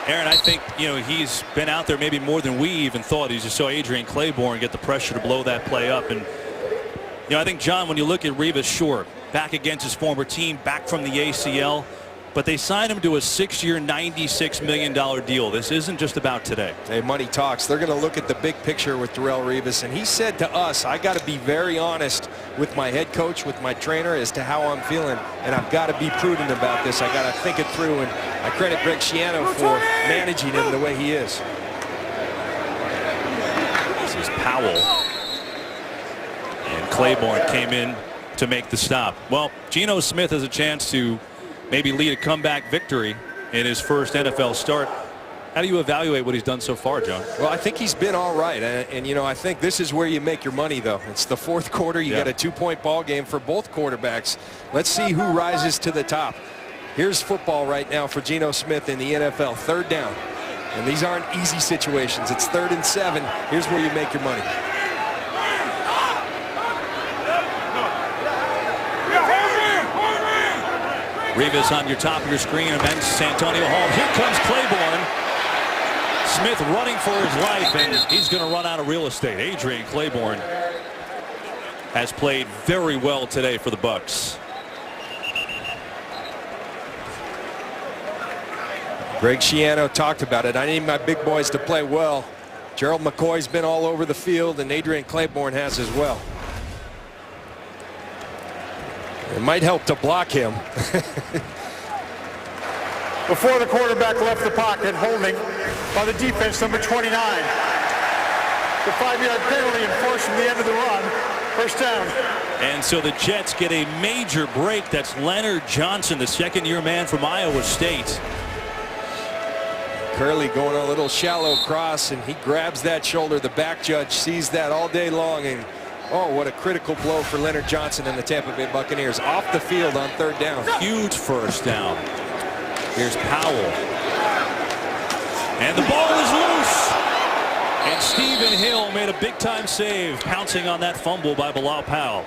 Aaron, I think, he's been out there maybe more than we even thought. He just saw Adrian Claiborne get the pressure to blow that play up. And, I think, John, when you look at Revis, sure, back against his former team, back from the ACL. but they signed him to a 6-year, $96 million deal. This isn't just about today. Hey, money talks. They're going to look at the big picture with Darrelle Revis, and he said to us, I got to be very honest with my head coach, with my trainer, as to how I'm feeling, and I've got to be prudent about this. I got to think it through, and I credit Greg Schiano for managing him the way he is. This is Powell, and Claiborne came in to make the stop. Well, Geno Smith has a chance to maybe lead a comeback victory in his first NFL start. How do you evaluate what he's done so far, John? Well, I think he's been all right. And you know, I think this is where you make your money, though. It's the fourth quarter. You got a 2-point ball game for both quarterbacks. Let's see who rises to the top. Here's football right now for Geno Smith in the NFL. 3rd down. And these aren't easy situations. It's 3rd and 7. Here's where you make your money. Revis on your top of your screen against Santonio Holmes. Here comes Claiborne. Smith running for his life, and he's going to run out of real estate. Adrian Claiborne has played very well today for the Bucs. Greg Schiano talked about it. I need my big boys to play well. Gerald McCoy's been all over the field, and Adrian Claiborne has as well. It might help to block him. Before the quarterback left the pocket, holding by the defense, number 29. The 5-yard penalty enforced from the end of the run. 1st down. And so the Jets get a major break. That's Leonard Johnson, the 2nd-year man from Iowa State. Curley going a little shallow cross, and he grabs that shoulder. The back judge sees that all day long, and oh, what a critical blow for Leonard Johnson and the Tampa Bay Buccaneers. Off the field on 3rd down. Huge 1st down. Here's Powell. And the ball is loose. And Stephen Hill made a big-time save, pouncing on that fumble by Bilal Powell.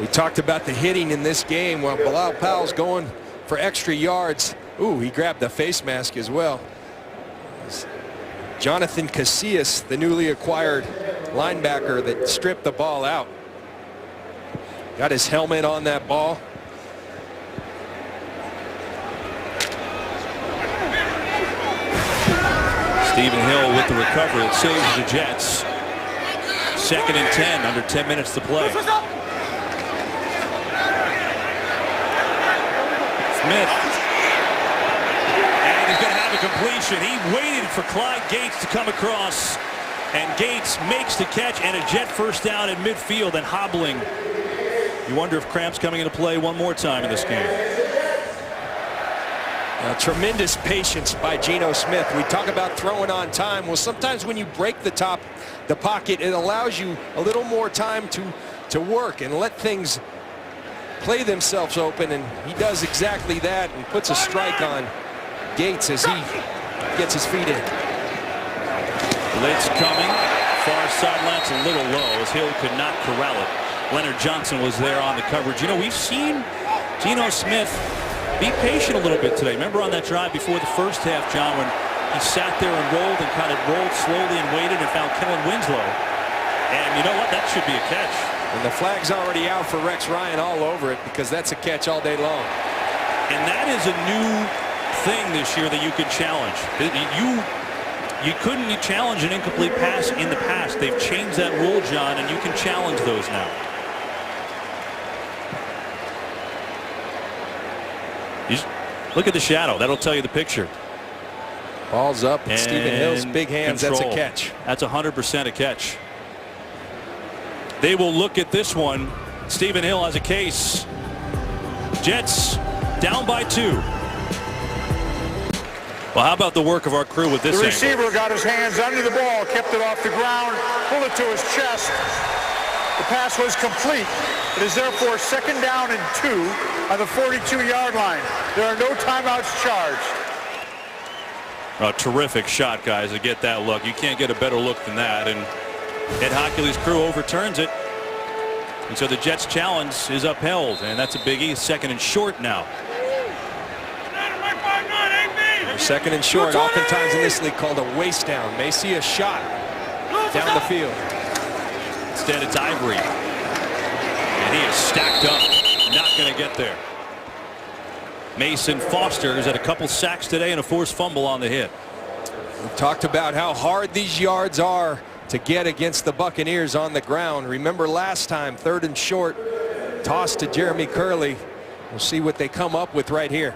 We talked about the hitting in this game. While Bilal Powell's going for extra yards. Ooh, he grabbed the face mask as well. Jonathan Casillas, the newly acquired linebacker that stripped the ball out. Got his helmet on that ball. Stephen Hill with the recovery. It saves the Jets. 2nd and 10, under 10 minutes to play. Smith. And he's going to have a completion. He waited for Clyde Gates to come across. And Gates makes the catch, and a Jet 1st down at midfield and hobbling. You wonder if cramps coming into play one more time in this game. Tremendous patience by Geno Smith. We talk about throwing on time. Well, sometimes when you break the pocket, it allows you a little more time to work and let things play themselves open, and he does exactly that and puts a strike on Gates as he gets his feet in. Blitz coming. Far sideline, a little low as Hill could not corral it. Leonard Johnson was there on the coverage. You know, we've seen Geno Smith be patient a little bit today. Remember on that drive before the 1st half, John, when he sat there and rolled and kind of rolled slowly and waited and found Kellen Winslow. And you know what? That should be a catch. And the flag's already out for Rex Ryan all over it, because that's a catch all day long. And that is a new thing this year that you can challenge. You couldn't challenge an incomplete pass in the past. They've changed that rule, John, and you can challenge those now. Look at the shadow. That'll tell you the picture. Ball's up, and Stephen Hill's big hands. Control. That's a catch. That's 100% a catch. They will look at this one. Stephen Hill has a case. Jets down by 2. Well, how about the work of our crew with this The angle? receiver got his hands under the ball, kept it off the ground, pulled it to his chest. The pass was complete. It is therefore 2nd down and 2 on the 42-yard line. There are no timeouts charged. A terrific shot, guys, to get that look. You can't get a better look than that. And Ed Hockley's crew overturns it. And so the Jets' challenge is upheld. And that's a biggie. 2nd and short now. 2nd and short, oftentimes in this league called a waste down. May see a shot down the field. Instead, it's Ivory. And he is stacked up. get there. Mason Foster has had a couple sacks today and a forced fumble on the hit. We've talked about how hard these yards are to get against the Buccaneers on the ground. Remember last time, 3rd and short, toss to Jeremy Curley. We'll see what they come up with right here.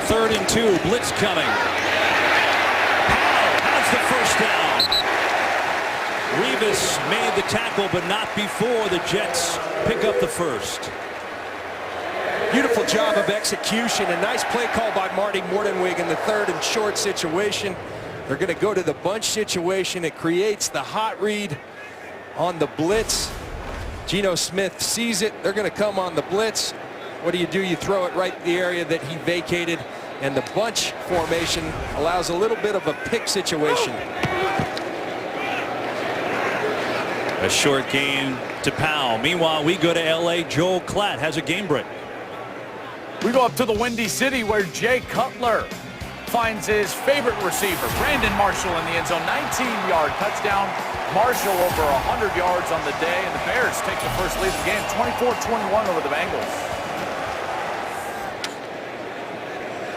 Third and 2, blitz coming. Powell has the first down. Revis made the tackle, but not before the Jets pick up the first. Beautiful job of execution. A nice play call by Marty Mordenwig in the 3rd and short situation. They're going to go to the bunch situation. It creates the hot read on the blitz. Geno Smith sees it. They're going to come on the blitz. What do? You throw it right in the area that he vacated. And the bunch formation allows a little bit of a pick situation. A short gain to Powell. Meanwhile, we go to L.A. Joel Klatt has a game break. We go up to the Windy City where Jay Cutler finds his favorite receiver, Brandon Marshall, in the end zone. 19-yard touchdown. Marshall over 100 yards on the day, and the Bears take the first lead of the game, 24-21 over the Bengals.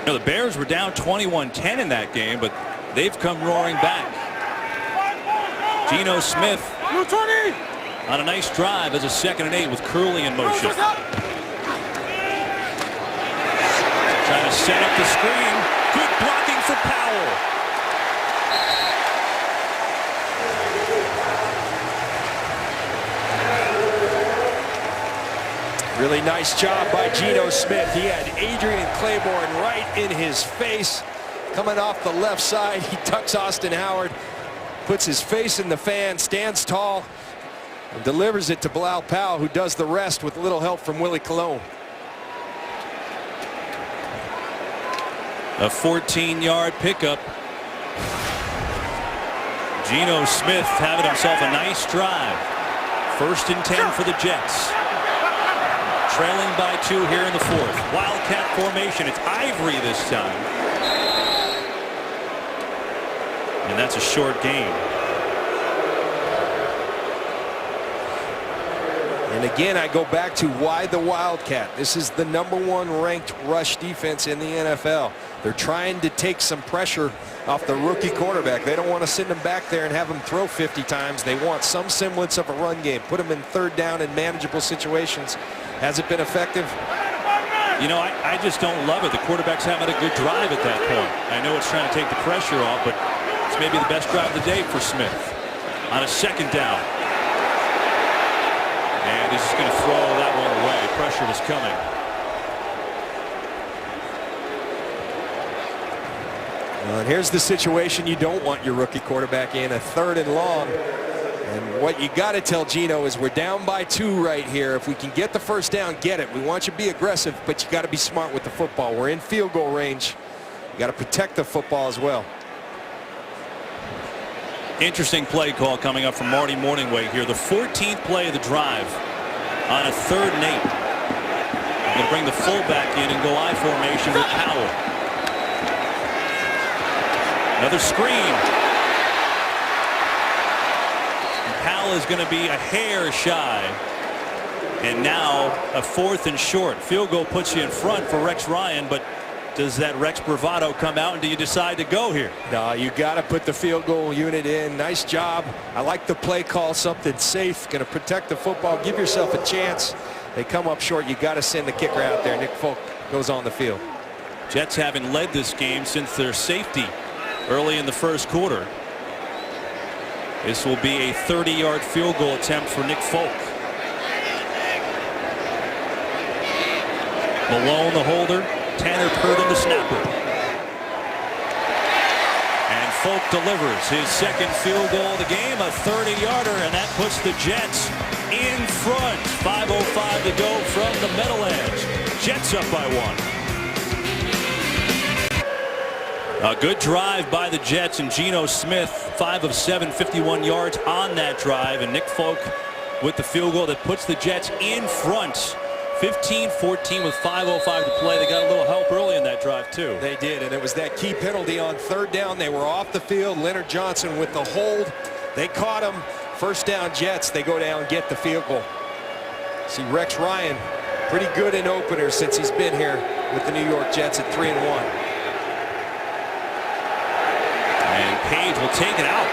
You know, the Bears were down 21-10 in that game, but they've come roaring back. Geno Smith on a nice drive as a 2nd and 8 with Curley in motion. Trying to set up the screen. Good blocking for Powell. Really nice job by Geno Smith. He had Adrian Claiborne right in his face. Coming off the left side, he tucks Austin Howard, puts his face in the fan, stands tall, and delivers it to Bilal Powell, who does the rest with a little help from Willie Colon. A 14-yard pickup. Geno Smith having himself a nice drive. 1st and 10 for the Jets. Trailing by 2 here in the 4th. Wildcat formation. It's Ivory this time. And that's a short gain. And again, I go back to why the Wildcat. This is the #1 ranked rush defense in the NFL. They're trying to take some pressure off the rookie quarterback. They don't want to send him back there and have him throw 50 times. They want some semblance of a run game. Put him in 3rd down in manageable situations. Has it been effective? You know, I just don't love it. The quarterback's having a good drive at that point. I know it's trying to take the pressure off, but it's maybe the best drive of the day for Smith. On a 2nd down. And he's just going to throw that one away. Pressure was coming. Well, and here's the situation you don't want your rookie quarterback in, a 3rd and long. And what you got to tell Geno is we're down by 2 right here. If we can get the first down, get it. We want you to be aggressive, but you got to be smart with the football. We're in field goal range. You got to protect the football as well. Interesting play call coming up from Marty Morningway here. The 14th play of the drive on a 3rd and 8. I'm going to bring the fullback in and go I formation with Powell. Another screen. And Powell is going to be a hair shy. And now a 4th and short. Field goal puts you in front for Rex Ryan, but does that Rex bravado come out, and do you decide to go here? No, you got to put the field goal unit in. Nice job. I like the play call, something safe, going to protect the football, give yourself a chance. They come up short. You got to send the kicker out there. Nick Folk goes on the field. Jets haven't led this game since their safety early in the 1st quarter. This will be a 30-yard field goal attempt for Nick Folk. Malone the holder. Tanner Purdon the snapper. And Folk delivers his 2nd field goal of the game, a 30-yarder, and that puts the Jets in front. 5:05 to go from the Meadowlands. Jets up by 1. A good drive by the Jets, and Geno Smith, 5 of 7, 51 yards on that drive, and Nick Folk with the field goal that puts the Jets in front. 15-14 with 5:05 to play. They got a little help early in that drive, too. They did, and it was that key penalty on third down. They were off the field. Leonard Johnson with the hold. They caught him. First down, Jets. They go down and get the field goal. See, Rex Ryan, pretty good in openers since he's been here with the New York Jets at 3-1. And Page will take it out.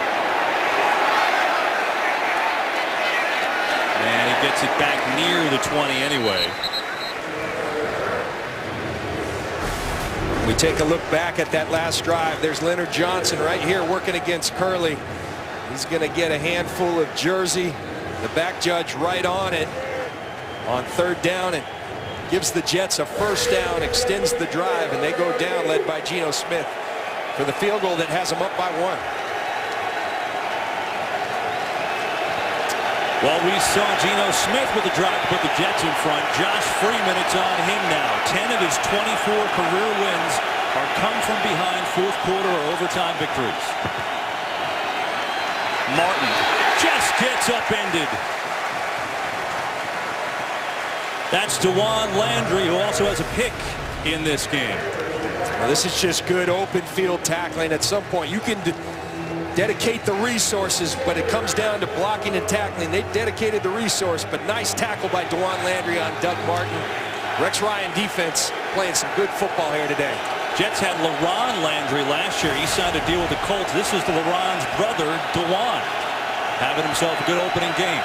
And he gets it back near the 20 anyway. We take a look back at that last drive. There's Leonard Johnson right here working against Curley. He's going to get a handful of jersey. The back judge right on it on third down and gives the Jets a first down, extends the drive, and they go down led by Geno Smith for the field goal that has them up by 1. Well, we saw Geno Smith with the drop to put the Jets in front. Josh Freeman, it's on him now. 10 of his 24 career wins are come from behind fourth quarter or overtime victories. Martin just gets upended. That's DeJuan Landry, who also has a pick in this game. Well, this is just good open field tackling. At some point, you can dedicate the resources, but it comes down to blocking and tackling. They dedicated the resource, but nice tackle by DeJuan Landry on Doug Martin. Rex Ryan defense playing some good football here today. Jets had LaRon Landry last year. He signed a deal with the Colts. This is LaRon's brother, DeJuan, having himself a good opening game.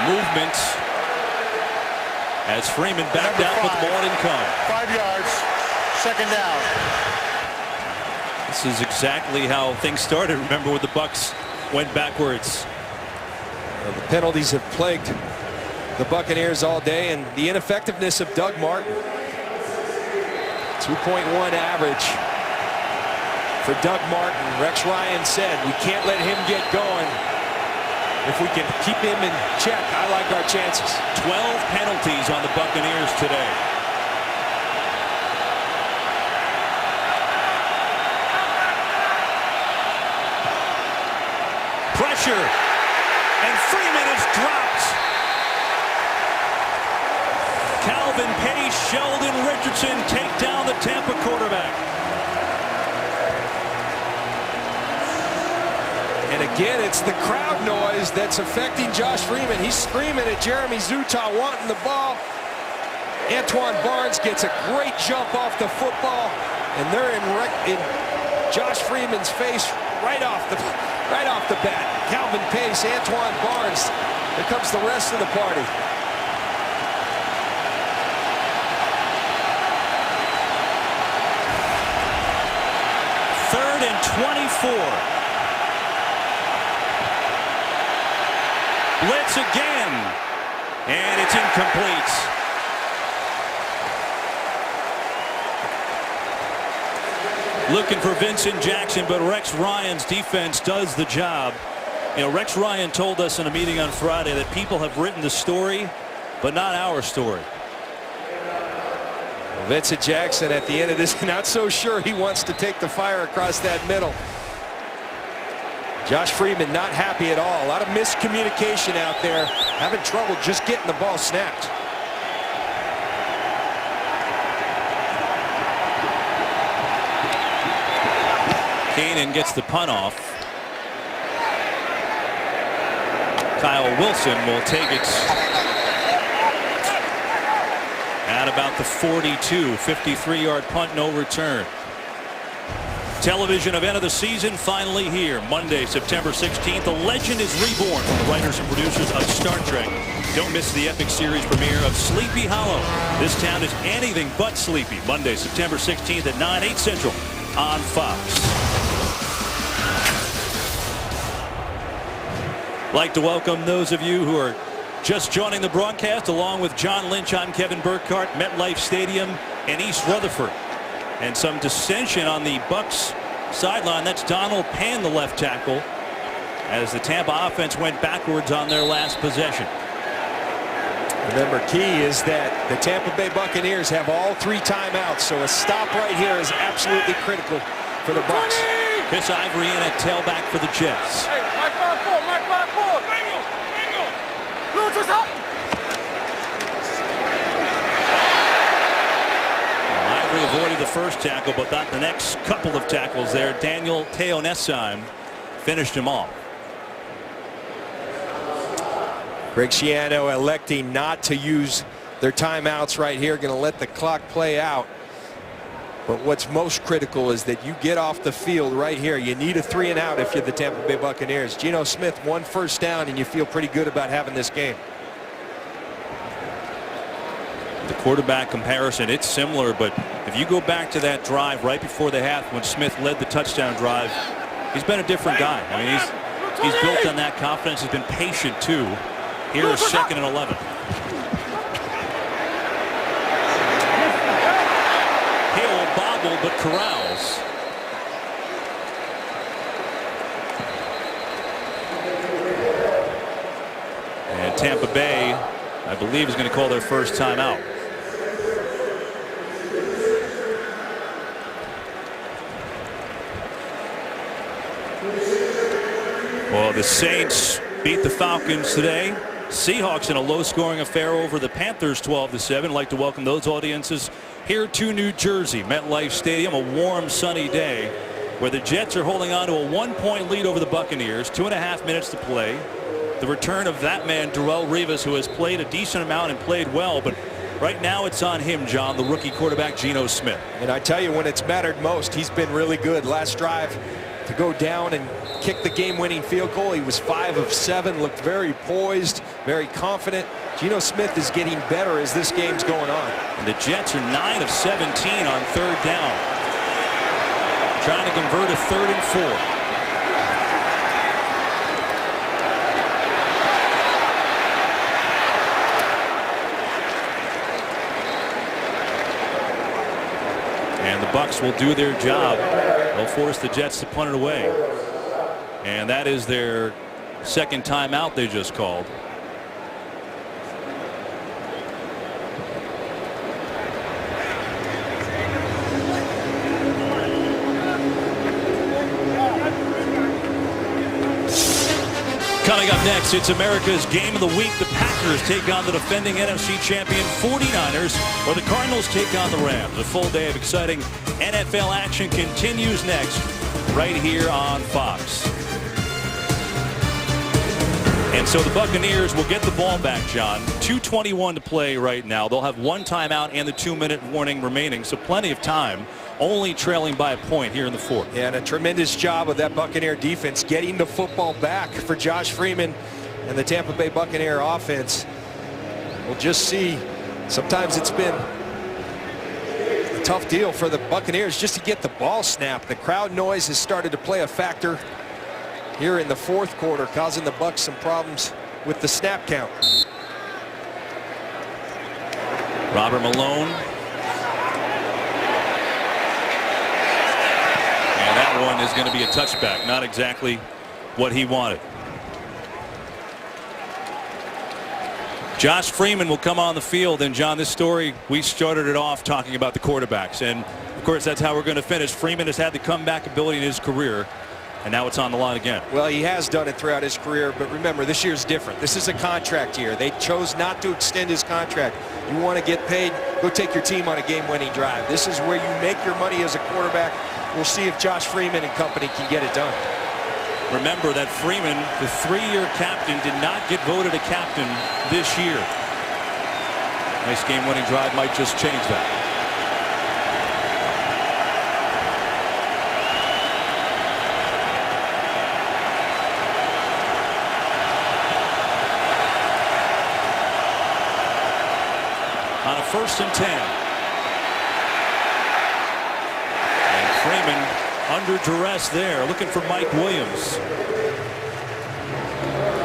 Movement as Freeman backed out with more income. 5 yards, second down. This is exactly how things started. Remember when the Bucs went backwards. Well, the penalties have plagued the Buccaneers all day, and the ineffectiveness of Doug Martin. 2.1 average for Doug Martin. Rex Ryan said we can't let him get going. If we can keep him in check, I like our chances. 12 penalties on the Buccaneers today. Pressure, and Freeman is dropped. Calvin Pace, Sheldon Richardson take down the Tampa quarterback. And again, it's the crowd noise that's affecting Josh Freeman. He's screaming at Jeremy Zutaw wanting the ball. Antoine Barnes gets a great jump off the football, and they're in Josh Freeman's face right off the bat. Calvin Pace, Antoine Barnes. Here comes the rest of the party. Third and 24. Blitz again, and it's incomplete. Looking for Vincent Jackson, but Rex Ryan's defense does the job. You know, Rex Ryan told us in a meeting on Friday that people have written the story, but not our story. Well, Vincent Jackson at the end of this, not so sure he wants to take the fire across that middle. Josh Freeman not happy at all. A lot of miscommunication out there. Having trouble just getting the ball snapped. Kanan gets the punt off. Kyle Wilson will take it at about the 42. 53-yard punt, no return. Television event of the season finally here. Monday, September 16th. A legend is reborn from the writers and producers of Star Trek. Don't miss the epic series premiere of Sleepy Hollow. This town is anything but sleepy. Monday, September 16th at 9/8 Central on Fox. Like to welcome those of you who are just joining the broadcast. Along with John Lynch, I'm Kevin Burkhardt. MetLife Stadium in East Rutherford. And some dissension on the Bucs sideline. That's Donald Penn, the left tackle, as the Tampa offense went backwards on their last possession. Remember, key is that the Tampa Bay Buccaneers have all 3 timeouts, so a stop right here is absolutely critical for the Bucs. Chris Ivory in at tailback for the Jets. Ivory avoided the first tackle, but not the next couple of tackles there. Daniel Teonesheim finished him off. Greg Schiano electing not to use their timeouts right here. Going to let the clock play out. But what's most critical is that you get off the field right here. You need a 3 and out if you're the Tampa Bay Buccaneers. Geno Smith, 1 first down, and you feel pretty good about having this game. The quarterback comparison, it's similar, but if you go back to that drive right before the half when Smith led the touchdown drive, he's been a different guy. I mean, he's built on that confidence. He's been patient too. Here is 2nd and 11. Hill bobbled but corrals. And Tampa Bay, I believe, is going to call their first timeout. Well, the Saints beat the Falcons today. Seahawks in a low-scoring affair over the Panthers 12-7. I'd like to welcome those audiences here to New Jersey. MetLife Stadium, a warm, sunny day where the Jets are holding on to a 1-point lead over the Buccaneers. 2.5 minutes to play. The return of that man, Darrelle Revis, who has played a decent amount and played well, but right now it's on him, John, the rookie quarterback, Geno Smith. And I tell you, when it's mattered most, he's been really good. Last drive to go down and kick the game-winning field goal. He was 5 of 7, looked very poised, very confident. Geno Smith is getting better as this game's going on. And the Jets are 9 of 17 on 3rd down. Trying to convert a 3rd and 4. And the Bucs will do their job. They'll force the Jets to punt it away. And that is their 2nd timeout they just called. Coming up next, it's America's Game of the Week. The Packers take on the defending NFC champion 49ers, or the Cardinals take on the Rams. A full day of exciting NFL action continues next, right here on Fox. And so the Buccaneers will get the ball back, John. 2:21 to play right now. They'll have 1 timeout and the 2-minute warning remaining, so plenty of time. Only trailing by a point here in the 4th. Yeah, and a tremendous job of that Buccaneer defense getting the football back for Josh Freeman and the Tampa Bay Buccaneer offense. We'll just see. Sometimes it's been a tough deal for the Buccaneers just to get the ball snapped. The crowd noise has started to play a factor here in the 4th quarter, causing the Bucs some problems with the snap count. Robert Malone. And that one is going to be a touchback. Not exactly what he wanted. Josh Freeman will come on the field. And, John, this story, we started it off talking about the quarterbacks. And, of course, that's how we're going to finish. Freeman has had the comeback ability in his career. And now it's on the line again. Well, he has done it throughout his career, but remember, this year's different. This is a contract year. They chose not to extend his contract. You want to get paid, go take your team on a game-winning drive. This is where you make your money as a quarterback. We'll see if Josh Freeman and company can get it done. Remember that Freeman, the 3-year captain, did not get voted a captain this year. Nice game-winning drive might just change that. On a 1st and 10. And Freeman under duress there, looking for Mike Williams.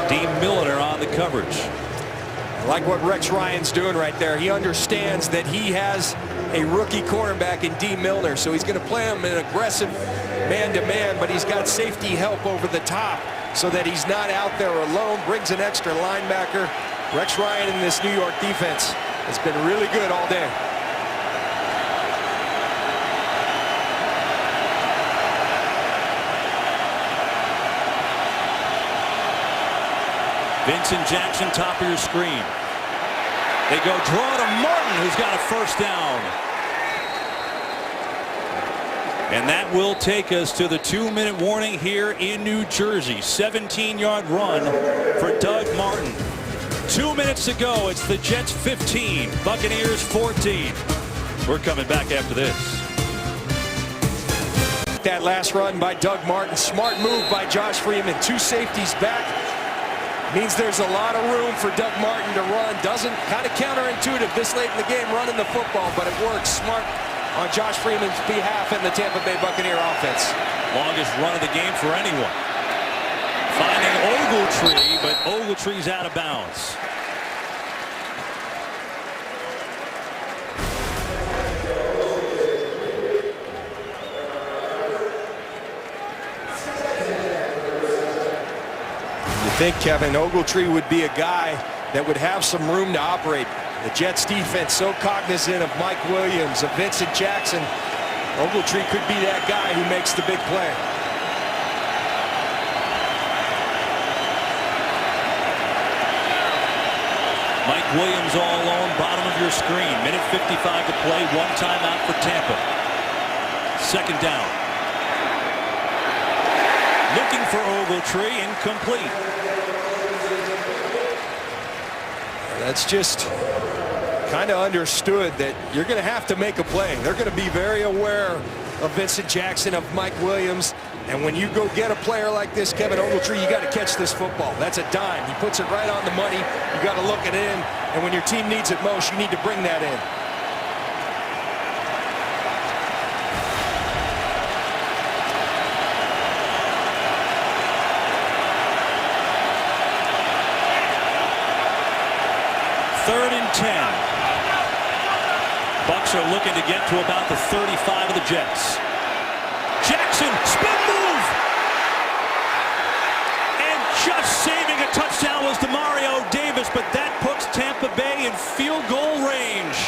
Dean Milliner on the coverage. I like what Rex Ryan's doing right there. He understands that he has a rookie cornerback in Dean Milliner, so he's going to play him an aggressive man-to-man, but he's got safety help over the top so that he's not out there alone. Brings an extra linebacker. Rex Ryan in this New York defense has been really good all day. Vincent Jackson, top of your screen. They go draw to Martin, who's got a first down. And that will take us to the 2-minute warning here in New Jersey. 17-yard run for Doug Martin. 2 minutes to go. It's the Jets 15, Buccaneers 14. We're coming back after this. That last run by Doug Martin. Smart move by Josh Freeman. 2 safeties back. Means there's a lot of room for Doug Martin to run. Doesn't, kind of counterintuitive this late in the game running the football, but it works. Smart on Josh Freeman's behalf in the Tampa Bay Buccaneer offense. Longest run of the game for anyone. Finding Ogletree, but Ogletree's out of bounds. You think Kevin Ogletree would be a guy that would have some room to operate. The Jets defense so cognizant of Mike Williams, of Vincent Jackson. Ogletree could be that guy who makes the big play. Mike Williams all alone, bottom of your screen. Minute 55 to play, 1 timeout for Tampa. Second down. Looking for Ogletree, incomplete. That's just kind of understood that you're going to have to make a play. They're going to be very aware of Vincent Jackson, of Mike Williams. And when you go get a player like this, Kevin Ogletree, you got to catch this football. That's a dime. He puts it right on the money. You got to look it in. And when your team needs it most, you need to bring that in. Third and 10. Bucs are looking to get to about the 35 of the Jets. Jackson, spin move! And just saving a touchdown was Demario Davis, but that puts Tampa Bay in field goal range.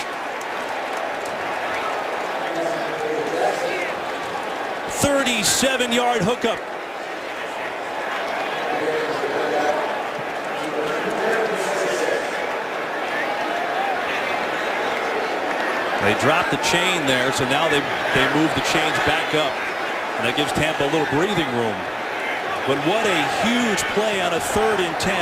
"37-yard hookup. They dropped the chain there, so now they move the chains back up. And that gives Tampa a little breathing room. But what a huge play on a 3rd and 10,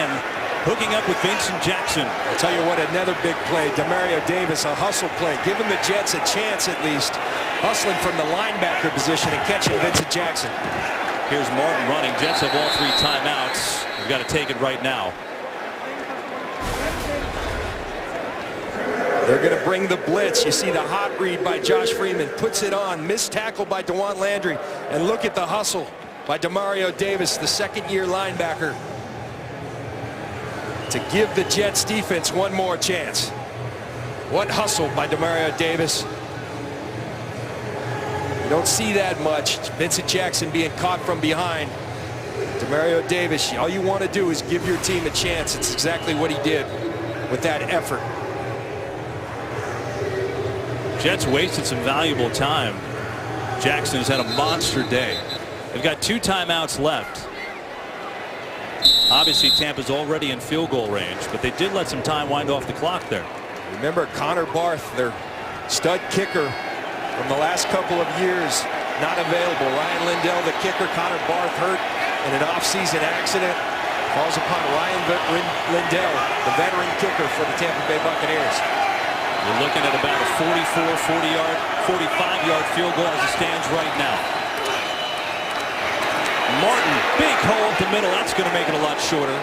hooking up with Vincent Jackson. I'll tell you what, another big play. Demario Davis, a hustle play. Giving the Jets a chance at least. Hustling from the linebacker position and catching Vincent Jackson. Here's Martin running. Jets have all 3 timeouts. We've got to take it right now. They're going to bring the blitz. You see the hot read by Josh Freeman. Puts it on. Missed tackle by DeJuan Landry. And look at the hustle by Demario Davis, the 2nd-year linebacker, to give the Jets defense one more chance. What hustle by Demario Davis. You don't see that much. Vincent Jackson being caught from behind. Demario Davis, all you want to do is give your team a chance. It's exactly what he did with that effort. Jets wasted some valuable time. Jackson's had a monster day. They've got 2 timeouts left. Obviously, Tampa's already in field goal range, but they did let some time wind off the clock there. Remember Connor Barth, their stud kicker from the last couple of years, not available. Ryan Lindell, the kicker. Connor Barth hurt in an off-season accident. Falls upon Ryan Lindell, the veteran kicker for the Tampa Bay Buccaneers. We're looking at about a 45-yard field goal as it stands right now. Martin, big hole up the middle. That's going to make it a lot shorter.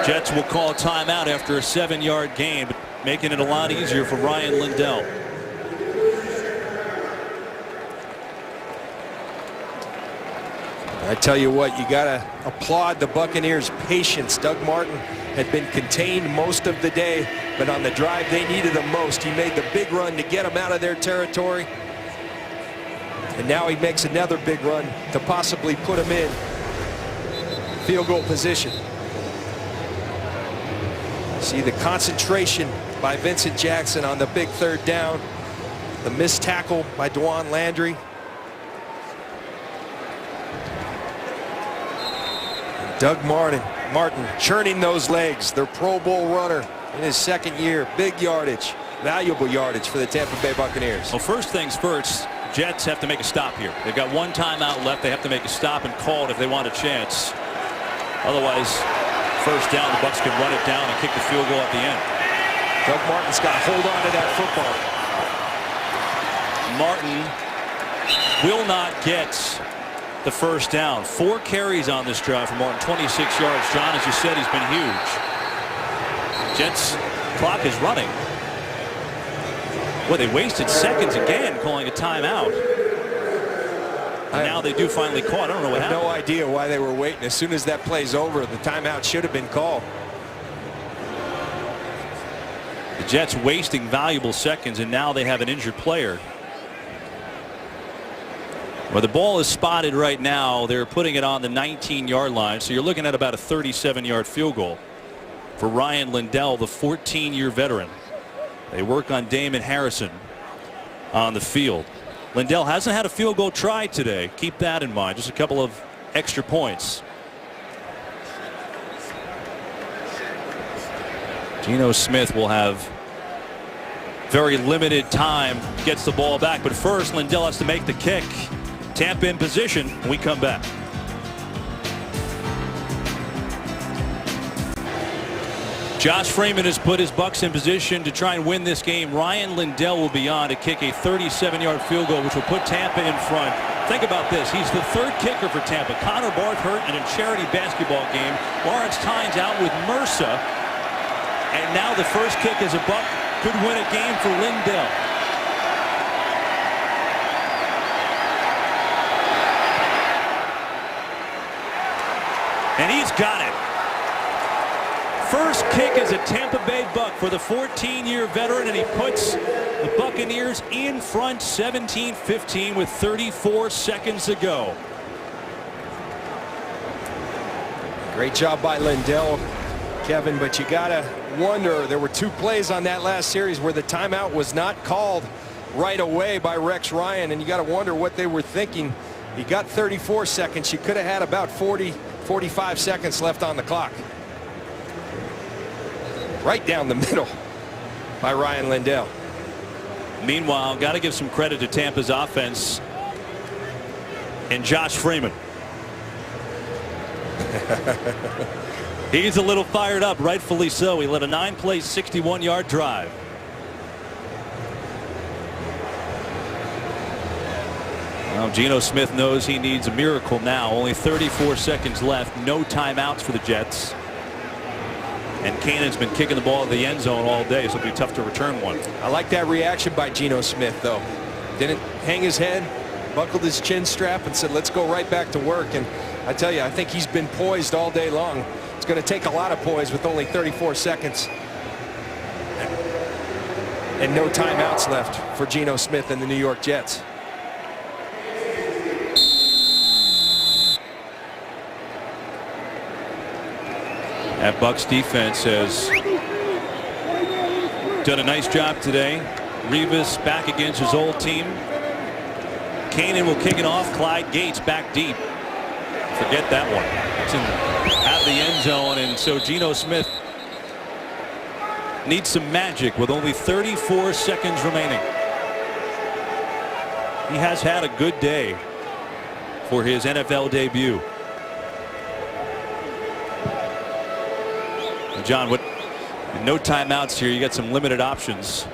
Jets will call a timeout after a 7-yard gain, but making it a lot easier for Ryan Lindell. I tell you what, you got to applaud the Buccaneers' patience. Doug Martin had been contained most of the day, but on the drive they needed him most, he made the big run to get them out of their territory. And now he makes another big run to possibly put them in field goal position. See the concentration by Vincent Jackson on the big 3rd down. The missed tackle by DeJuan Landry. Doug Martin churning those legs. Their Pro Bowl runner in his second year. Big yardage, valuable yardage for the Tampa Bay Buccaneers. Well, first things first, Jets have to make a stop here. They've got one timeout left. They have to make a stop and call it if they want a chance. Otherwise, first down, the Bucs can run it down and kick the field goal at the end. Doug Martin's got to hold on to that football. Martin will not get the first down. 4 carries on this drive for Martin, 26 yards. John, as you said, he's been huge. Jets clock is running. Well, they wasted seconds again calling a timeout. And now they do finally call. I don't know what happened. No idea why they were waiting. As soon as that play's over, the timeout should have been called. The Jets wasting valuable seconds, and now they have an injured player. Well, the ball is spotted right now. They're putting it on the 19-yard line, so you're looking at about a 37-yard field goal for Ryan Lindell, the 14-year veteran. They work on Damon Harrison on the field. Lindell hasn't had a field goal tried today. Keep that in mind. Just a couple of extra points. Geno Smith will have very limited time, gets the ball back, but first Lindell has to make the kick. Tampa in position when we come back. Josh Freeman has put his Bucs in position to try and win this game. Ryan Lindell will be on to kick a 37-yard field goal, which will put Tampa in front. Think about this. He's the 3rd kicker for Tampa. Connor Barth hurt in a charity basketball game. Lawrence Tynes out with MRSA. And now the first kick as a Buck could win a game for Lindell. And he's got it. First kick as a Tampa Bay Buck for the 14-year veteran, and he puts the Buccaneers in front 17-15 with 34 seconds to go. Great job by Lindell, Kevin, but you gotta wonder, there were 2 plays on that last series where the timeout was not called right away by Rex Ryan, and you gotta wonder what they were thinking. He got 34 seconds. You could have had about 45 seconds left on the clock. Right down the middle by Ryan Lindell. Meanwhile, got to give some credit to Tampa's offense and Josh Freeman. He's a little fired up, rightfully so. He led a 9-play, 61-yard drive. Well, Geno Smith knows he needs a miracle now. Only 34 seconds left. No timeouts for the Jets. And Cannon's been kicking the ball in the end zone all day, so it'll be tough to return one. I like that reaction by Geno Smith, though. Didn't hang his head, buckled his chin strap, and said, let's go right back to work. And I tell you, I think he's been poised all day long. It's going to take a lot of poise with only 34 seconds. And no timeouts left for Geno Smith and the New York Jets. That Bucs defense has done a nice job today. Revis back against his old team. Cannon will kick it off. Clyde Gates back deep. Forget that one. It's out of the end zone, and so Geno Smith needs some magic with only 34 seconds remaining. He has had a good day for his NFL debut. John, with no timeouts here, you got some limited options.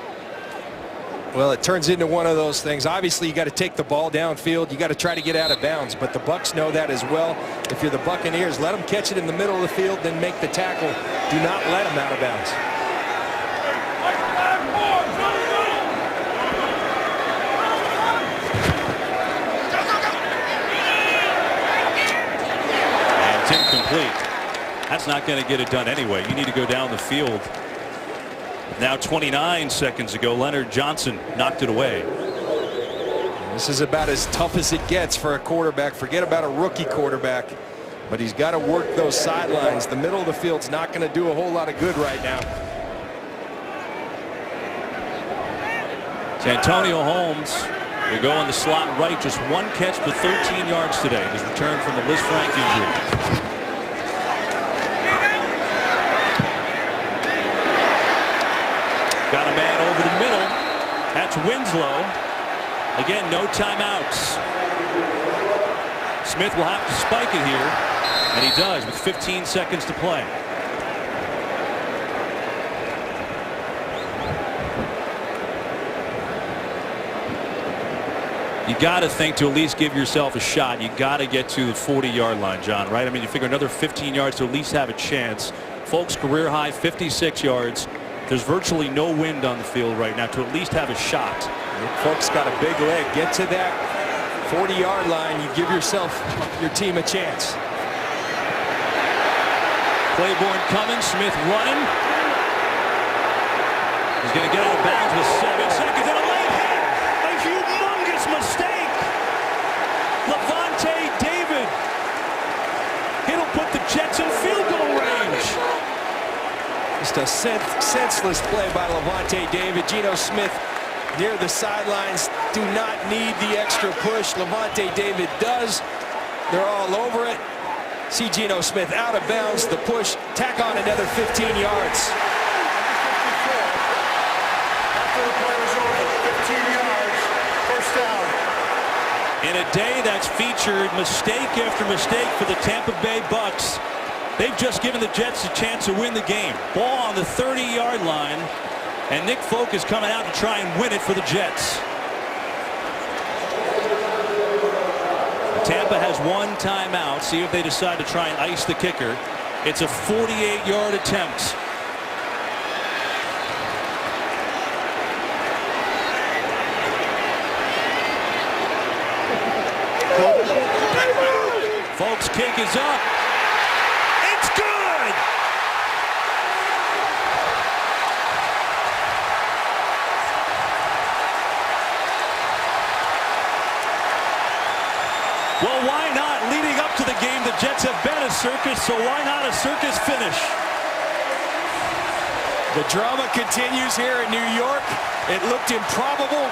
Well, it turns into one of those things. Obviously, you got to take the ball downfield. You got to try to get out of bounds, but the Bucs know that as well. If you're the Buccaneers, let them catch it in the middle of the field, then make the tackle. Do not let them out of bounds. And it's incomplete. That's not going to get it done anyway. You need to go down the field. Now 29 seconds ago, Leonard Johnson knocked it away. This is about as tough as it gets for a quarterback. Forget about a rookie quarterback, but he's got to work those sidelines. The middle of the field's not going to do a whole lot of good right now. It's Antonio Holmes will go in the slot right. Just 1 catch for 13 yards today. His return from the Liz Frank injury. That's Winslow. Again, no timeouts. Smith will have to spike it here, and he does with 15 seconds to play. You got to think to at least give yourself a shot. You got to get to the 40-yard line, John, right? I mean, you figure another 15 yards to at least have a chance. Folks, career high 56 yards. There's virtually no wind on the field right now to at least have a shot. Folks got a big leg. Get to that 40-yard line. You give yourself, your team a chance. Claiborne coming. Smith running. He's going to get out of bounds with 7 seconds and a late hit. A humongous mistake. Lavonte David. It'll put the Jets in field goal range. Just a senseless play by Lavonte David. Geno Smith near the sidelines. Do not need the extra push. Lavonte David does. They're all over it. See Geno Smith out of bounds. The push. Tack on another 15 yards. After the play was over, 15 yards, first down. In a day that's featured mistake after mistake for the Tampa Bay Bucs, they've just given the Jets a chance to win the game. Ball on the 30-yard line, and Nick Folk is coming out to try and win it for the Jets. Tampa has one timeout. See if they decide to try and ice the kicker. It's a 48-yard attempt. Folks, kick is up. It's good. Well, why not? Leading up to the game, the Jets have been a circus, so why not a circus finish? The drama continues here in New York. It looked improbable.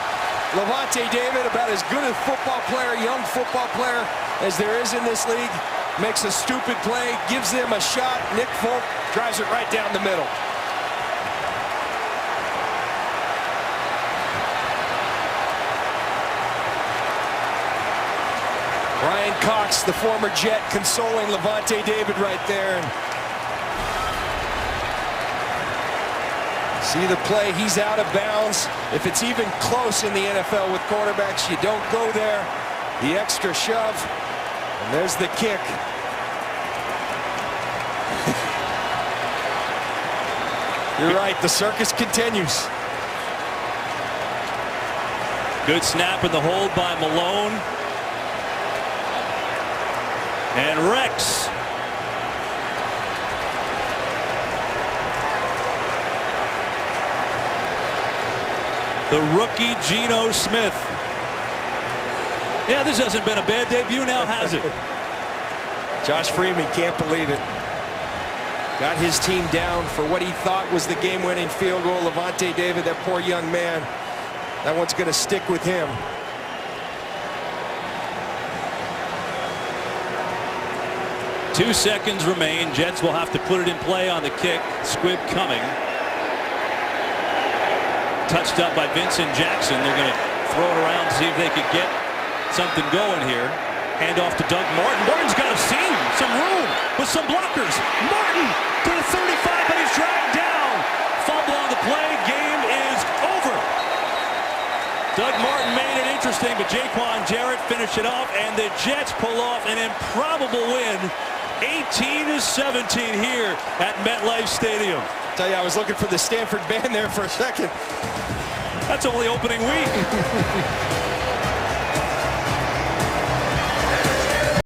Lavonte David, about as good a football player, young football player, as there is in this league, makes a stupid play, gives them a shot. Nick Folk drives it right down the middle. Ryan Cox, the former Jet, consoling Lavonte David right there. And see the play, he's out of bounds. If it's even close in the NFL with quarterbacks, you don't go there. The extra shove, and there's the kick. You're right, the circus continues. Good snap in the hold by Malone. And Rex. The rookie Geno Smith. Yeah, this hasn't been a bad debut now, has it? Josh Freeman can't believe it. Got his team down for what he thought was the game-winning field goal. Lavonte David, that poor young man, that one's going to stick with him. Two seconds remain. Jets will have to put it in play on the kick. Squibb coming. Touched up by Vincent Jackson. They're going to throw it around to see if they could get something going here. Hand off to Doug Martin. Martin's got a seam, some room with some blockers. Martin to the 35, but he's dragged down. Fumble on the play. Game is over. Doug Martin made it interesting, but Jaquan Jarrett finished it off, and the Jets pull off an improbable win. 18-17 here at MetLife Stadium. Tell you, I was looking for the Stanford band there for a second. That's only opening week.